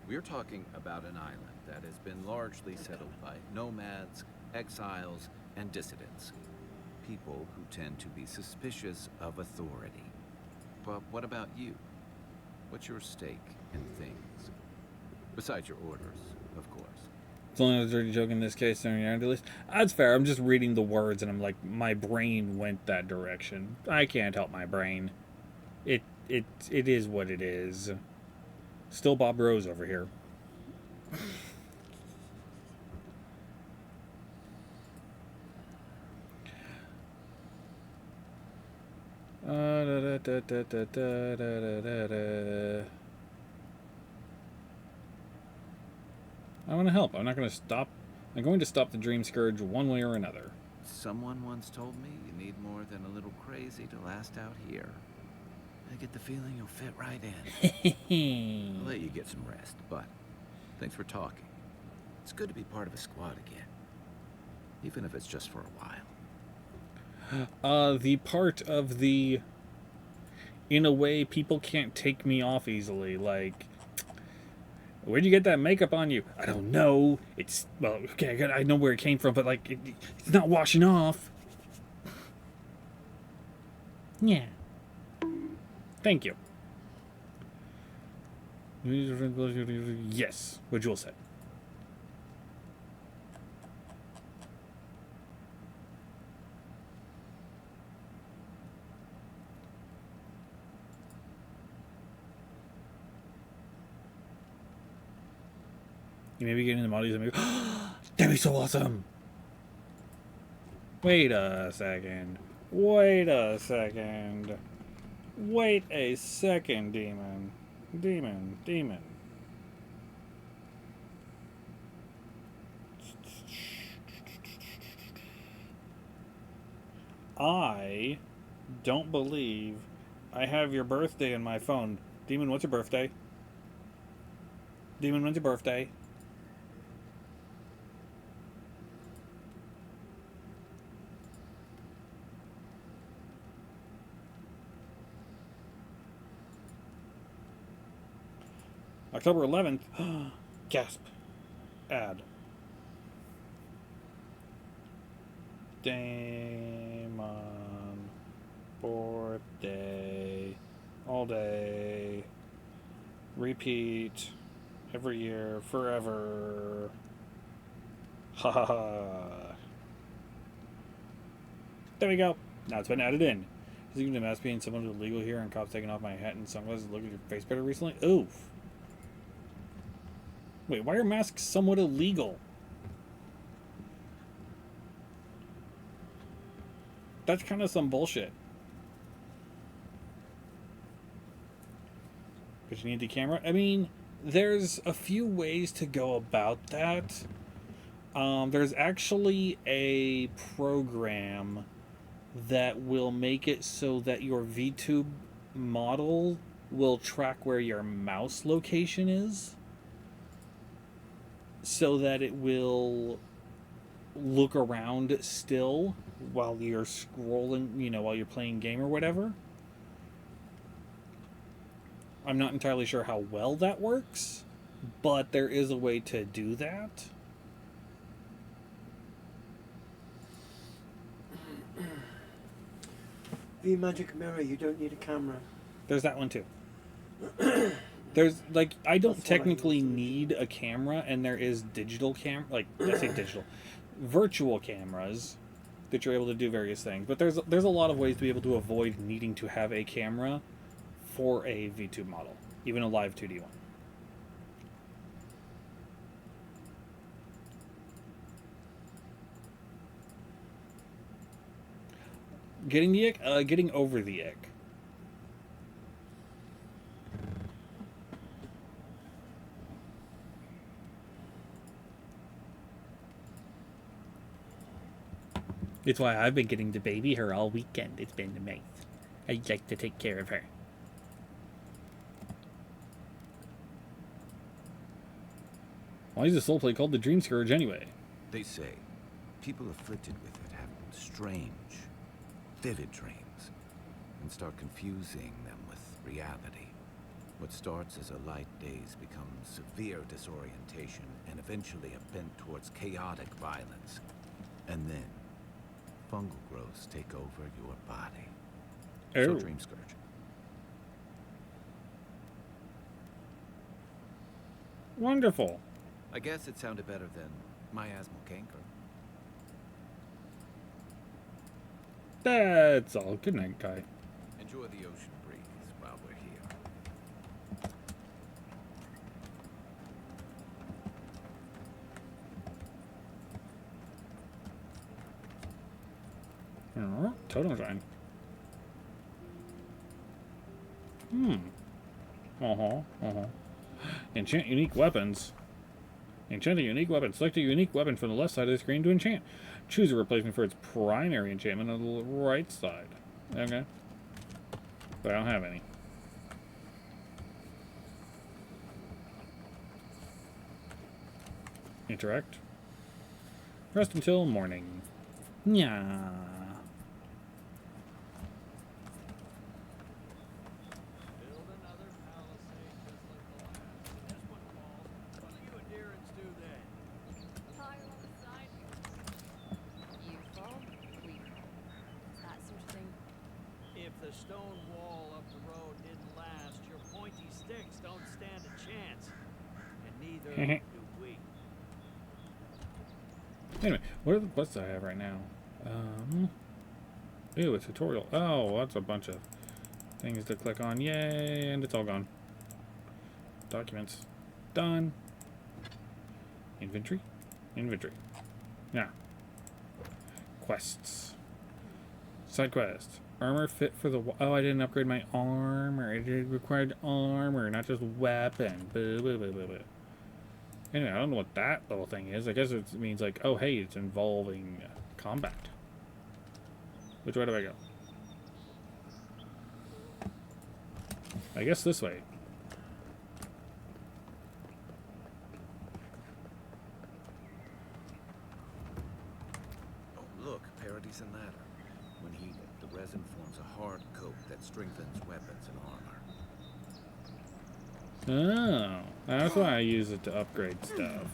We're talking about an island that has been largely settled by nomads, exiles, and dissidents. People who tend to be suspicious of authority. But what about you? What's your stake in things? Besides your orders, of course. It's only a dirty joke in this case, at least. That's fair. I'm just reading the words and I'm like, my brain went that direction. I can't help my brain. It is what it is. Still Bob Rose over here. I want to help. I'm not going to stop. I'm going to stop the Dream Scourge one way or another. Someone once told me you need more than a little crazy to last out here. I get the feeling you'll fit right in. I'll let you get some rest, but thanks for talking. It's good to be part of a squad again. Even if it's just for a while. The part of the... In a way, people can't take me off easily. Like, where'd you get that makeup on you? I don't know. It's... Well, okay, I know where it came from, but, like, it's not washing off. Yeah. Thank you. Yes, what Jewel said. You may be getting the models and maybe... That'd be so awesome! Wait a second. Wait a second. Wait a second, demon. Demon. I don't believe I have your birthday in my phone. Demon, what's your birthday? Demon, when's your birthday? October 11th. Gasp. Add. Damon. Birthday. All day. Repeat. Every year. Forever. Ha ha ha. There we go. Now it's been added in. Is it even a mess being someone who's illegal here and cops taking off my hat and sunglasses? Look at your face better recently? Oof. Wait, why are masks somewhat illegal? That's kind of some bullshit. But you need the camera? I mean, there's a few ways to go about that. There's actually a program that will make it so that your VTube model will track where your mouse location is, so that it will look around still while you're scrolling, you know, while you're playing game or whatever. I'm not entirely sure how well that works, but there is a way to do that. The magic mirror, you don't need a camera. There's that one too. There's, like, I don't technically need a camera, and there is digital I say digital, virtual cameras that you're able to do various things. But there's a lot of ways to be able to avoid needing to have a camera for a VTube model, even a live 2D one. Getting the ick? Getting over the ick. It's why I've been getting to baby her all weekend. It's been nice. I like to take care of her. Why is the soul plate called the Dream Scourge anyway? They say people afflicted with it have strange, vivid dreams and start confusing them with reality. What starts as a light daze becomes severe disorientation and eventually a bent towards chaotic violence. And then fungal growths take over your body. So Oh. Dream Scourge. Wonderful. I guess it sounded better than miasmal canker. That's all. Good night, guy. Enjoy the ocean breeze while we're here. Totem sign. Enchant unique weapons. Enchant a unique weapon. Select a unique weapon from the left side of the screen to enchant. Choose a replacement for its primary enchantment on the right side. Okay. But I don't have any. Interact. Rest until morning. Yeah. If the stone wall up the road didn't last, your pointy sticks don't stand a chance. And neither do we. Anyway, what are the quests I have right now? Ew, a tutorial. Oh, that's a bunch of things to click on. Yay, and it's all gone. Documents. Done. Inventory. Inventory. Now. Quests. Side quest. Armor fit for the... Oh, I didn't upgrade my armor. It required armor, not just weapon. Blah, blah, blah, blah, blah. Anyway, I don't know what that little thing is. I guess it means like, oh, hey, it's involving combat. Which way do I go? I guess this way. Oh, look, Paradise and ladder. When heated, the resin forms a hard coat that strengthens weapons and armor. Oh, that's why I use it to upgrade stuff.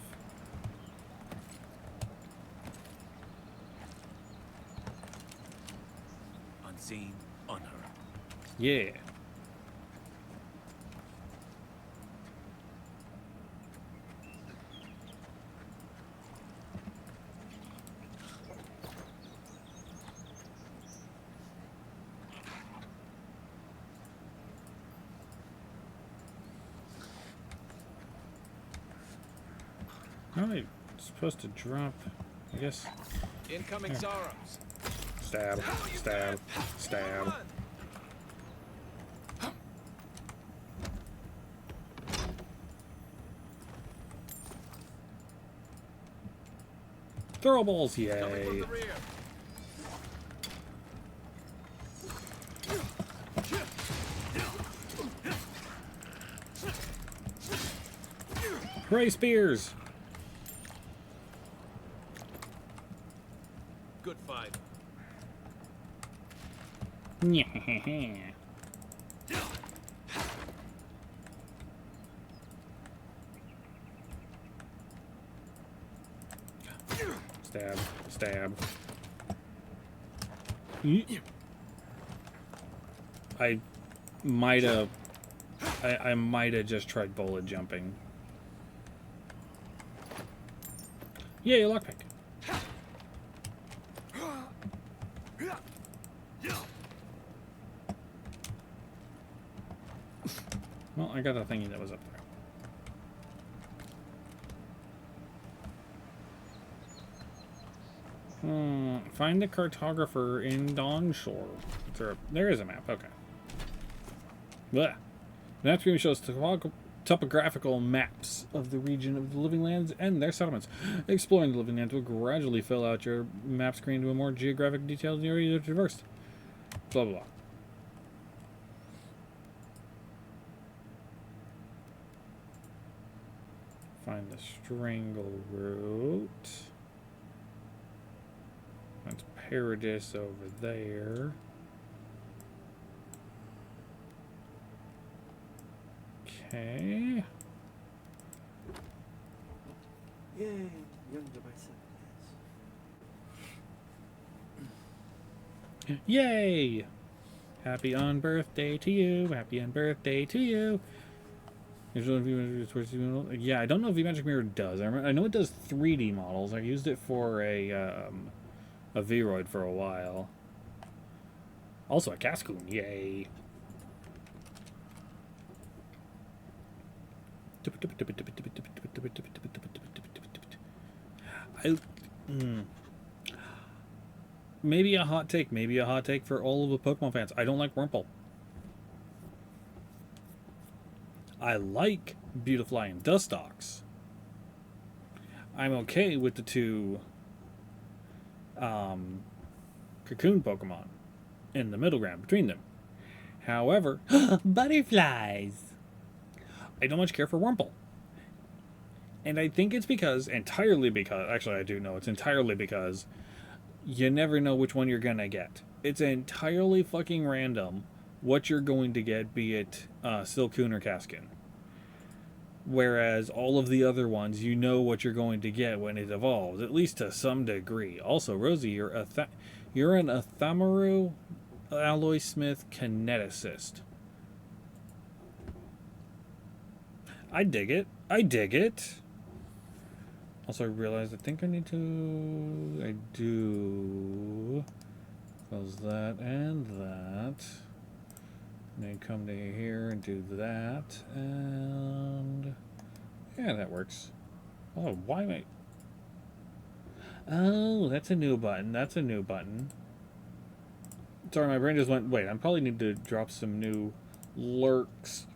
Unseen, unheard. Yeah. How am I supposed to drop? I guess. Incoming sorrows. Stab, stab, stab. Throw balls, yay. Hooray, spears! Good fight. Yeah. Stab, stab. I might have just tried bullet jumping. Yay, lockpick. Well, I got a thingy that was up there. Find the cartographer in Dawnshore. There is a map, okay. Blah. The map screen shows topographical maps of the region of the Living Lands and their settlements. Exploring the Living Lands will gradually fill out your map screen to a more geographic detailed area you traversed. Blah, blah, blah. Find the Strangle route. That's Paradise over there. Okay. Yay, younger by 7 years. Yay! Happy on birthday to you. Happy on birthday to you. Yeah, I don't know if VMagic Mirror does. I know it does 3D models. I used it for a Vroid for a while. Also a Cascoon, yay. Maybe a hot take for all of the Pokemon fans. I don't like Wurmple. I like Beautifly and Dustox. I'm okay with the two Cocoon Pokemon in the middle ground between them. However, butterflies. I don't much care for Wurmple. And I think it's entirely because, actually I do know, it's entirely because you never know which one you're gonna get. It's entirely fucking random what you're going to get, be it Silcoon or Cascoon. Whereas all of the other ones, you know what you're going to get when it evolves, at least to some degree. Also, Rosie, you're an Athamaru Alloy Smith Kineticist. I dig it. I dig it. Also, I realized I think I need to... I do... Close that and that. And then come to here and do that. And... yeah, that works. Oh, why am I... oh, that's a new button. That's a new button. Sorry, my brain just went... wait, I probably need to drop some new lurks.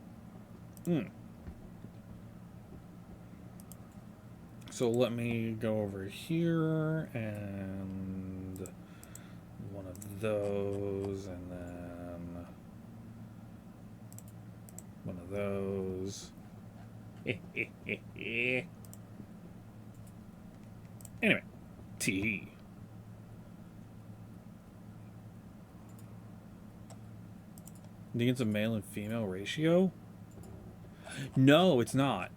So let me go over here and one of those and then one of those. Anyway, T. Do you get some male and female ratio? No, it's not.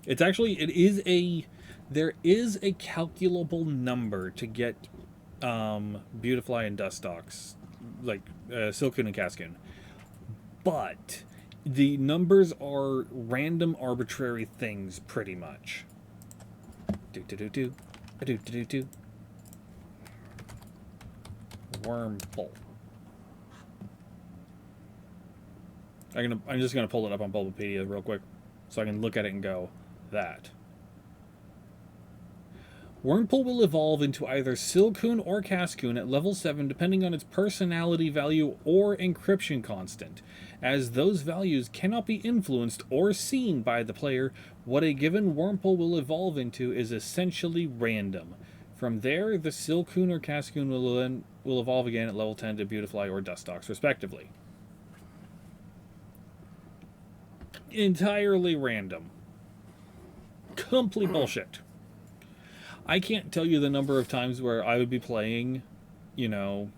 It's actually, there is a calculable number to get Beautifly and Dustox, like Silcoon and Cascoon. But the numbers are random, arbitrary things, pretty much. Wurmple. I'm just gonna pull it up on Bulbapedia real quick, so I can look at it and go, that. Wurmple will evolve into either Silcoon or Cascoon at level 7 depending on its personality value or encryption constant. As those values cannot be influenced or seen by the player, what a given Wurmple will evolve into is essentially random. From there, the Silcoon or Cascoon will evolve again at level 10 to Beautifly or Dustox, respectively. Entirely random. Complete bullshit. I can't tell you the number of times where I would be playing, you know,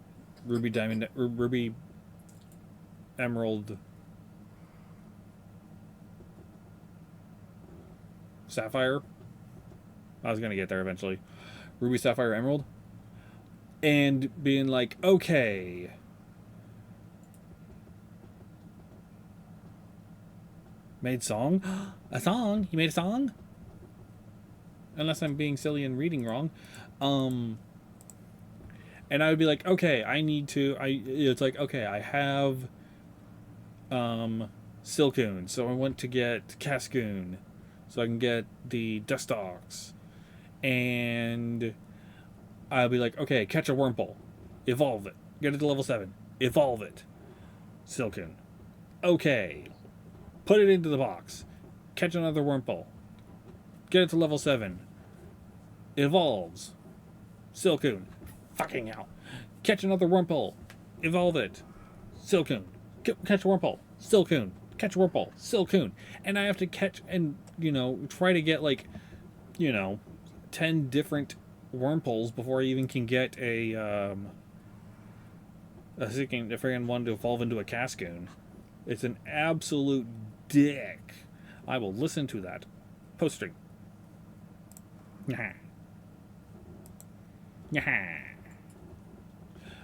Ruby, Diamond, Ruby, Emerald, Sapphire. I was gonna get there eventually. Ruby, Sapphire, Emerald. And being like, okay. Made song? A song? You made a song? Unless I'm being silly and reading wrong. And I would be like, okay, I need to... it's like, okay, I have Silcoon, so I want to get Cascoon, so I can get the Dustox. And I'll be like, okay, catch a Wurmple. Evolve it. Get it to level 7. Evolve it. Silcoon. Okay. Put it into the box. Catch another Wurmple. Get it to level 7. Evolves. Silcoon. Fucking hell. Catch another Wurmple. Evolve it. Silcoon. Catch a Wurmple. Silcoon. Catch a Wurmple. Silcoon. And I have to catch and, you know, try to get, like, you know, 10 different Wurmples before I even can get a freaking one to evolve into a Cascoon. It's an absolute dick. I will listen to that. Posting.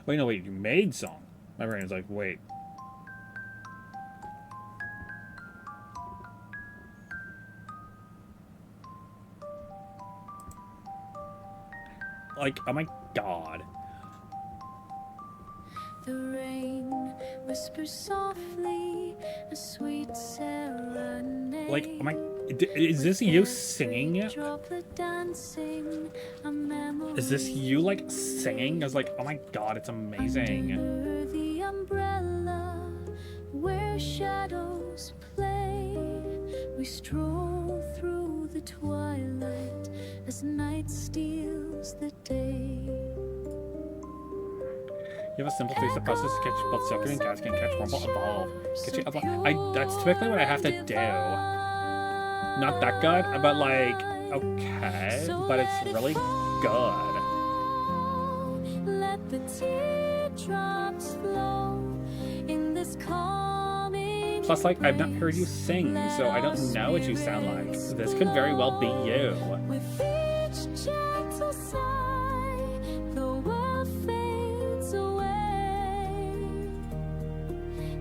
Wait, no, wait, you made song. My brain is like, wait. like, oh my god. The rain whispers softly, a sweet serenade. Like, oh my, is this you singing it? Is this you, like, singing? I was like, oh my god, it's amazing. Under the umbrella, where shadows play, we stroll through the twilight as night steals the day. You have a simple face that process to catch both Silken and Gas can catch Rumble Evolve. Catch it Evolve. That's typically what I have to do. Not that good, but like, okay, but it's really good. Let the teardrops flow in this calming. Plus, like, I've not heard you sing, so I don't know what you sound like. This could very well be you. With each gentle sigh, the world fades away.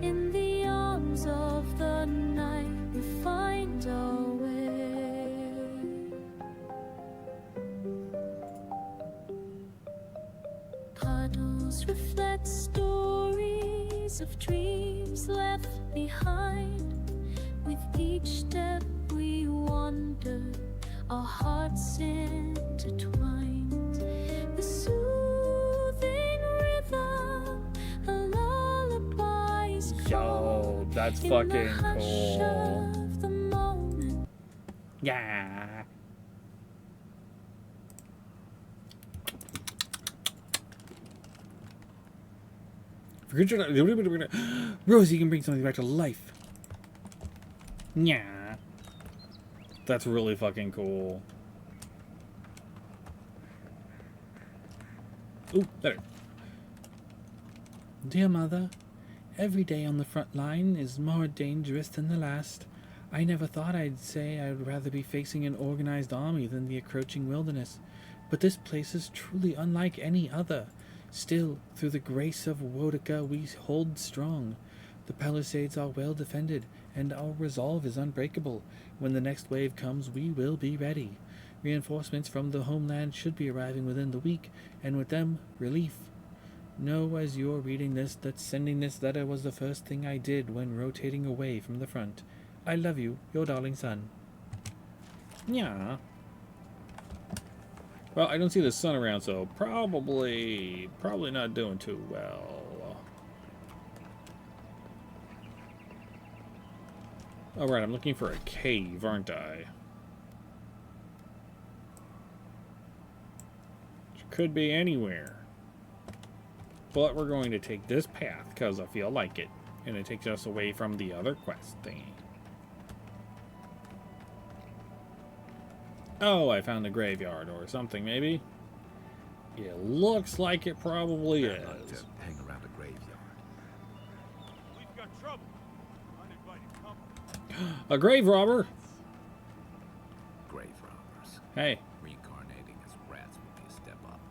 In the arms of the night, we find our way. Puddles reflect stories of dreams left behind. With each step we wander, our hearts intertwined. The soothing rhythm, a lullaby's Yo, that's fucking cool. of the moment. Yeah. Rosie can bring something back to life. Yeah. That's really fucking cool. Ooh, better. Dear Mother, every day on the front line is more dangerous than the last. I never thought I'd say I'd rather be facing an organized army than the encroaching wilderness. But this place is truly unlike any other. Still, through the grace of Wodika, we hold strong. The palisades are well defended, and our resolve is unbreakable. When the next wave comes, we will be ready. Reinforcements from the homeland should be arriving within the week, and with them, relief. Know as you're reading this that sending this letter was the first thing I did when rotating away from the front. I love you, your darling son. Yeah. Well, I don't see the sun around, so probably not doing too well. Alright, I'm looking for a cave, aren't I? Which could be anywhere. But we're going to take this path, because I feel like it. And it takes us away from the other quest thing. Oh, I found a graveyard or something, maybe? It looks like it probably is. Hang around a graveyard. We've got trouble. Uninvited company. A grave robber! Grave robbers. Hey. Reincarnating as rats would be a step up.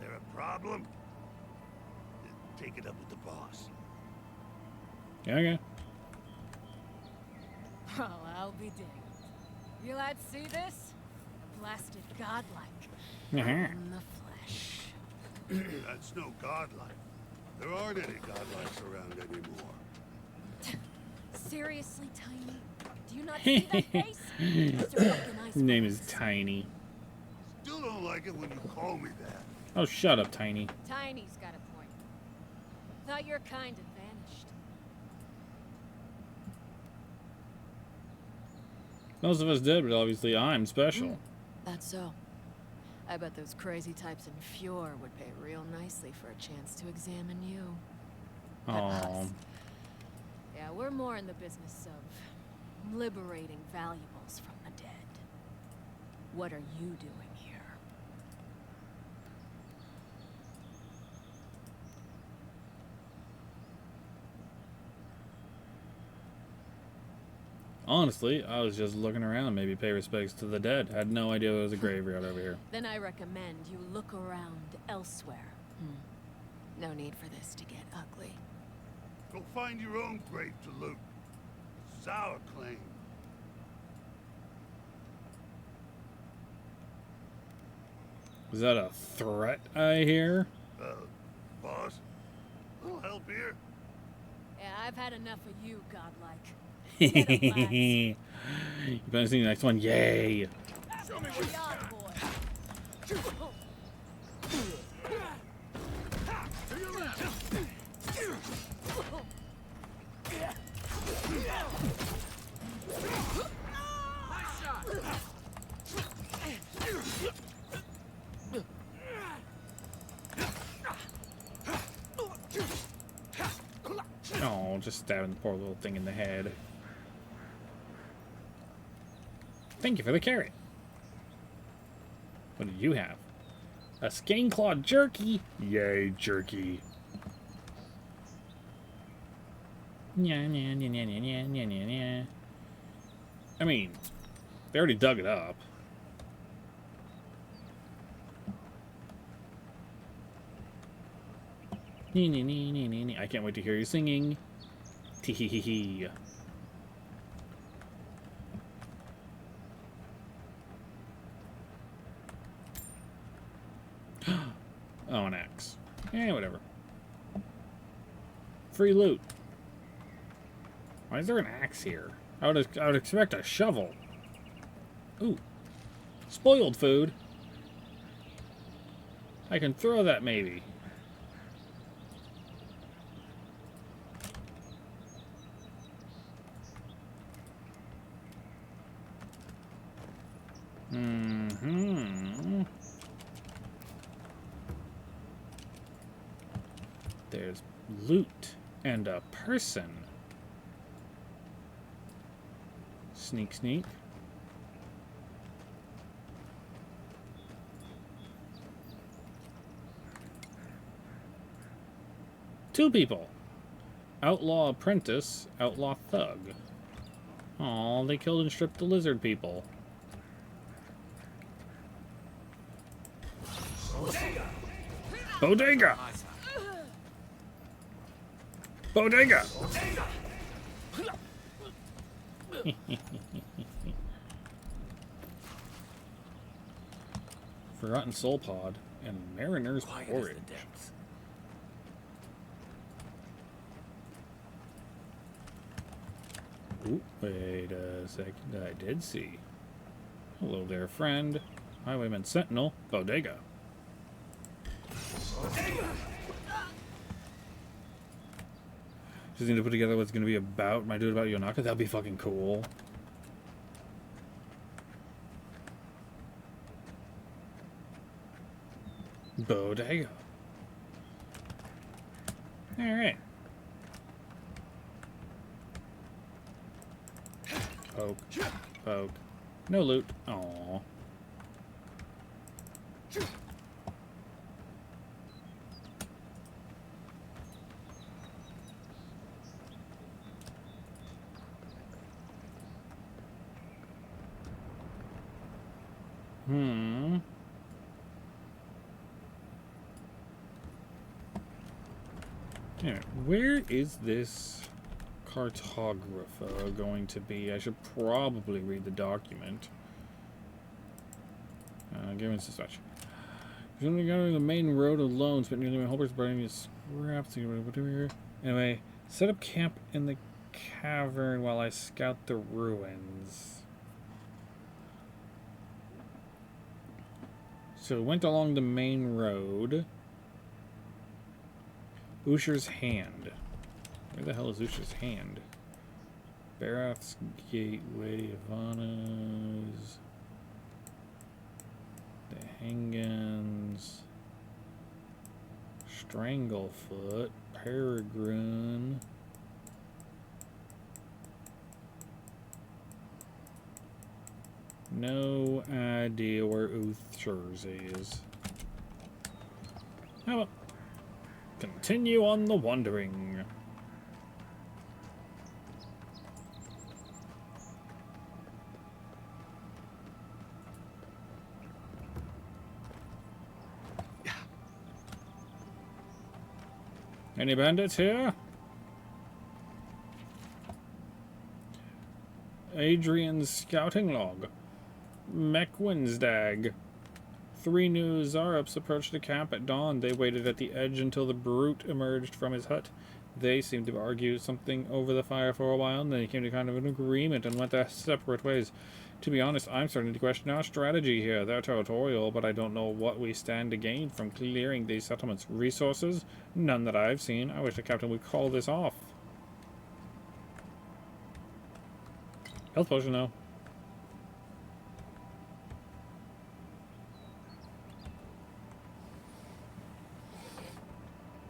There a problem? Take it up with the boss. Okay. Well, I'll be danged. You lads see this? A blasted godlike. In the flesh. That's no godlike. There aren't any godlikes around anymore. Seriously, Tiny? Do you not see that face? His name is Tiny. Still don't like it when you call me that. Oh, shut up, Tiny. Tiny's got a point. Thought your kind had vanished. Most of us did, but obviously I'm special. That's so. I bet those crazy types in Fjord would pay real nicely for a chance to examine you. Aww. Yeah, we're more in the business of liberating valuables from the dead. What are you doing here? Honestly, I was just looking around, maybe pay respects to the dead. Had no idea there was a graveyard over here. Then I recommend you look around elsewhere. No need for this to get ugly. Go find your own grave to loot. This is our claim. Is that a threat I hear? Boss? A little help here? Yeah, I've had enough of you, godlike. You better see the next one. Yay! Show me what you boy. To your left. Nice shot. Oh, just stabbing the poor little thing in the head. Thank you for the carrot. What did you have? A skin claw jerky. Yay, jerky. Nya, nya, nya, nya, nya, nya, nya, nya. I mean, they already dug it up. I can't wait to hear you singing. Tee-hee-hee-hee. Oh, an axe. Eh, whatever. Free loot. Why is there an axe here? I would expect a shovel. Ooh. Spoiled food. I can throw that maybe. Mm-hmm. There's loot and a person. Sneak, sneak. Two people. Outlaw apprentice, outlaw thug. Aw, they killed and stripped the lizard people. Bodega! Bodega! Forgotten Soul Pod and Mariner's Porridge. Ooh, wait a second. I did see. Hello there, friend. Highwayman Sentinel, Bodega. Just need to put together what's going to be about. My dude about Yonaka. That'd be fucking cool. Bodega. Alright. Poke. Poke. No loot. Aww. Anyway, where is this cartographer going to be? I should probably read the document. Given such. Presumably going the main road alone, spent nearly my whole person burning his scraps. Anyway, set up camp in the cavern while I scout the ruins. So went along the main road. Usher's Hand. Where the hell is Usher's Hand? Barath's Gateway, Ivana's, the Hangans, Stranglefoot, Peregrine. No idea where Usher's is. How about continue on the wandering? Any bandits here? Adrian's scouting log. Meckwinstag. 3 new Zarups approached the camp at dawn. They waited at the edge until the brute emerged from his hut. They seemed to argue something over the fire for a while, and then they came to kind of an agreement and went their separate ways. To be honest, I'm starting to question our strategy here. They're territorial, but I don't know what we stand to gain from clearing these settlements. Resources? None that I've seen. I wish the captain would call this off. Health potion, though.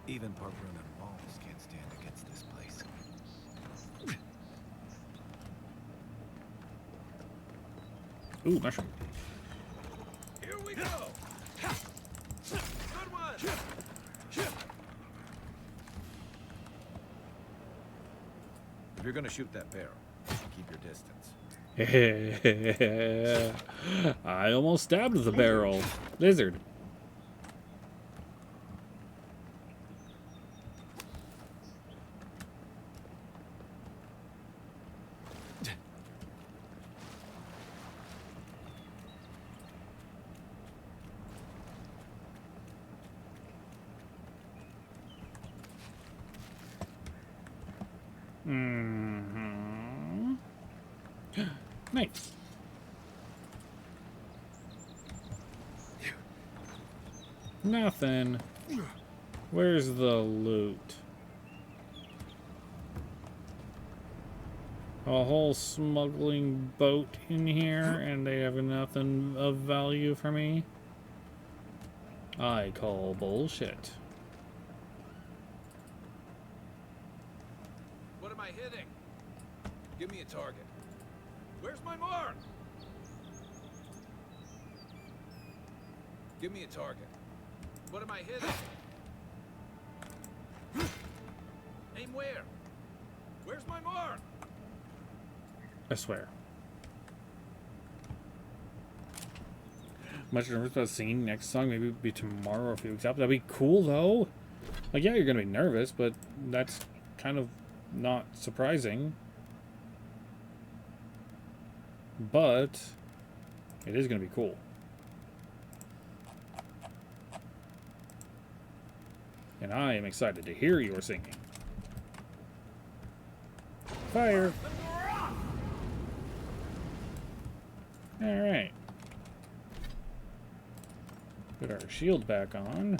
Even Parkrun and Walls can't stand against this place. Ooh, mushroom. Here we go. Good one. If you're gonna shoot that bear, keep your distance. I almost stabbed the barrel. Lizard. Nice. Nothing. Where's the loot? A whole smuggling boat in here, and they have nothing of value for me? I call bullshit. What am I hitting? Give me a target. Where's my mark? Give me a target. What am I hitting? Aim where? Where's my mark? I swear. Much nervous about singing next song. Maybe it'll be tomorrow or a few weeks out. That'd be cool, though. Like, yeah, you're gonna be nervous, but that's kind of not surprising. But it is going to be cool. And I am excited to hear your singing. Fire! Alright. Put our shield back on.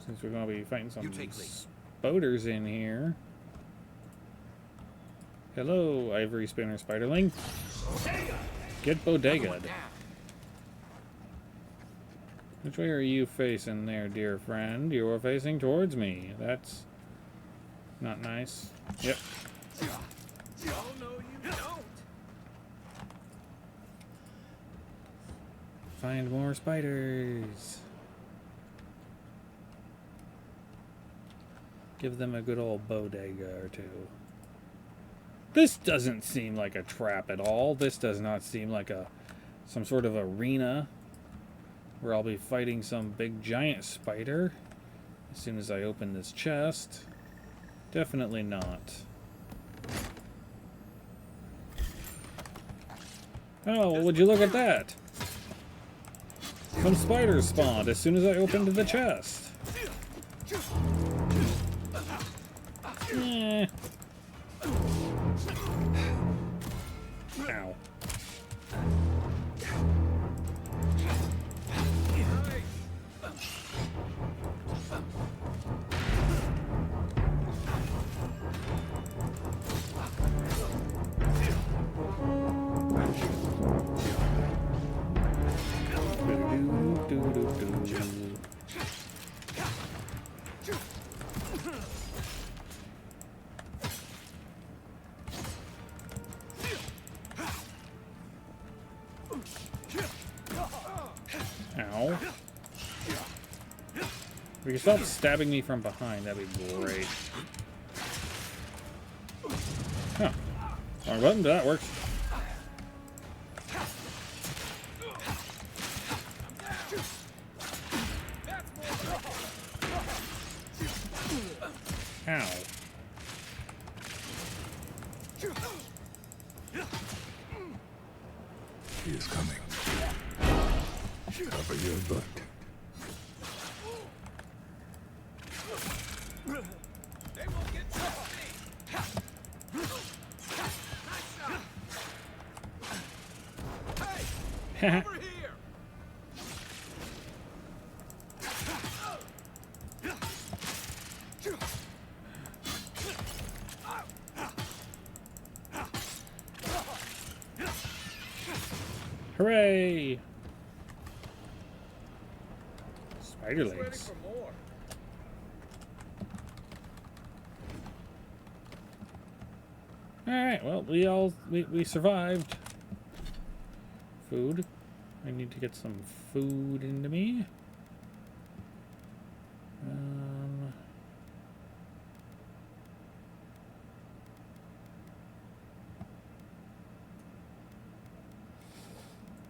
Since we're going to be fighting some spoders in here. Hello, Ivory Spinner Spiderling. Get bodega. Which way are you facing there, dear friend? You are facing towards me. That's not nice. Yep. Oh, no, you don't. Find more spiders. Give them a good old bodega or two. This doesn't seem like a trap at all. This does not seem like some sort of arena where I'll be fighting some big giant spider as soon as I open this chest. Definitely not. Oh, would you look at that? Some spiders spawned as soon as I opened the chest. Eh. Ow. Ow. If you could stop stabbing me from behind, that'd be great. Huh. Wrong button, but that works. Ow. Cover your butt. They won't get to me. Hey, over here. Hooray! Spider legs. Alright, well, we survived. Food. I need to get some food into me.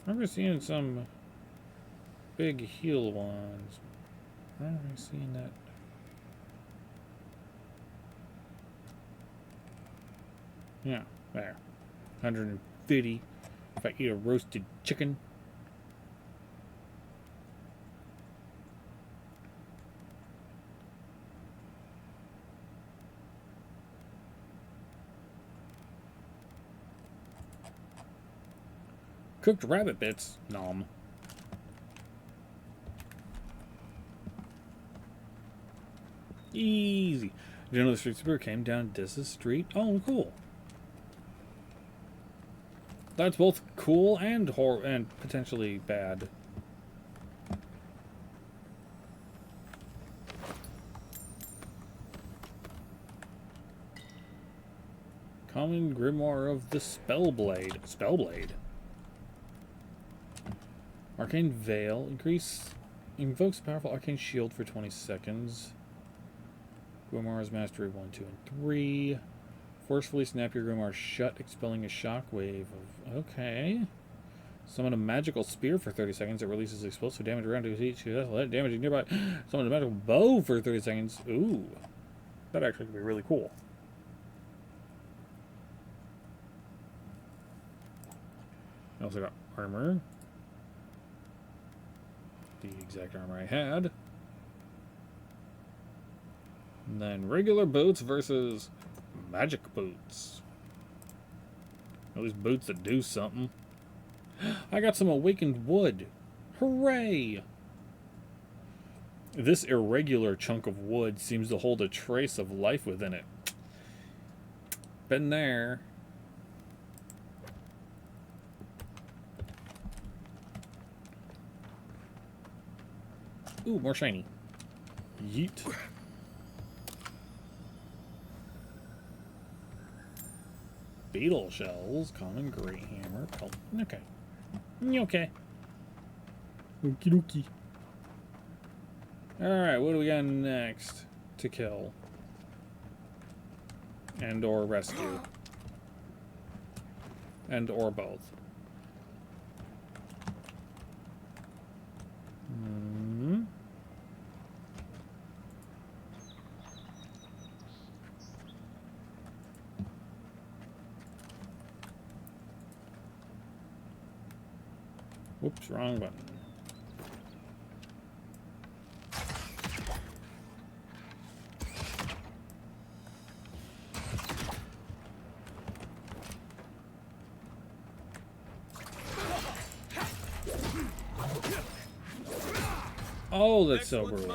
I remember seeing some big heal ones. I don't remember seeing that. Yeah, there. 150 if I eat a roasted chicken. Cooked rabbit bits. Nom. Easy. Did you know the street sweeper came down this street? Oh, cool. That's both cool and potentially bad. Common Grimoire of the Spellblade. Spellblade. Arcane Veil. Invokes powerful arcane shield for 20 seconds. Grimoire's Mastery 1, 2, and 3. Forcefully snap your Grimoire shut, expelling a shockwave of... Okay. Summon a magical spear for 30 seconds. It releases explosive damage around each damaging nearby. Summon a magical bow for 30 seconds. Ooh. That actually could be really cool. I also got armor. The exact armor I had. And then regular boots versus magic boots. At least boots that do something. I got some awakened wood. Hooray! This irregular chunk of wood seems to hold a trace of life within it. Been there. Ooh, more shiny. Yeet. Beetle shells, common great hammer, pelt. Okay. Okay. Okie dokie. Alright, what do we got next to kill? And or rescue. And or both. Whoops, wrong button. Oh, that's so brutal.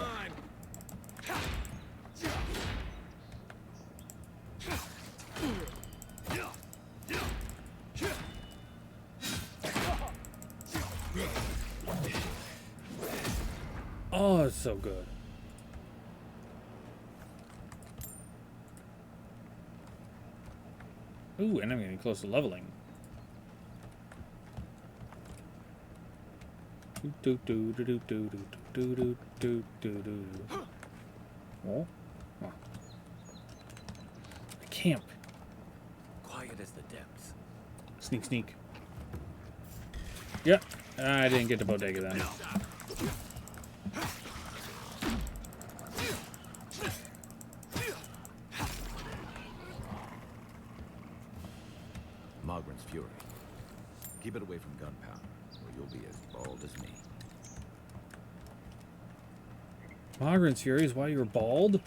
Oh, it's so good. Ooh, and I'm getting close to leveling. Oh. The camp. Quiet as the depths. Sneak, sneak. Yep. I didn't get the bodega then. Mogren's Fury. Keep it away from gunpowder, or be as bald as me. Migrant's Fury is why you're bald?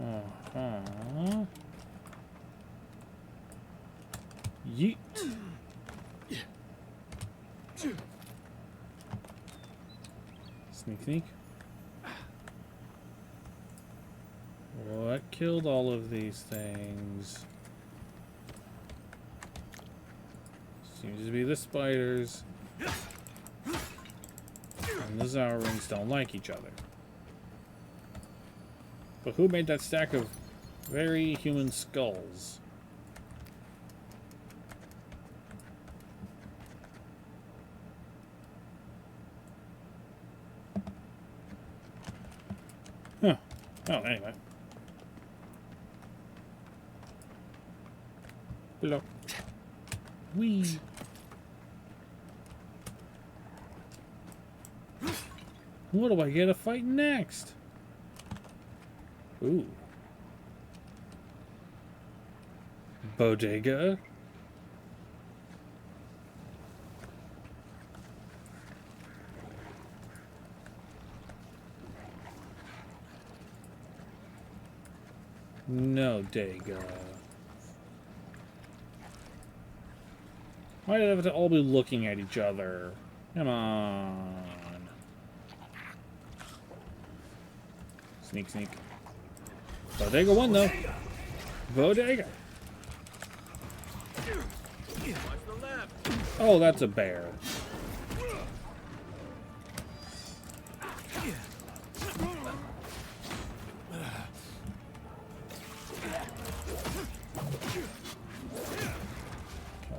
Uh-huh. Yeet. Sneak, sneak. What killed all of these things? Seems to be the spiders. And the Zaurans don't like each other. But who made that stack of very human skulls? Huh. Oh, anyway. Hello. Whee. What do I get to fight next? Ooh. Bodega. No, Dega. Why do they have to all be looking at each other? Come on. Sneak, sneak. Bodega won, though. Bodega. Oh, that's a bear.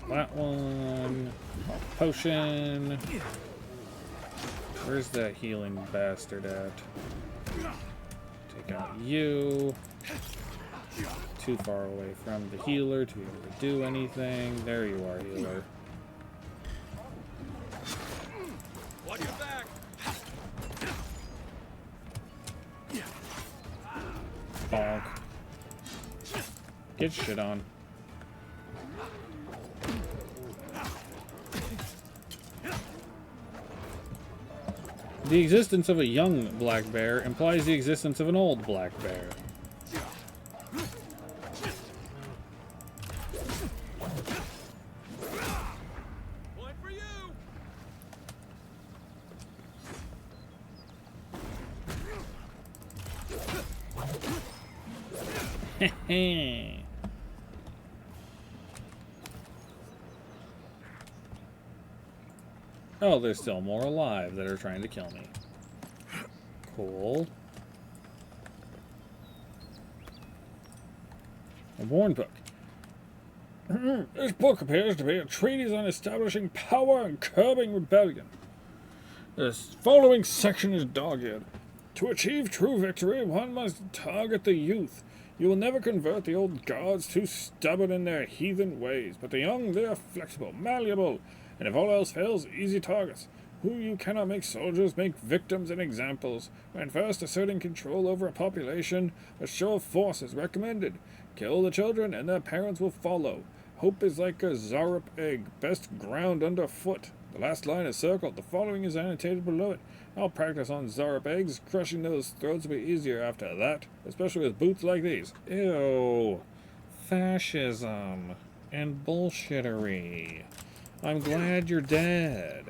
That one. Potion. Where's that healing bastard at? Take out you. Too far away from the healer to be able to do anything. There you are, healer. Watch your back. Bonk. Get shit on. The existence of a young black bear implies the existence of an old black bear. Point for you. Oh, there's still more alive that are trying to kill me. Cool. A Warn book. This book appears to be a treatise on establishing power and curbing rebellion. The following section is dogged. To achieve true victory, one must target the youth. You will never convert the old guards too stubborn in their heathen ways, but the young, they are flexible, malleable, and if all else fails, easy targets. Who you cannot make soldiers, make victims and examples. When first asserting control over a population, a show of force is recommended. Kill the children, and their parents will follow. Hope is like a Zarup egg, best ground underfoot. The last line is circled. The following is annotated below it. I'll practice on Zarup eggs. Crushing those throats will be easier after that, especially with boots like these. Ew. Fascism. And bullshittery. I'm glad you're dead.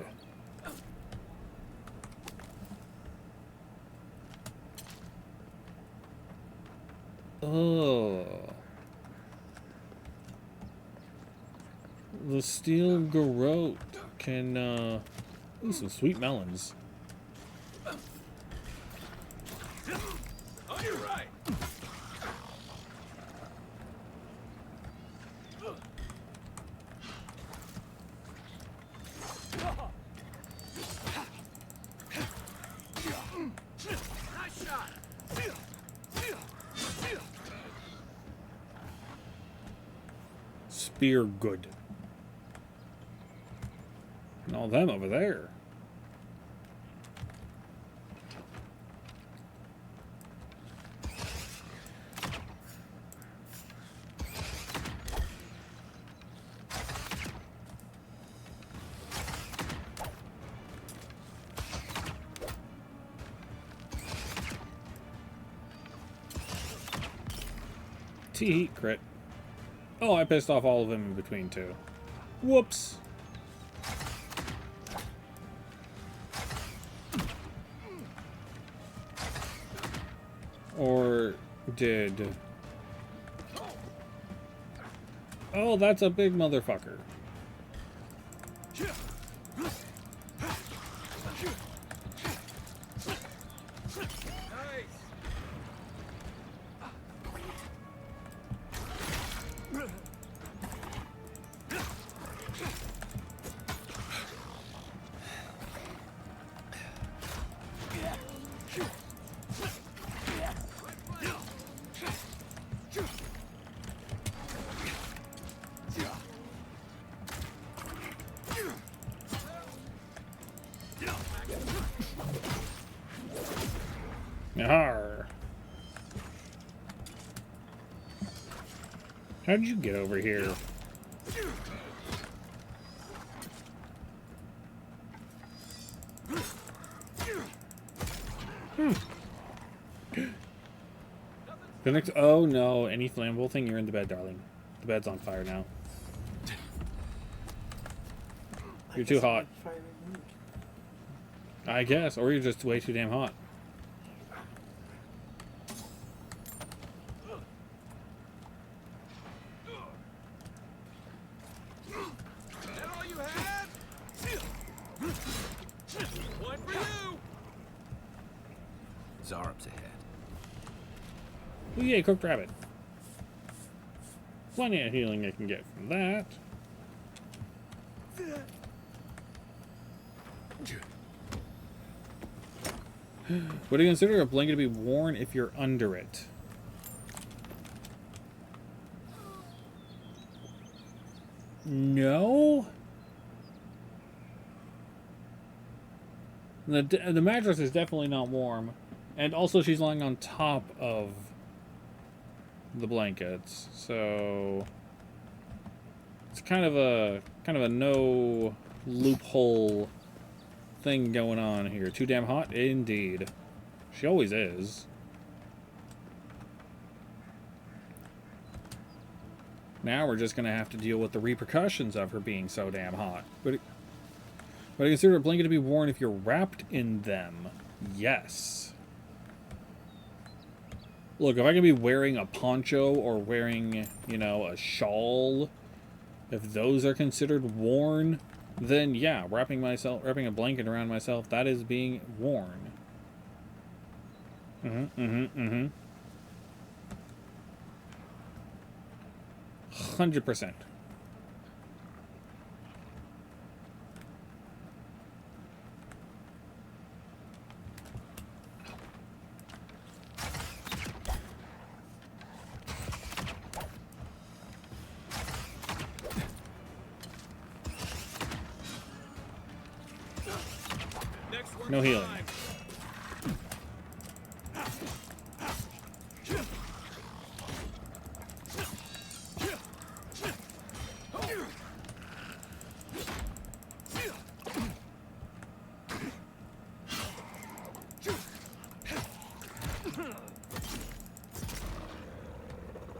Oh. The steel garrote can, ooh, some sweet melons. Oh, you're right. Nice shot. Spear good. And all them over there. Tee crit. Oh, I pissed off all of them in between too. Whoops. Or did... Oh, that's a big motherfucker. Arr. How'd you get over here? The next... Oh no, any flammable thing, you're in the bed, darling. The bed's on fire now. You're too hot. I guess, or you're just way too damn hot. Zarub's ahead. Oh yeah, cooked rabbit. Plenty of healing I can get from that. Would you consider a blanket to be worn if you're under it? No? The mattress is definitely not warm. And also she's lying on top of the blankets. So it's kind of a no loophole thing going on here. Too damn hot? Indeed. She always is. Now we're just going to have to deal with the repercussions of her being so damn hot. But I consider a blanket to be worn if you're wrapped in them. Yes. Look, if I can be wearing a poncho or wearing, you know, a shawl, if those are considered worn, then yeah, wrapping a blanket around myself, that is being worn. 100%. No healing.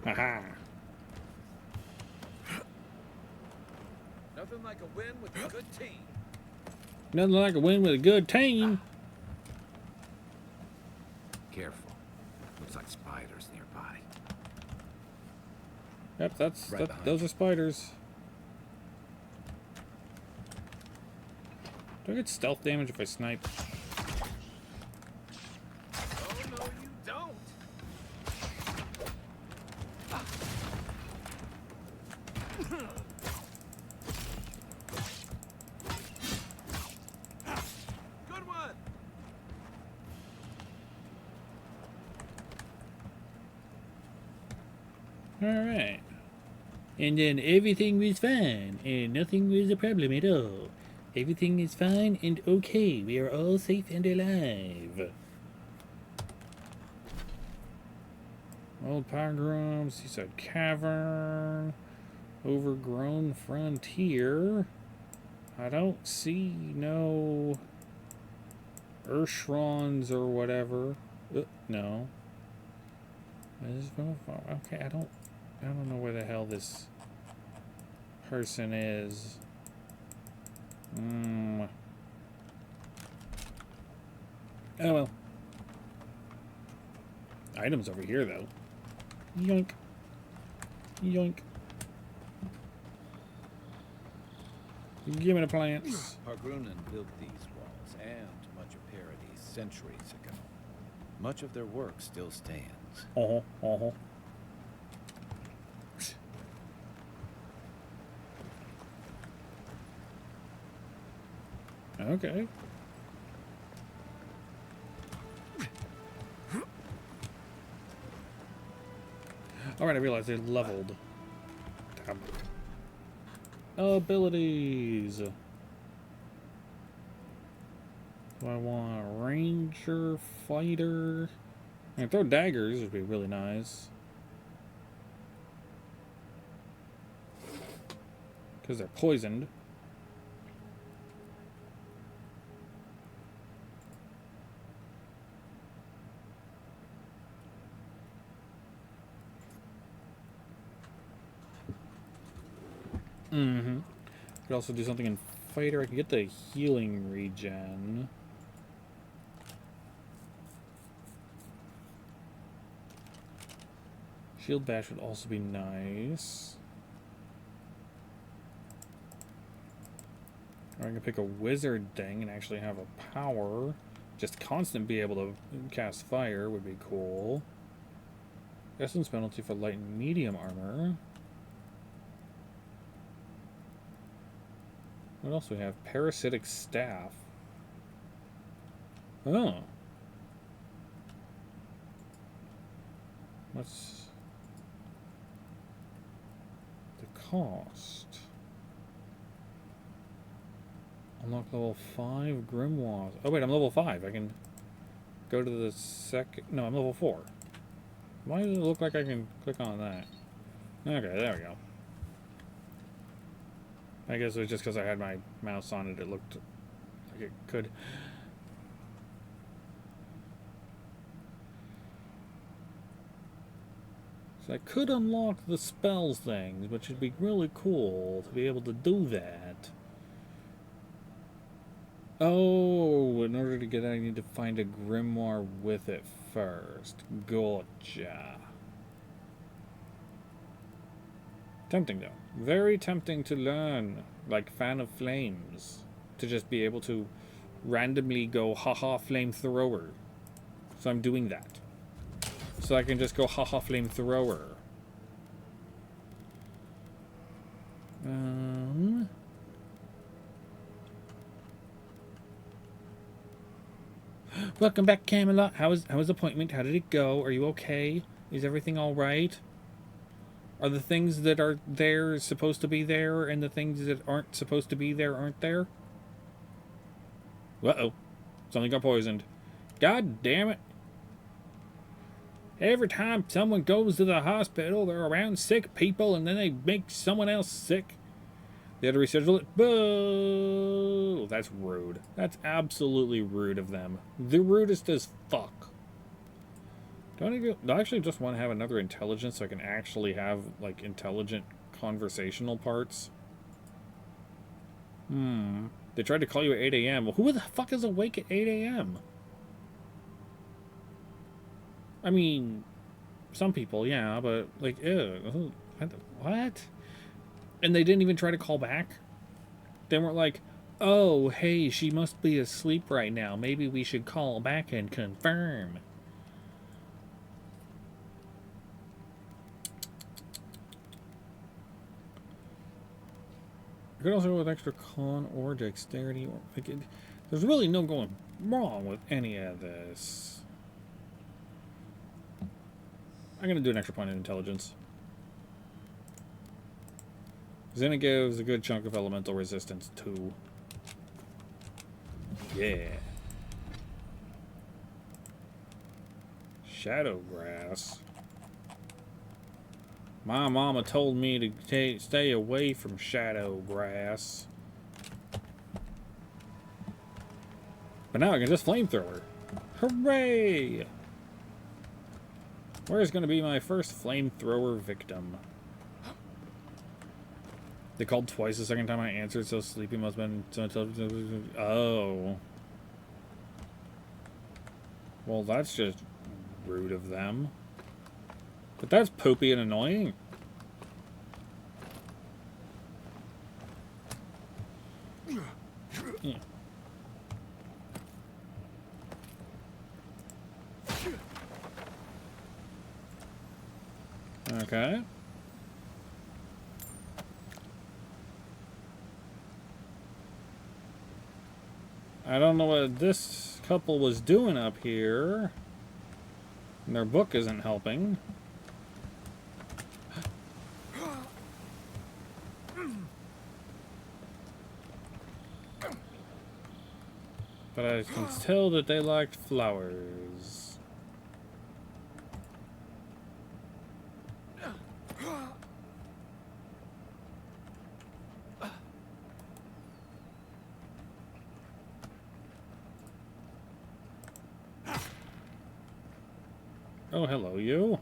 Aha. Nothing like a win with a good team. Nothing like a win with a good team. Careful. Looks like spiders nearby. Yep, those are spiders. Do I get stealth damage if I snipe? Oh no, you don't. Good one. Alright. And then everything was fine, and nothing was a problem at all. Everything is fine and okay. We are all safe and alive. Old pogrom, seaside cavern, overgrown frontier. I don't see no Urshrons or whatever. No. Okay, I don't. I don't know where the hell this person is. Oh well. Items over here, though. Yoink. Yoink. Give me the plants. Pargrunan built these walls and much of Paradis centuries ago. Much of their work still stands. Okay. Alright, I realized they leveled. Damn. Abilities. Do I want a ranger, fighter? I can throw daggers, would be really nice. Because they're poisoned. Could also do something in fighter. I can get the healing regen. Shield bash would also be nice. Or I can pick a wizard thing and actually have a power. Just constant be able to cast fire would be cool. Essence penalty for light and medium armor. What else do we have? Parasitic staff. Oh. What's the cost? Unlock level 5 grimoires. Oh wait, I'm level 5. I can go to the second. No, I'm level 4. Why does it look like I can click on that? Okay, there we go. I guess it was just because I had my mouse on it, it looked like it could. So I could unlock the spells things, which would be really cool to be able to do that. Oh, in order to get it, I need to find a grimoire with it first. Gotcha. Tempting, though. Very tempting to learn, like Fan of Flames. To just be able to randomly go, haha, flamethrower. So I'm doing that. So I can just go, haha, flamethrower. Welcome back, Camelot. How was appointment? How did it go? Are you okay? Is everything all right? Are the things that are there supposed to be there, and the things that aren't supposed to be there aren't there? Uh-oh. Something got poisoned. God damn it. Every time someone goes to the hospital, they're around sick people, and then they make someone else sick. They had to reschedule it. Boo! That's rude. That's absolutely rude of them. The rudest as fuck. Do I actually just want to have another intelligence so I can actually have, like, intelligent conversational parts? They tried to call you at 8 a.m. Well, who the fuck is awake at 8 a.m.? I mean, some people, yeah, but, like, ew. What? And they didn't even try to call back? They weren't like, oh, hey, she must be asleep right now. Maybe we should call back and confirm. You could also go with extra con or dexterity. Or, like, there's really no going wrong with any of this. I'm going to do an extra point in intelligence. Because then it gives a good chunk of elemental resistance, too. Yeah. Shadowgrass. My mama told me to stay away from shadowgrass. But now I can just flamethrower. Hooray! Where's going to be my first flamethrower victim? They called twice the second time I answered, so sleepy must have been... Oh. Well, that's just rude of them. But that's poopy and annoying. Yeah. Okay. I don't know what this couple was doing up here. And their book isn't helping. But I can tell that they liked flowers. Oh, hello, you.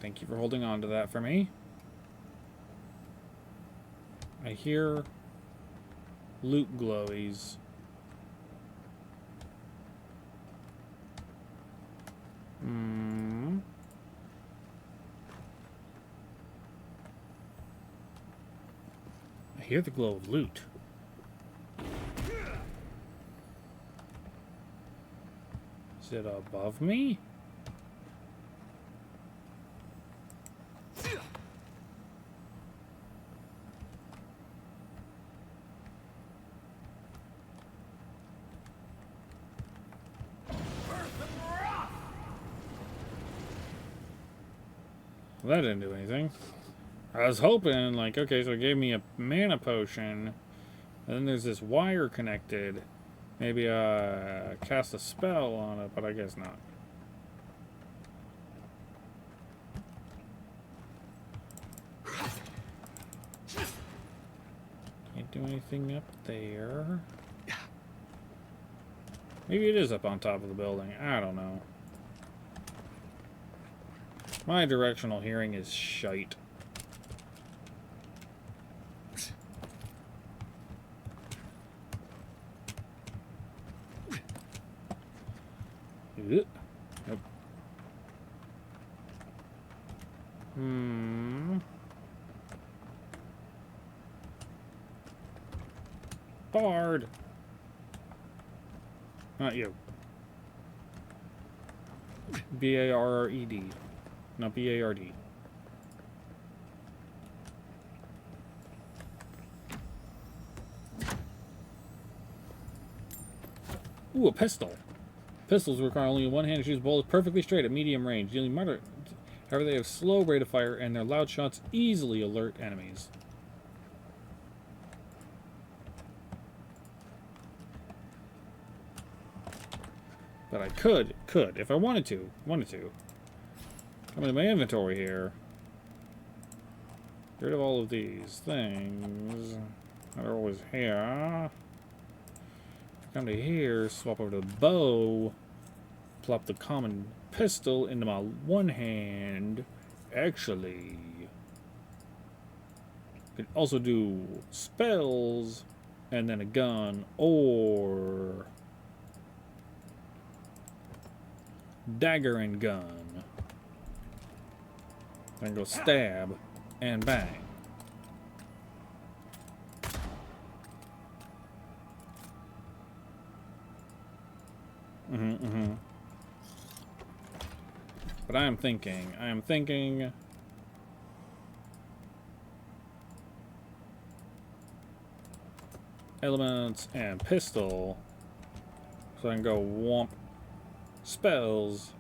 Thank you for holding on to that for me. I hear loot glowies. I hear the glow of loot. Is it above me? Well, that didn't do anything. I was hoping, like, okay, so it gave me a mana potion, and then there's this wire connected. Maybe cast a spell on it, but I guess not. Can't do anything up there. Maybe it is up on top of the building. I don't know. My directional hearing is shite. Nope. Bard. Not you. B-A-R-R-E-D. Not B-A-R-D. Ooh, a pistol. Pistols require only one hand to shoot bullets perfectly straight at medium range, dealing moderate. However, they have slow rate of fire, and their loud shots easily alert enemies. But I could, if I wanted to, come into my inventory here. Get rid of all of these things that are always here. Come to here, swap over to the bow, plop the common pistol into my one hand. Actually, could also do spells and then a gun or dagger and gun. Then go stab and bang. But I am thinking elements and pistol, so I can go womp, spells,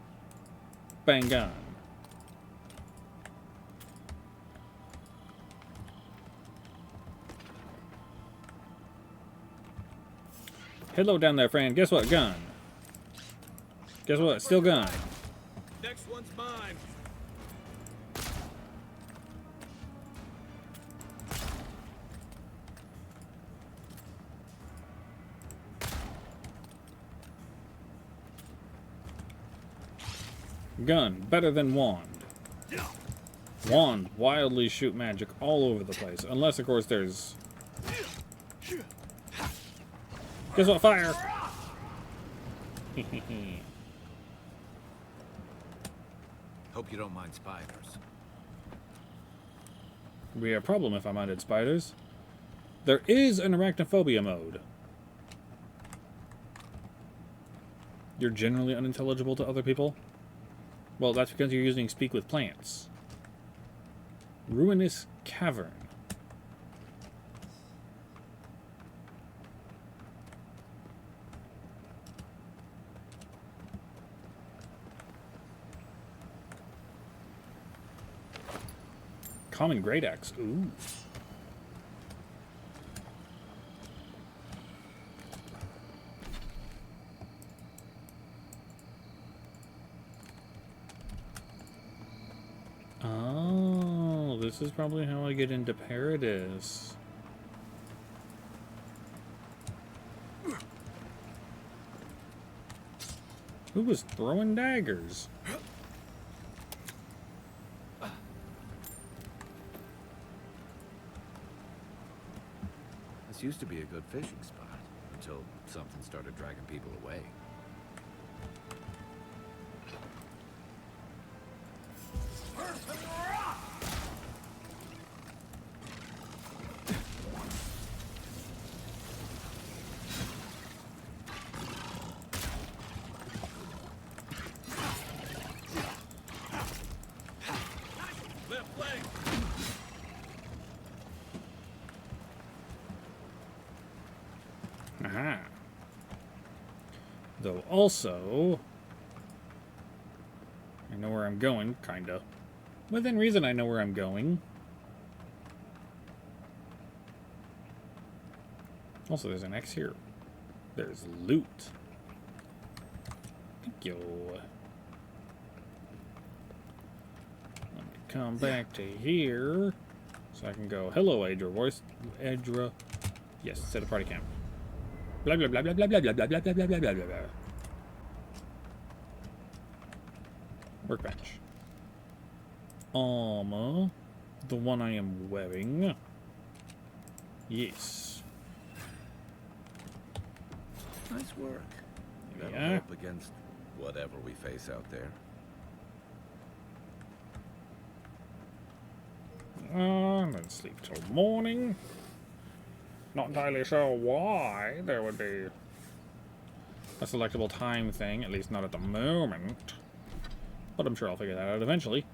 bang gun. Hello down there, friend. Guess what? Gun. Guess what? Still gun. Next one's mine. Gun, better than wand. Wand, wildly shoot magic all over the place. Unless, of course, there's... Guess what? Fire! Hope you don't mind spiders. Would be a problem if I minded spiders. There is an arachnophobia mode. You're generally unintelligible to other people? Well, that's because you're using Speak with Plants. Ruinous Cavern. Common Great Axe. Ooh. Oh, this is probably how I get into Paradis. Who was throwing daggers? This used to be a good fishing spot until something started dragging people away. Aha. Though also, I know where I'm going, kinda. Within reason, I know where I'm going. Also, there's an X here. There's loot. Thank you. Let me come back to here, so I can go, hello, Adra. Voice, Adra. Yes, set a party camp. Blah blah blah blah blah blah blah blah blah blah blah blah blah blah. Workbench. Armor. The one I am wearing. Yes. Nice work. That'll Yeah. help against whatever we face out there. Then sleep till morning. Not entirely sure why there would be a selectable time thing, at least not at the moment. But I'm sure I'll figure that out eventually.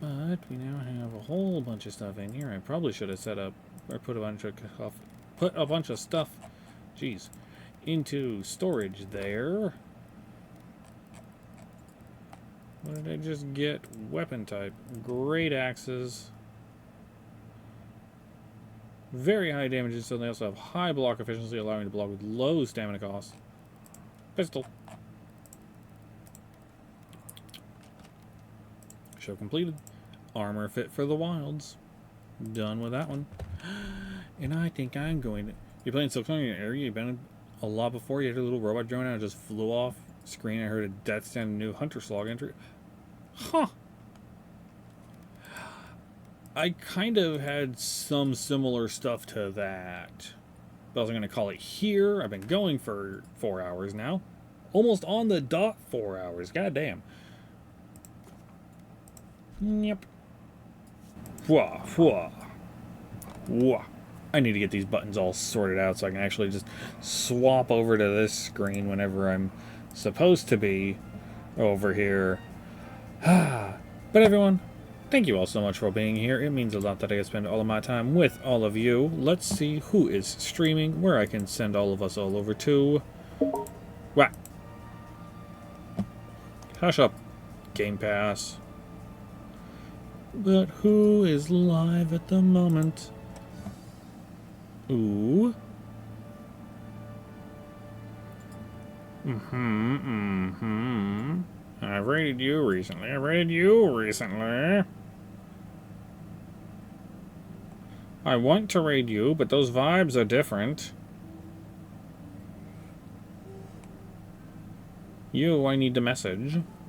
But we now have a whole bunch of stuff in here. I probably should have set up, or put a bunch of stuff, jeez, into storage there. What did I just get? Weapon type. Great axes. Very high damage, so they also have high block efficiency, allowing to block with low stamina cost. Pistol. Show completed. Armor fit for the wilds. Done with that one. And I think I'm going to... You're playing Silk Song in an area you've been in a lot before. You had a little robot drone out and just flew off screen. I heard a Death Stand new Hunter Slog entry. Huh. I kind of had some similar stuff to that. But I wasn't going to call it here. I've been going for 4 hours now. Almost on the dot 4 hours. God damn. Yep. Wah, wah. Wah. I need to get these buttons all sorted out so I can actually just swap over to this screen whenever I'm supposed to be over here. But everyone, thank you all so much for being here. It means a lot that I get to spend all of my time with all of you. Let's see who is streaming, where I can send all of us all over to. What? Hush up, Game Pass. But who is live at the moment? Ooh. I've rated you recently. I want to raid you, but those vibes are different. You, I need to message.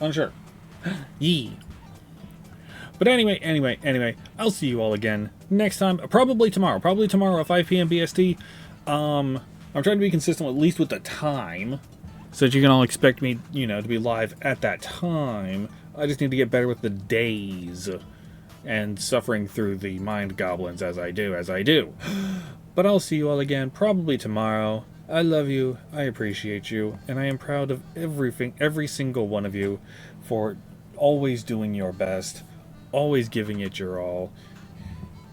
Unsure. Yee. But anyway, I'll see you all again next time. Probably tomorrow at 5 p.m. BST. I'm trying to be consistent, at least with the time, so that you can all expect me, to be live at that time. I just need to get better with the days and suffering through the mind goblins as I do. But I'll see you all again probably tomorrow. I love you, I appreciate you, and I am proud of every single one of you for always doing your best, always giving it your all.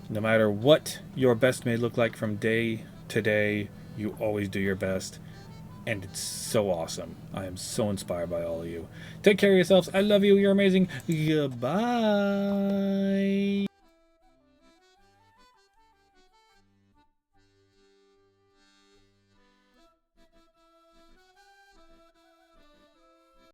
No matter what your best may look like from day to day, you always do your best. And it's so awesome. I am so inspired by all of you. Take care of yourselves. I love you. You're amazing. Goodbye.